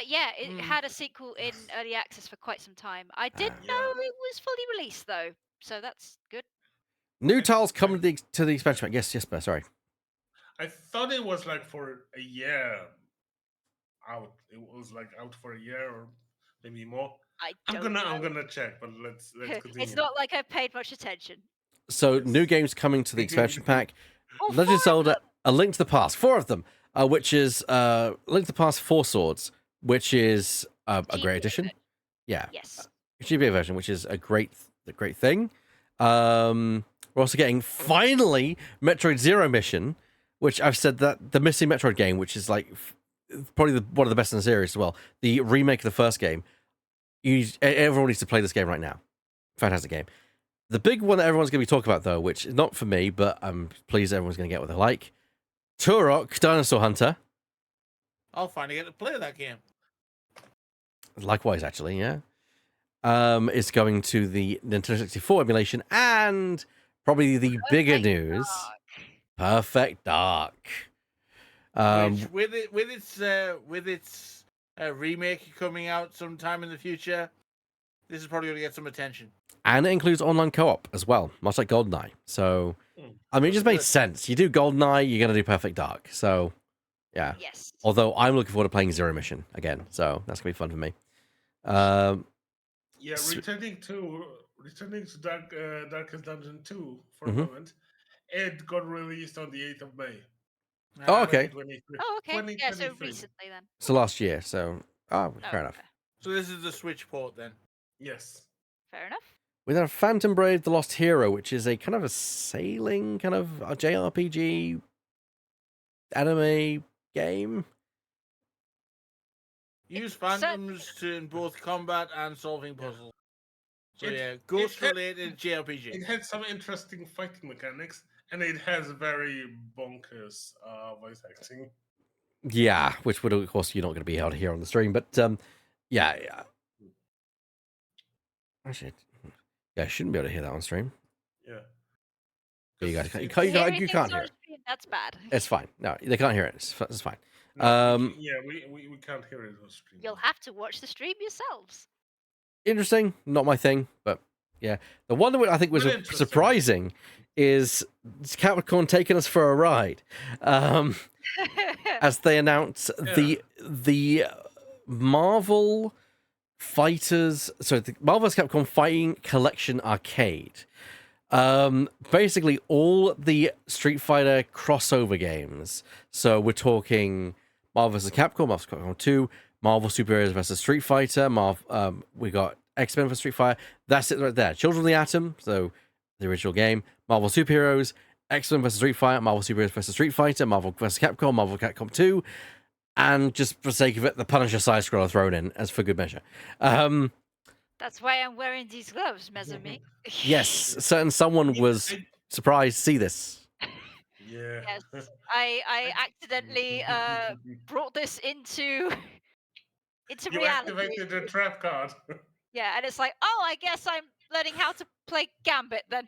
Yeah, it had a sequel in early access for quite some time. I didn't Yeah. know it was fully released though, so that's good. New tiles come to the expansion pack. Yes, Bear, sorry. I thought it was like for a year out. It was like out for a year or maybe more. I'm gonna check, but let's continue. It's not like I've paid much attention. So, Yes. new games coming to the expansion pack. Oh, Legend of 4 of Zelda, them! A Link to the Past. 4 of them, which is Link to the Past 4 Swords, which is a GBA great addition. version. Yeah. Yes. GBA version, which is a great thing. We're also getting finally Metroid Zero Mission, which I've said that the missing Metroid game, which is like probably one of the best in the series as well. The remake of the first game. Everyone needs to play this game right now. Fantastic game. The big one that everyone's going to be talking about, though, which is not for me, but I'm pleased everyone's going to get what they like. Turok Dinosaur Hunter. I'll finally get to play that game. Likewise, actually, yeah. Is going to the Nintendo 64 emulation, and probably the bigger news, Perfect Dark. Which, with its remake coming out sometime in the future, this is probably going to get some attention. And it includes online co-op as well, much like GoldenEye. So, I mean, it just made sense. You do GoldenEye, you're going to do Perfect Dark. So, yeah. Yes. Although I'm looking forward to playing Zero Mission again, so that's going to be fun for me. Yeah, returning to Darkest Dungeon 2 for a Mhm. moment. It got released on the 8th of May. Oh, okay. 2023. Oh, okay. Yeah, so 2023. recently then. So last year, so... Oh, fair enough. Okay. So this is the Switch port then. Yes. Fair enough. We have Phantom Brave: The Lost Hero, which is a kind of a sailing kind of a JRPG anime game. Use It's cer- phantoms in both combat and solving Yeah. puzzles. So It- yeah, it ghost-related JRPG. It had some interesting fighting mechanics, and it has very bonkers voice acting. Yeah, which would of course you're not going to be able to hear on the stream, but yeah. Actually, yeah, I shouldn't be able to hear that on stream. Yeah. But you guys, It's- hearing you things can't on hear it. stream, that's bad. It's fine. No, they can't hear it. It's fine. No, Um, we can't hear it on stream. You'll have to watch the stream yourselves. Interesting, not my thing, but yeah. The one that I think was But interesting. surprising is Capcom taking us for a ride, as they announce the Marvel Fighters, so the Marvel vs. Capcom Fighting Collection Arcade. Basically all the Street Fighter crossover games. So we're talking Marvel vs. Capcom, Marvel vs. Capcom 2, Marvel Superheroes vs. Street Fighter, we got X-Men vs. Street Fighter. That's it right there. Children of the Atom, so the original game, Marvel Superheroes, X-Men vs. Street Fighter, Marvel Superheroes vs. Street Fighter, Marvel vs. Capcom, Marvel Capcom 2, and just for the sake of it, the Punisher side scroller thrown in as for good measure. That's why I'm wearing these gloves, Mesami. Yes, certain someone was surprised to see this. Yeah. Yes, I accidentally brought this into You reality. activated the trap card. Yeah, and it's like, oh, I guess I'm learning how to play Gambit then.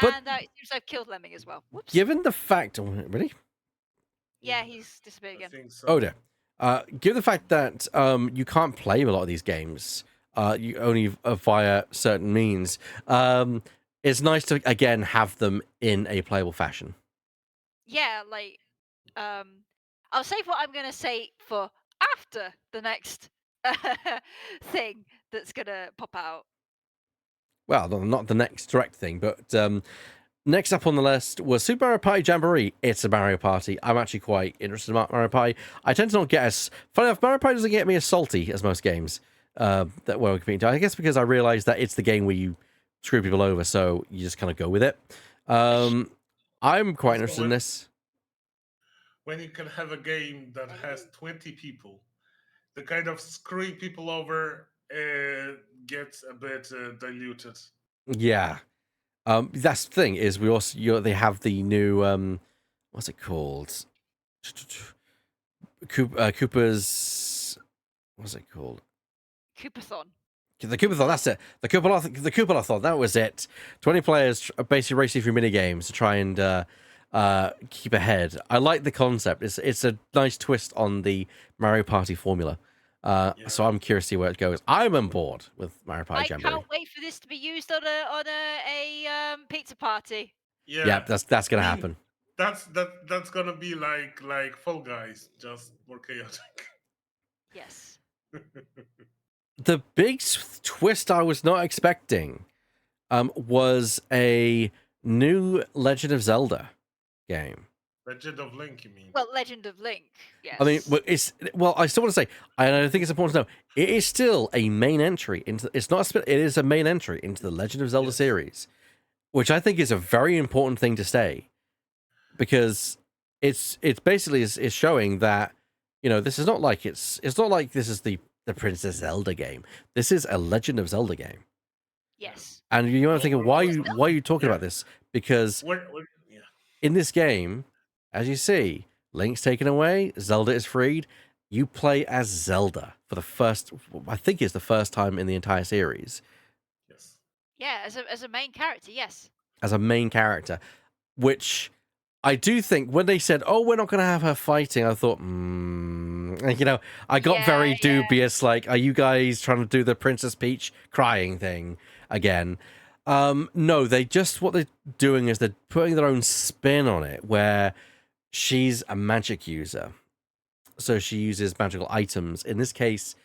But- And it seems I've killed Lemming as well. Whoops. Given the fact, really? Yeah, he's disappeared I again. think so. Oh dear. Given the fact that you can't play a lot of these games, you only via certain means. It's nice to again have them in a playable fashion. Yeah, like, I'll save what I'm gonna say for after the next thing that's gonna pop out. Well, not the next direct thing, but next up on the list was Super Mario Party Jamboree. It's a Mario Party. I'm actually quite interested in Mario Party. I tend to not get as... Funny enough, Mario Party doesn't get me as salty as most games that we're competing to. I guess because I realize that it's the game where you screw people over, so you just kind of go with it. I'm quite interested in this. When you can have a game that has 20 people, the kind of screwing people over gets a bit diluted. Yeah. That's the thing is they have the new what's it called? Cooper's what's it called? Coopathon. The Coopathon, that's it. The Coopalathon, that was it. 20 players basically racing through mini games to try and keep ahead. I like the concept. It's a nice twist on the Mario Party formula. So I'm curious to see where it goes. I'm on board with Mario Party I Jamboree. can't wait for this to be used on a pizza party. Yeah, that's gonna happen. That's gonna be like Fall Guys, just more chaotic. Yes. The big twist I was not expecting was a new Legend of Zelda game. Legend of Link, you mean? Well, Legend of Link. Yes. I mean, I still want to say, and I think it's important to know, it is still a main entry into. It's not a spin. It is a main entry into the Legend of Zelda Yes. series, which I think is a very important thing to say, because it's basically is showing that this is not like it's not like this is the Princess Zelda game. This is a Legend of Zelda game. Yes. And you want to think, why are you talking Yeah. about this? Because Yeah. in this game, as you see, Link's taken away, Zelda is freed. You play as Zelda for the first, I think it's the first time in the entire series, Yes. Yeah, as a main character, yes. as a main character, which I do think when they said, "Oh, we're not going to have her fighting," I thought, I got very dubious. Like, are you guys trying to do the Princess Peach crying thing again? No, what they're doing is they're putting their own spin on it, where she's a magic user, so she uses magical items. In this case,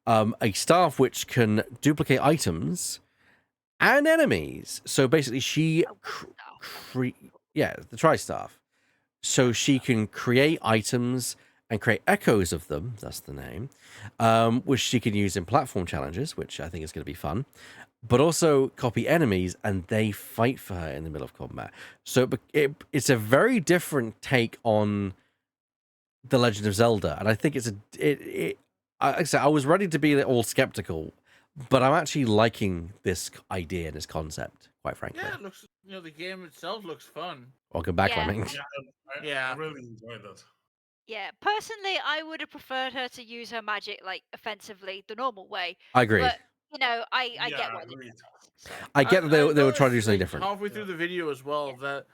a staff which can duplicate items and enemies. So basically, she the tri-staff. So she can create items and create echoes of them. That's the name, which she can use in platform challenges, which I think is going to be fun. But also copy enemies, and they fight for her in the middle of combat. So it's a very different take on the Legend of Zelda, and I think it's like I said, I was ready to be all skeptical, but I'm actually liking this idea and this concept, quite frankly. Yeah, it looks. The game itself looks fun. Welcome back, Yeah. Lemmings. I really enjoyed it. Yeah, personally, I would have preferred her to use her magic like offensively, the normal way. I agree. But I Yeah, get what agreed. so. I get that they were trying to do noticed, something different. Halfway through the video as well, that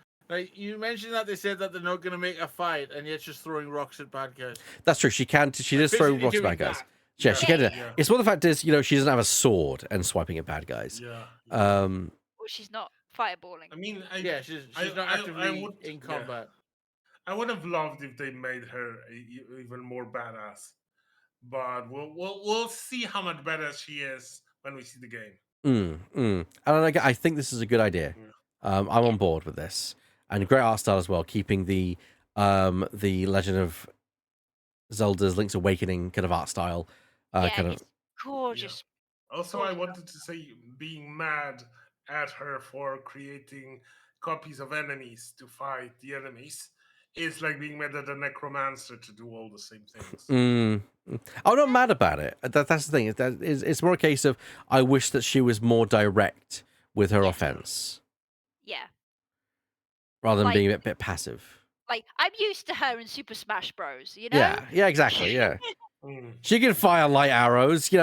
you mentioned that they said that they're not going to make a fight, and yet just throwing rocks at bad guys. That's true. She can. She does throw Basically rocks at doing bad guys. that. Yeah, she can do that. Yeah. It's one of the fact is, she doesn't have a sword and swiping at bad guys. Yeah. Well, she's not fireballing. I mean, she's not actively in combat. I would have loved if they made her even more badass, but we'll see how much better she is when we see the game. And I think this is a good idea. I'm on board with this, and great art style as well, keeping the Legend of Zelda's Link's Awakening kind of art style. It's gorgeous. Yeah. Also, I wanted to say, being mad at her for creating copies of enemies to fight the enemies is like being mad at a necromancer to do all the same things. I'm not mad about it. That's the thing. It's more a case of I wish that she was more direct with her offense. Yeah. Rather than being a bit passive. Like, I'm used to her in Super Smash Bros. You know? Yeah, exactly. Yeah, she can fire light arrows. She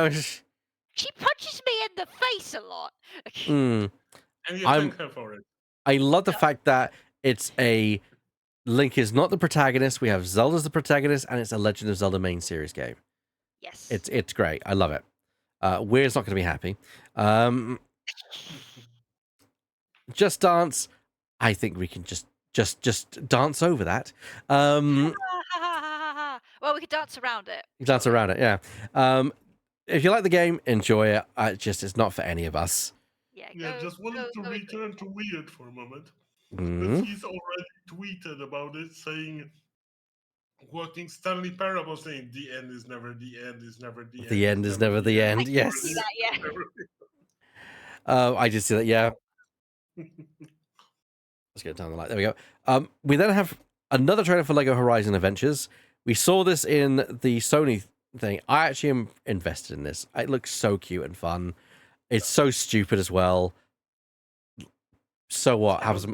punches me in the face a lot. And you thank her for it. I love the fact that it's Link is not the protagonist. We have Zelda as the protagonist, and it's a Legend of Zelda main series game. Yes. It's great. I love it. Weird's not going to be happy. Just Dance. I think we can just dance over that. Well, we could dance around it. Dance around it, yeah. If you like the game, enjoy it. It's not for any of us. Yeah, just wanted to return to Weird for a moment. Mm-hmm. But he's already tweeted about it, saying, quoting Stanley Parable, saying, "The end is never the end, is never the end. The end is never the end." Yes. See that, yeah. I just see that, yeah. Let's get down the light. There we go. We then have another trailer for Lego Horizon Adventures. We saw this in the Sony thing. I actually am invested in this. It looks so cute and fun. It's so stupid as well. So what? Have some.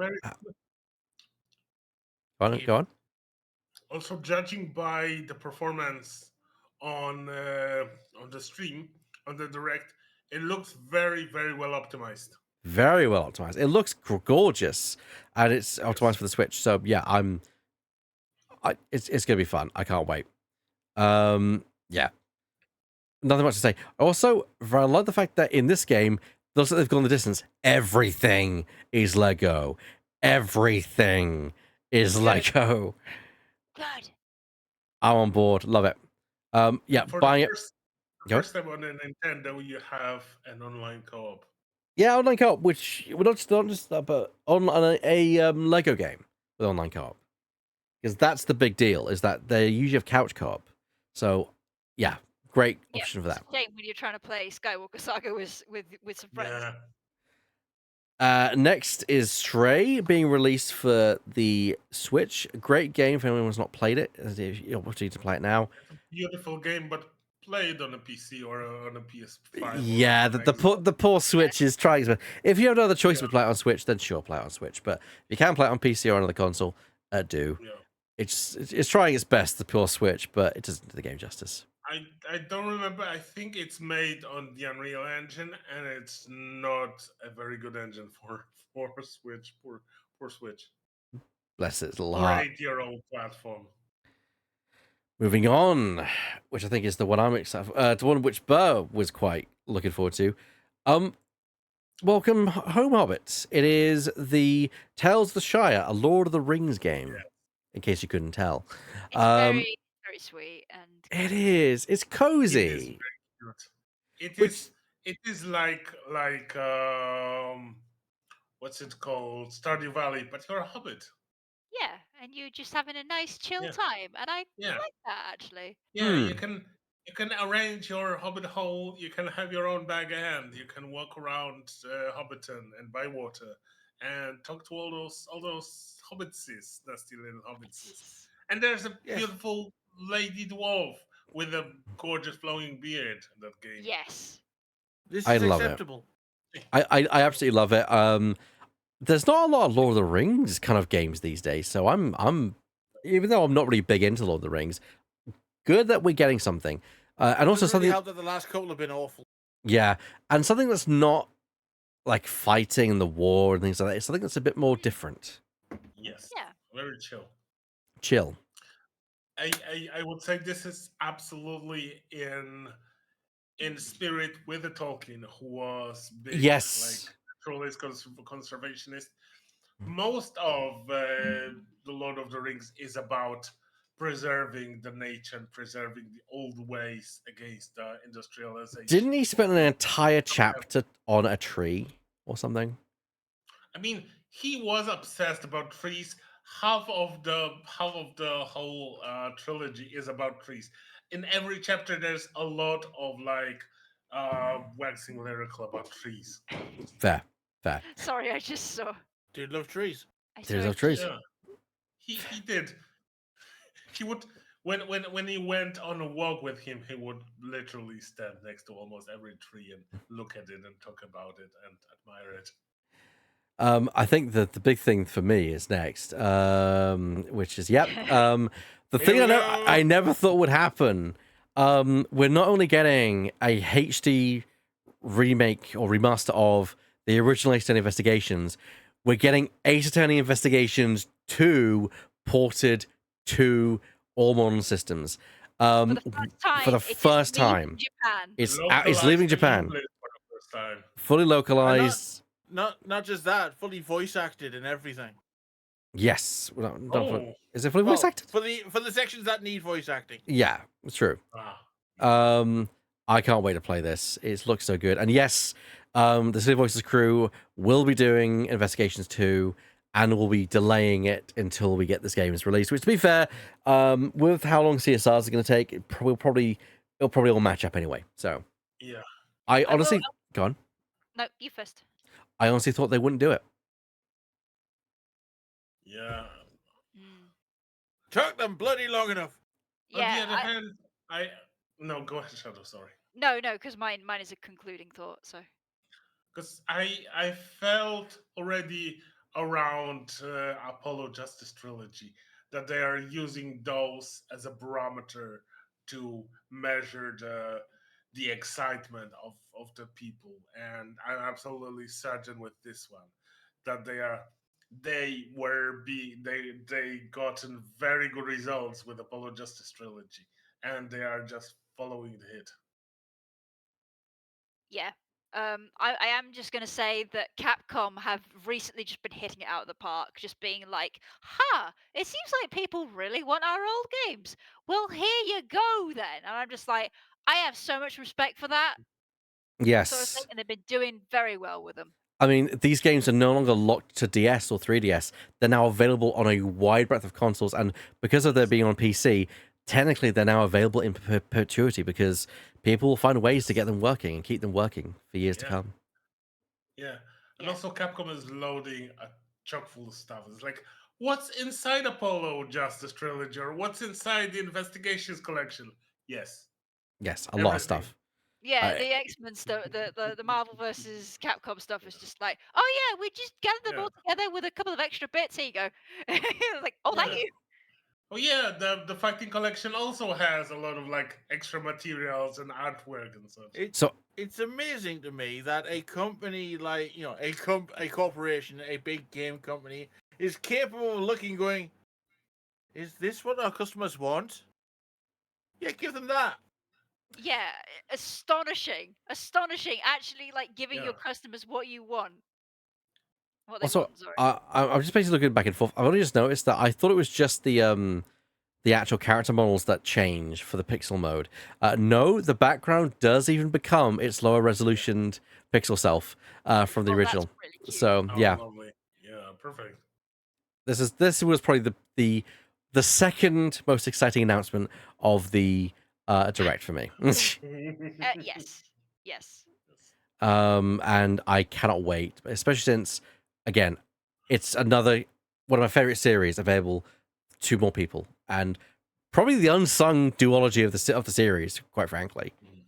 Go on. Also, judging by the performance on the stream, on the direct, it looks very, very well optimized. Very well optimized. It looks gorgeous, and it's optimized for the Switch. So yeah, it's gonna be fun. I can't wait. Yeah. Nothing much to say. Also, I love the fact that in this game, looks like they've gone the distance. Everything is Lego. Everything is Lego. Good. I'm on board. Love it. Yeah, For buying the first time on a Nintendo, you have an online co-op. Yeah, online co-op, which we're not just that, but on a Lego game with online co-op, because that's the big deal. Is that they usually have couch co-op. So yeah, great option for that. Shame when you're trying to play Skywalker Saga with some friends. Yeah. Next is Stray being released for the Switch. Great game for anyone who's not played it. There's the opportunity to play it now. Beautiful game, but played on a PC or on a PS5. Yeah, the poor Switch is trying. If you have no other choice but play it on Switch, then sure, play it on Switch. But if you can play it on PC or another console, do. Yeah. It's trying its best, the pure Switch, but it doesn't do the game justice. I don't remember. I think it's made on the Unreal Engine, and it's not a very good engine for Switch. Poor Switch. Bless its little Or heart. 8-year-old platform. Moving on, which I think is the one I'm excited for, the one which Burr was quite looking forward to. Welcome home, Hobbits. It is the Tales of the Shire, a Lord of the Rings game, in case you couldn't tell. It's very, very sweet. And it is. It's cozy. It is very cute. It is like what's it called? Stardew Valley, but you're a hobbit. Yeah, and you're just having a nice chill Yeah. time, and I Yeah. like that actually. Yeah, you can arrange your hobbit hole. You can have your own bag of hand. You can walk around Hobbiton and Bywater and talk to all those hobbitses that still in hobbitses. And there's a Yes. beautiful lady dwarf with a gorgeous flowing beard in that game. Yes. This I is love it. acceptable. I absolutely love it. There's not a lot of Lord of the Rings kind of games these days, so I'm even though I'm not really big into Lord of the Rings, good that we're getting something, and also Doesn't really something. help that the last couple have been awful. Yeah, and something that's not like fighting and the war and things like that. It's something that's a bit more different. Yes. Yeah. Very chill. Chill. I would say this is absolutely in spirit with the Tolkien, who was big, Yes. naturalist, conservationist. Most of the Lord of the Rings is about preserving the nature and preserving the old ways against industrialization. Didn't he spend an entire chapter on a tree or something? I mean, he was obsessed about trees. Half of the whole trilogy is about trees. In every chapter, there's a lot of waxing lyrical about trees. Fair. Fair. Sorry, I just saw. Dude, love trees. I Tears saw of trees. Yeah, he did. He would when he went on a walk with him, he would literally stand next to almost every tree and look at it and talk about it and admire it. I think that the big thing for me is next, which is the Here thing we I go. never thought would happen. We're not only getting a HD remake or remaster of the original Ace Attorney Investigations, we're getting Ace Attorney Investigations 2 ported to all modern systems. For the first time. For the it is first leaving time, Japan. it's Localized leaving in Japan, English for the first time. fully localized. Not just that, fully voice acted and everything. Yes. Well, Oh, is it fully voice Well, acted? for the sections that need voice acting. Yeah, it's true. ah, I can't wait to play this. It looks so good. And yes, the City Voices crew will be doing Investigations 2 and will be delaying it until we get this game is released. Which, to be fair, with how long CSRs are going to take, it'll probably all match up anyway. So yeah, I will- honestly, go on. No, you first. I honestly thought they wouldn't do it. yeah. Mm. Took them bloody long enough. On the Yeah. other hand, no, go ahead, Shadow. Sorry, No, because mine is a concluding thought. So. because I felt already around Apollo Justice Trilogy that they are using those as a barometer to measure the excitement of the people, and I'm absolutely certain with this one that they gotten very good results with Apollo Justice Trilogy, and they are just following the hit. Yeah. I am just going to say that Capcom have recently just been hitting it out of the park, just being like, "Ha! It seems like people really want our old games. Well, here you go then." And I'm just like, I have so much respect for that sort of thing, Yes. and they've been doing very well with them. I mean, these games are no longer locked to DS or 3DS. They're now available on a wide breadth of consoles, and because of their being on PC, technically they're now available in perpetuity because people will find ways to get them working and keep them working for years to Yeah. come. Yeah, and Yeah. also Capcom is loading a chock full of stuff. It's like, what's inside Apollo Justice Trilogy, or what's inside the Investigations collection? Yes, Yes, a lot of everything. stuff. Yeah, I- the X-Men stuff, the Marvel versus Capcom stuff is just like, oh yeah, we just gathered them Yeah. all together with a couple of extra bits. Here you go. Like, oh, thank Yeah. you. Oh yeah, the fighting collection also has a lot of extra materials and artwork and such. So It's amazing to me that a company like a corporation, a big game company, is capable of looking, going, "Is this what our customers want? Yeah, give them that." Yeah, astonishing, astonishing. Actually, like giving your Yeah. customers what you want, what they also, want. Sorry. I'm just basically looking back and forth. I've only just noticed that I thought it was just the actual character models that change for the pixel mode. No, the background does even become its lower resolutioned pixel self from the Oh, that's original. really cute. So Oh, yeah, lovely. Yeah, perfect. This was probably the second most exciting announcement of the direct for me. Yes. Yes. And I cannot wait, especially since, again, it's another one of my favorite series available to more people, and probably the unsung duology of the series, quite frankly. Hmm.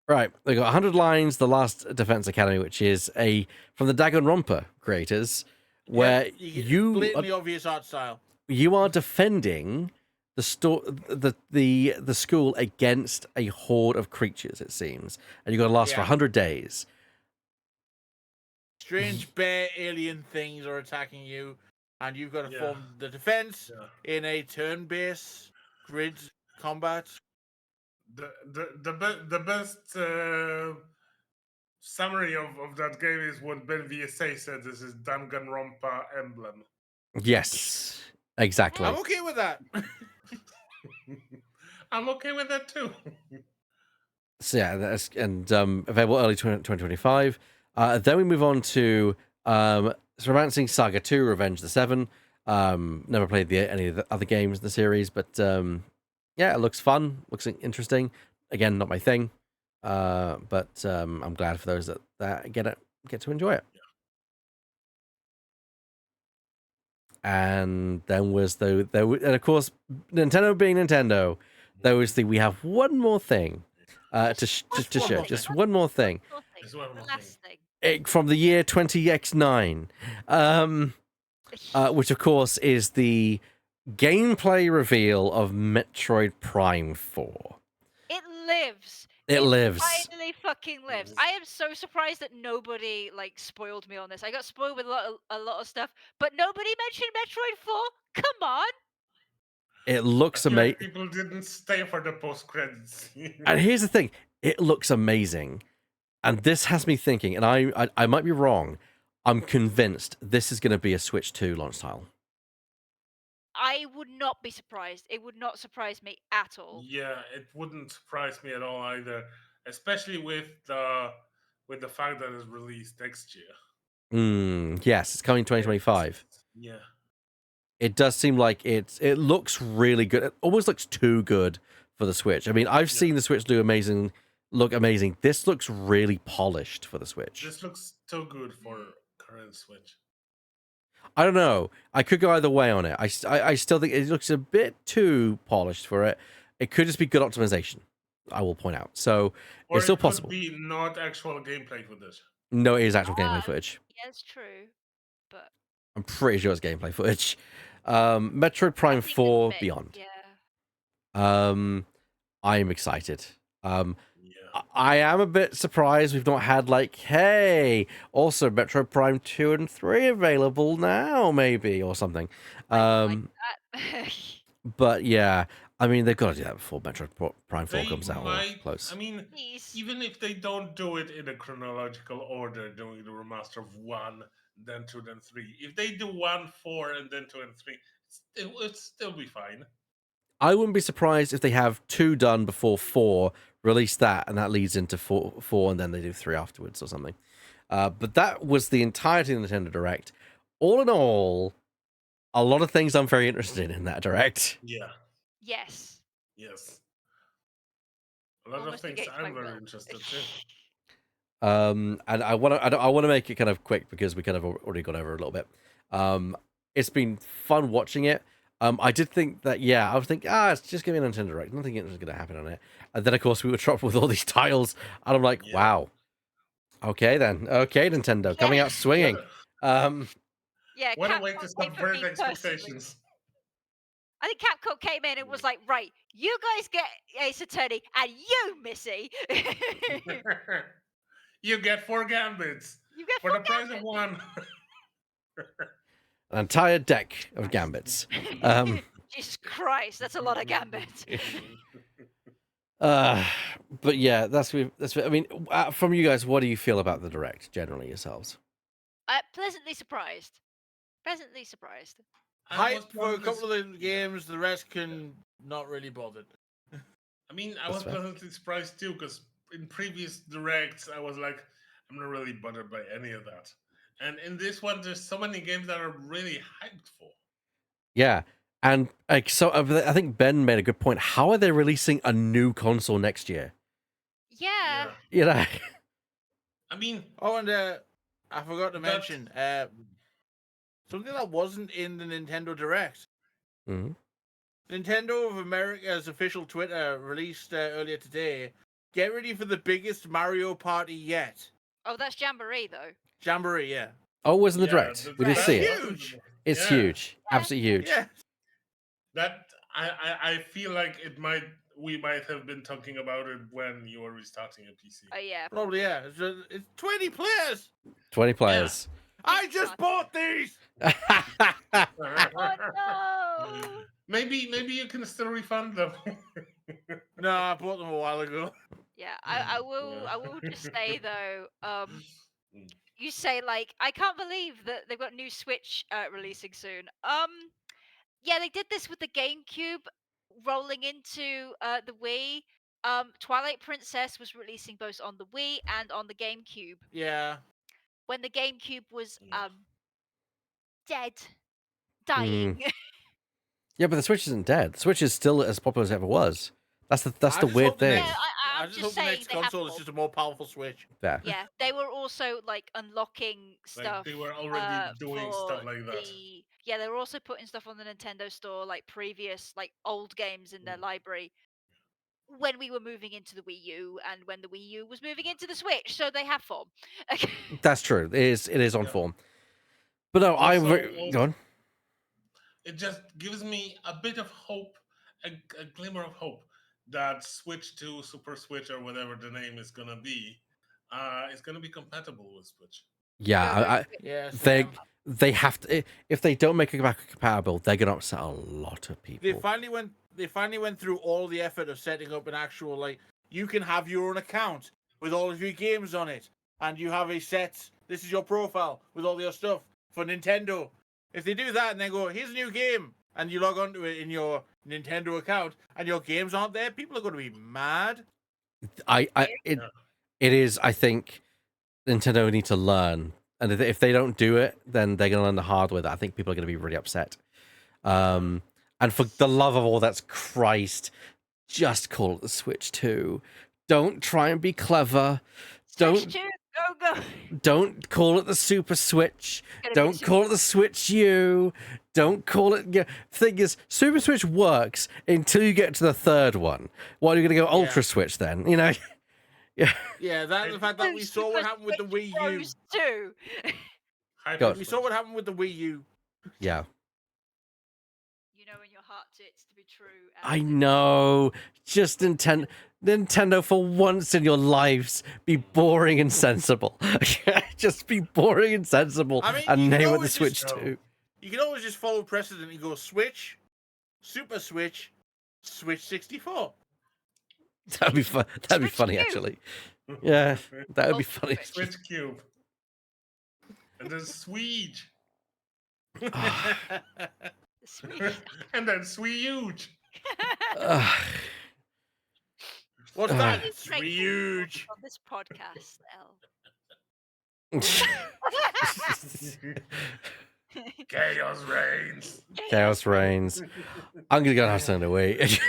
Right, we got 100 Lines, The Last Defense Academy, which is from the Danganronpa creators, where Yep, you get you blatantly obvious art style. are defending the school against a horde of creatures, it seems, and you got to last for Yeah. 100 days. Strange bear alien things are attacking you, and you've got to form the defense in a turn-based grid combat. The best summary of that game is what Ben VSA said. This is Danganronpa emblem. Yes, exactly. I'm okay with that. I'm okay with that too. So yeah, that's available early 2025. Then we move on to Romancing Saga 2: Revenge of the Seven. Never played any of the other games in the series, but yeah, it looks fun, looks interesting. Again, not my thing, but I'm glad for those that get to enjoy it. And then was and of course, Nintendo being Nintendo, we have one more thing to show, just one more thing. Just one more Last thing. From the year 20X9, which of course is the gameplay reveal of Metroid Prime 4. It lives. It lives. Finally fucking lives. I am so surprised that nobody spoiled me on this. I got spoiled with a lot of stuff, but nobody mentioned Metroid 4. Come on. It looks amazing. People didn't stay for the post credits. And here's the thing: it looks amazing, and this has me thinking. And I might be wrong. I'm convinced this is going to be a Switch 2 launch title. I would not be surprised. It would not surprise me at all. Yeah, it wouldn't surprise me at all either, especially with the fact that it's released next year. Yes, it's coming 2025. Yeah. It does seem like it looks really good. It almost looks too good for the Switch. I mean, I've seen the Switch look amazing. This looks really polished for the Switch. This looks too good for current Switch. I don't know. I could go either way on it. I still think it looks a bit too polished for it. It could just be good optimization, I will point out. So Or it's still it could possible. be not actual gameplay footage. No, it is actual gameplay footage. Yeah, it's true. But I'm pretty sure it's gameplay footage. Metroid Prime 4 Beyond. Yeah. I am excited. I am a bit surprised we've not had hey, also Metroid Prime 2 and 3 available now, maybe, or something. Like that. But yeah, I mean, they've got to do that before Metroid Prime 4 comes out or close. I mean, even if they don't do it in a chronological order, doing the remaster of 1, then 2, then 3. If they do 1, 4, and then 2 and 3, it'll still be fine. I wouldn't be surprised if they have 2 done before 4, release that, and that leads into 4, and then they do 3 afterwards or something. But that was the entirety of the Nintendo Direct. All in all, a lot of things I'm very interested in that Direct. Yeah. Yes. Yes. A lot of things I'm very interested in. And I want to make it kind of quick because we kind of already got over a little bit. It's been fun watching it. I did think that, I was thinking, it's just going to be a Nintendo Direct. Nothing is going to happen on it. And then, of course, we were dropped with all these titles. And I'm like, wow. Okay, then. Okay, Nintendo, coming out swinging. Yeah, what Capcom a way to subvert expectations. I think Capcom came in and was like, right, you guys get Ace Attorney, and you, Missy. You get 4 Gambits. You get for the price of 1. An entire deck of Gambits. Jesus Christ, that's a lot of Gambits. But yeah, that's. I mean, from you guys, what do you feel about the Direct generally yourselves? Pleasantly surprised. Pleasantly surprised. Hype for a couple of the games, the rest can not really bothered. I mean, I was pleasantly surprised too, because in previous Directs, I was like, I'm not really bothered by any of that. And in this one, there's so many games that are really hyped for. Yeah. And like, so I think Ben made a good point. How are they releasing a new console next year? Yeah. You know, I mean, Oh, and I forgot to That's- mention something that wasn't in the Nintendo Direct. Mhm. Nintendo of America's official Twitter released earlier today. Get ready for the biggest Mario Party yet. Oh, that's Jamboree though. Jamboree, yeah. Oh, it was in the yeah, direct. th- We did that see it. wasn't- Huge. It's yeah. huge. Absolutely huge. Yeah. That I feel like we might have been talking about it when you were restarting a PC. Oh yeah. Probably, yeah. It's 20 players. 20 players. I just bought these. Oh no. Maybe you can still refund them. No, I bought them a while ago. Yeah, I will just say though, you say like I can't believe that they've got new Switch releasing soon. Yeah, they did this with the GameCube rolling into the Wii. Twilight Princess was releasing both on the Wii and on the GameCube. Yeah. When the GameCube was Yeah. dead, dying. Yeah, but the Switch isn't dead. The Switch is still as popular as it ever was. That's the I just weird hope the thing. Yeah, I I'm just just hope the saying next they have console is more. just a more powerful Switch. Yeah. Yeah, they were also like unlocking stuff. Like they were already doing stuff for like that. Yeah, they were also putting stuff on the Nintendo store, like previous, like old games in their library. When we were moving into the Wii U, and when the Wii U was moving into the Switch, so they have form. That's true. It is on Yeah. form. But no, Also- go on. It just gives me a bit of hope, a glimmer of hope that Switch 2, Super Switch, or whatever the name is gonna be compatible with Switch. Yeah, Yeah. they have to. If they don't make it back compatible, they're gonna upset a lot of They people. finally went through all the effort of setting up an actual, like, you can have your own account with all of your games on it, and you have a set. This is your profile with all your stuff for Nintendo. If they do that and then go, here's a new game, and you log onto it in your Nintendo account, and your games aren't there, people are going to be mad. It is. I think Nintendo need to learn, and if they don't do it, then they're gonna learn the hard way. That I think people are gonna be really upset. And for the love of all that's Christ, just call it the Switch 2. Don't try and be clever. Switch 2, go. Don't call it the Super Switch. Gonna be Don't Super call it the Switch U. Don't call it. Yeah, thing is, Super Switch works until you get to the third one. Why are you going to go Ultra Switch then? You know? Yeah. Yeah, the fact that we saw what happened with the Wii U. Those two. God. We saw what happened with the Wii U. Yeah. You know in your heart it's to be true. I know. Just Nintendo, for once in your lives, be boring and sensible. Just be boring and sensible, I mean, and you can name it the always Switch just- 2. You can always just follow precedent and go Switch, Super Switch, Switch 64. That'd be fun. That'd be Switch funny, U. actually. Yeah, that would be Oh, funny. Switch Cube. And then Switch. Sweet. And then Switch. Ugh. What's Uh. that? It's It's grateful huge. on this podcast, El. Chaos reigns. Chaos reigns. I'm gonna go and have something to eat.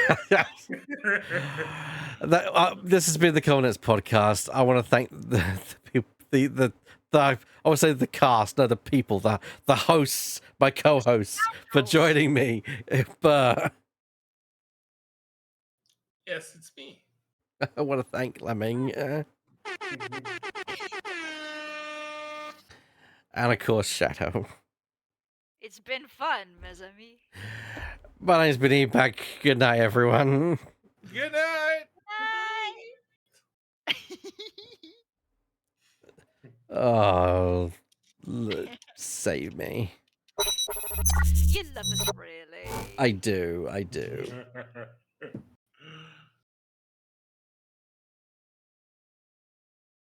This has been the Covenants podcast. I want to thank the people, the I would say the cast, no, the people, the hosts, my co-hosts, for joining me. Yes, it's me. I want to thank Lemming, and of course Shadow. It's been fun, mes amis. My name's been Epac. Good night, everyone. Good night. Oh, save me. You love us, really. I do.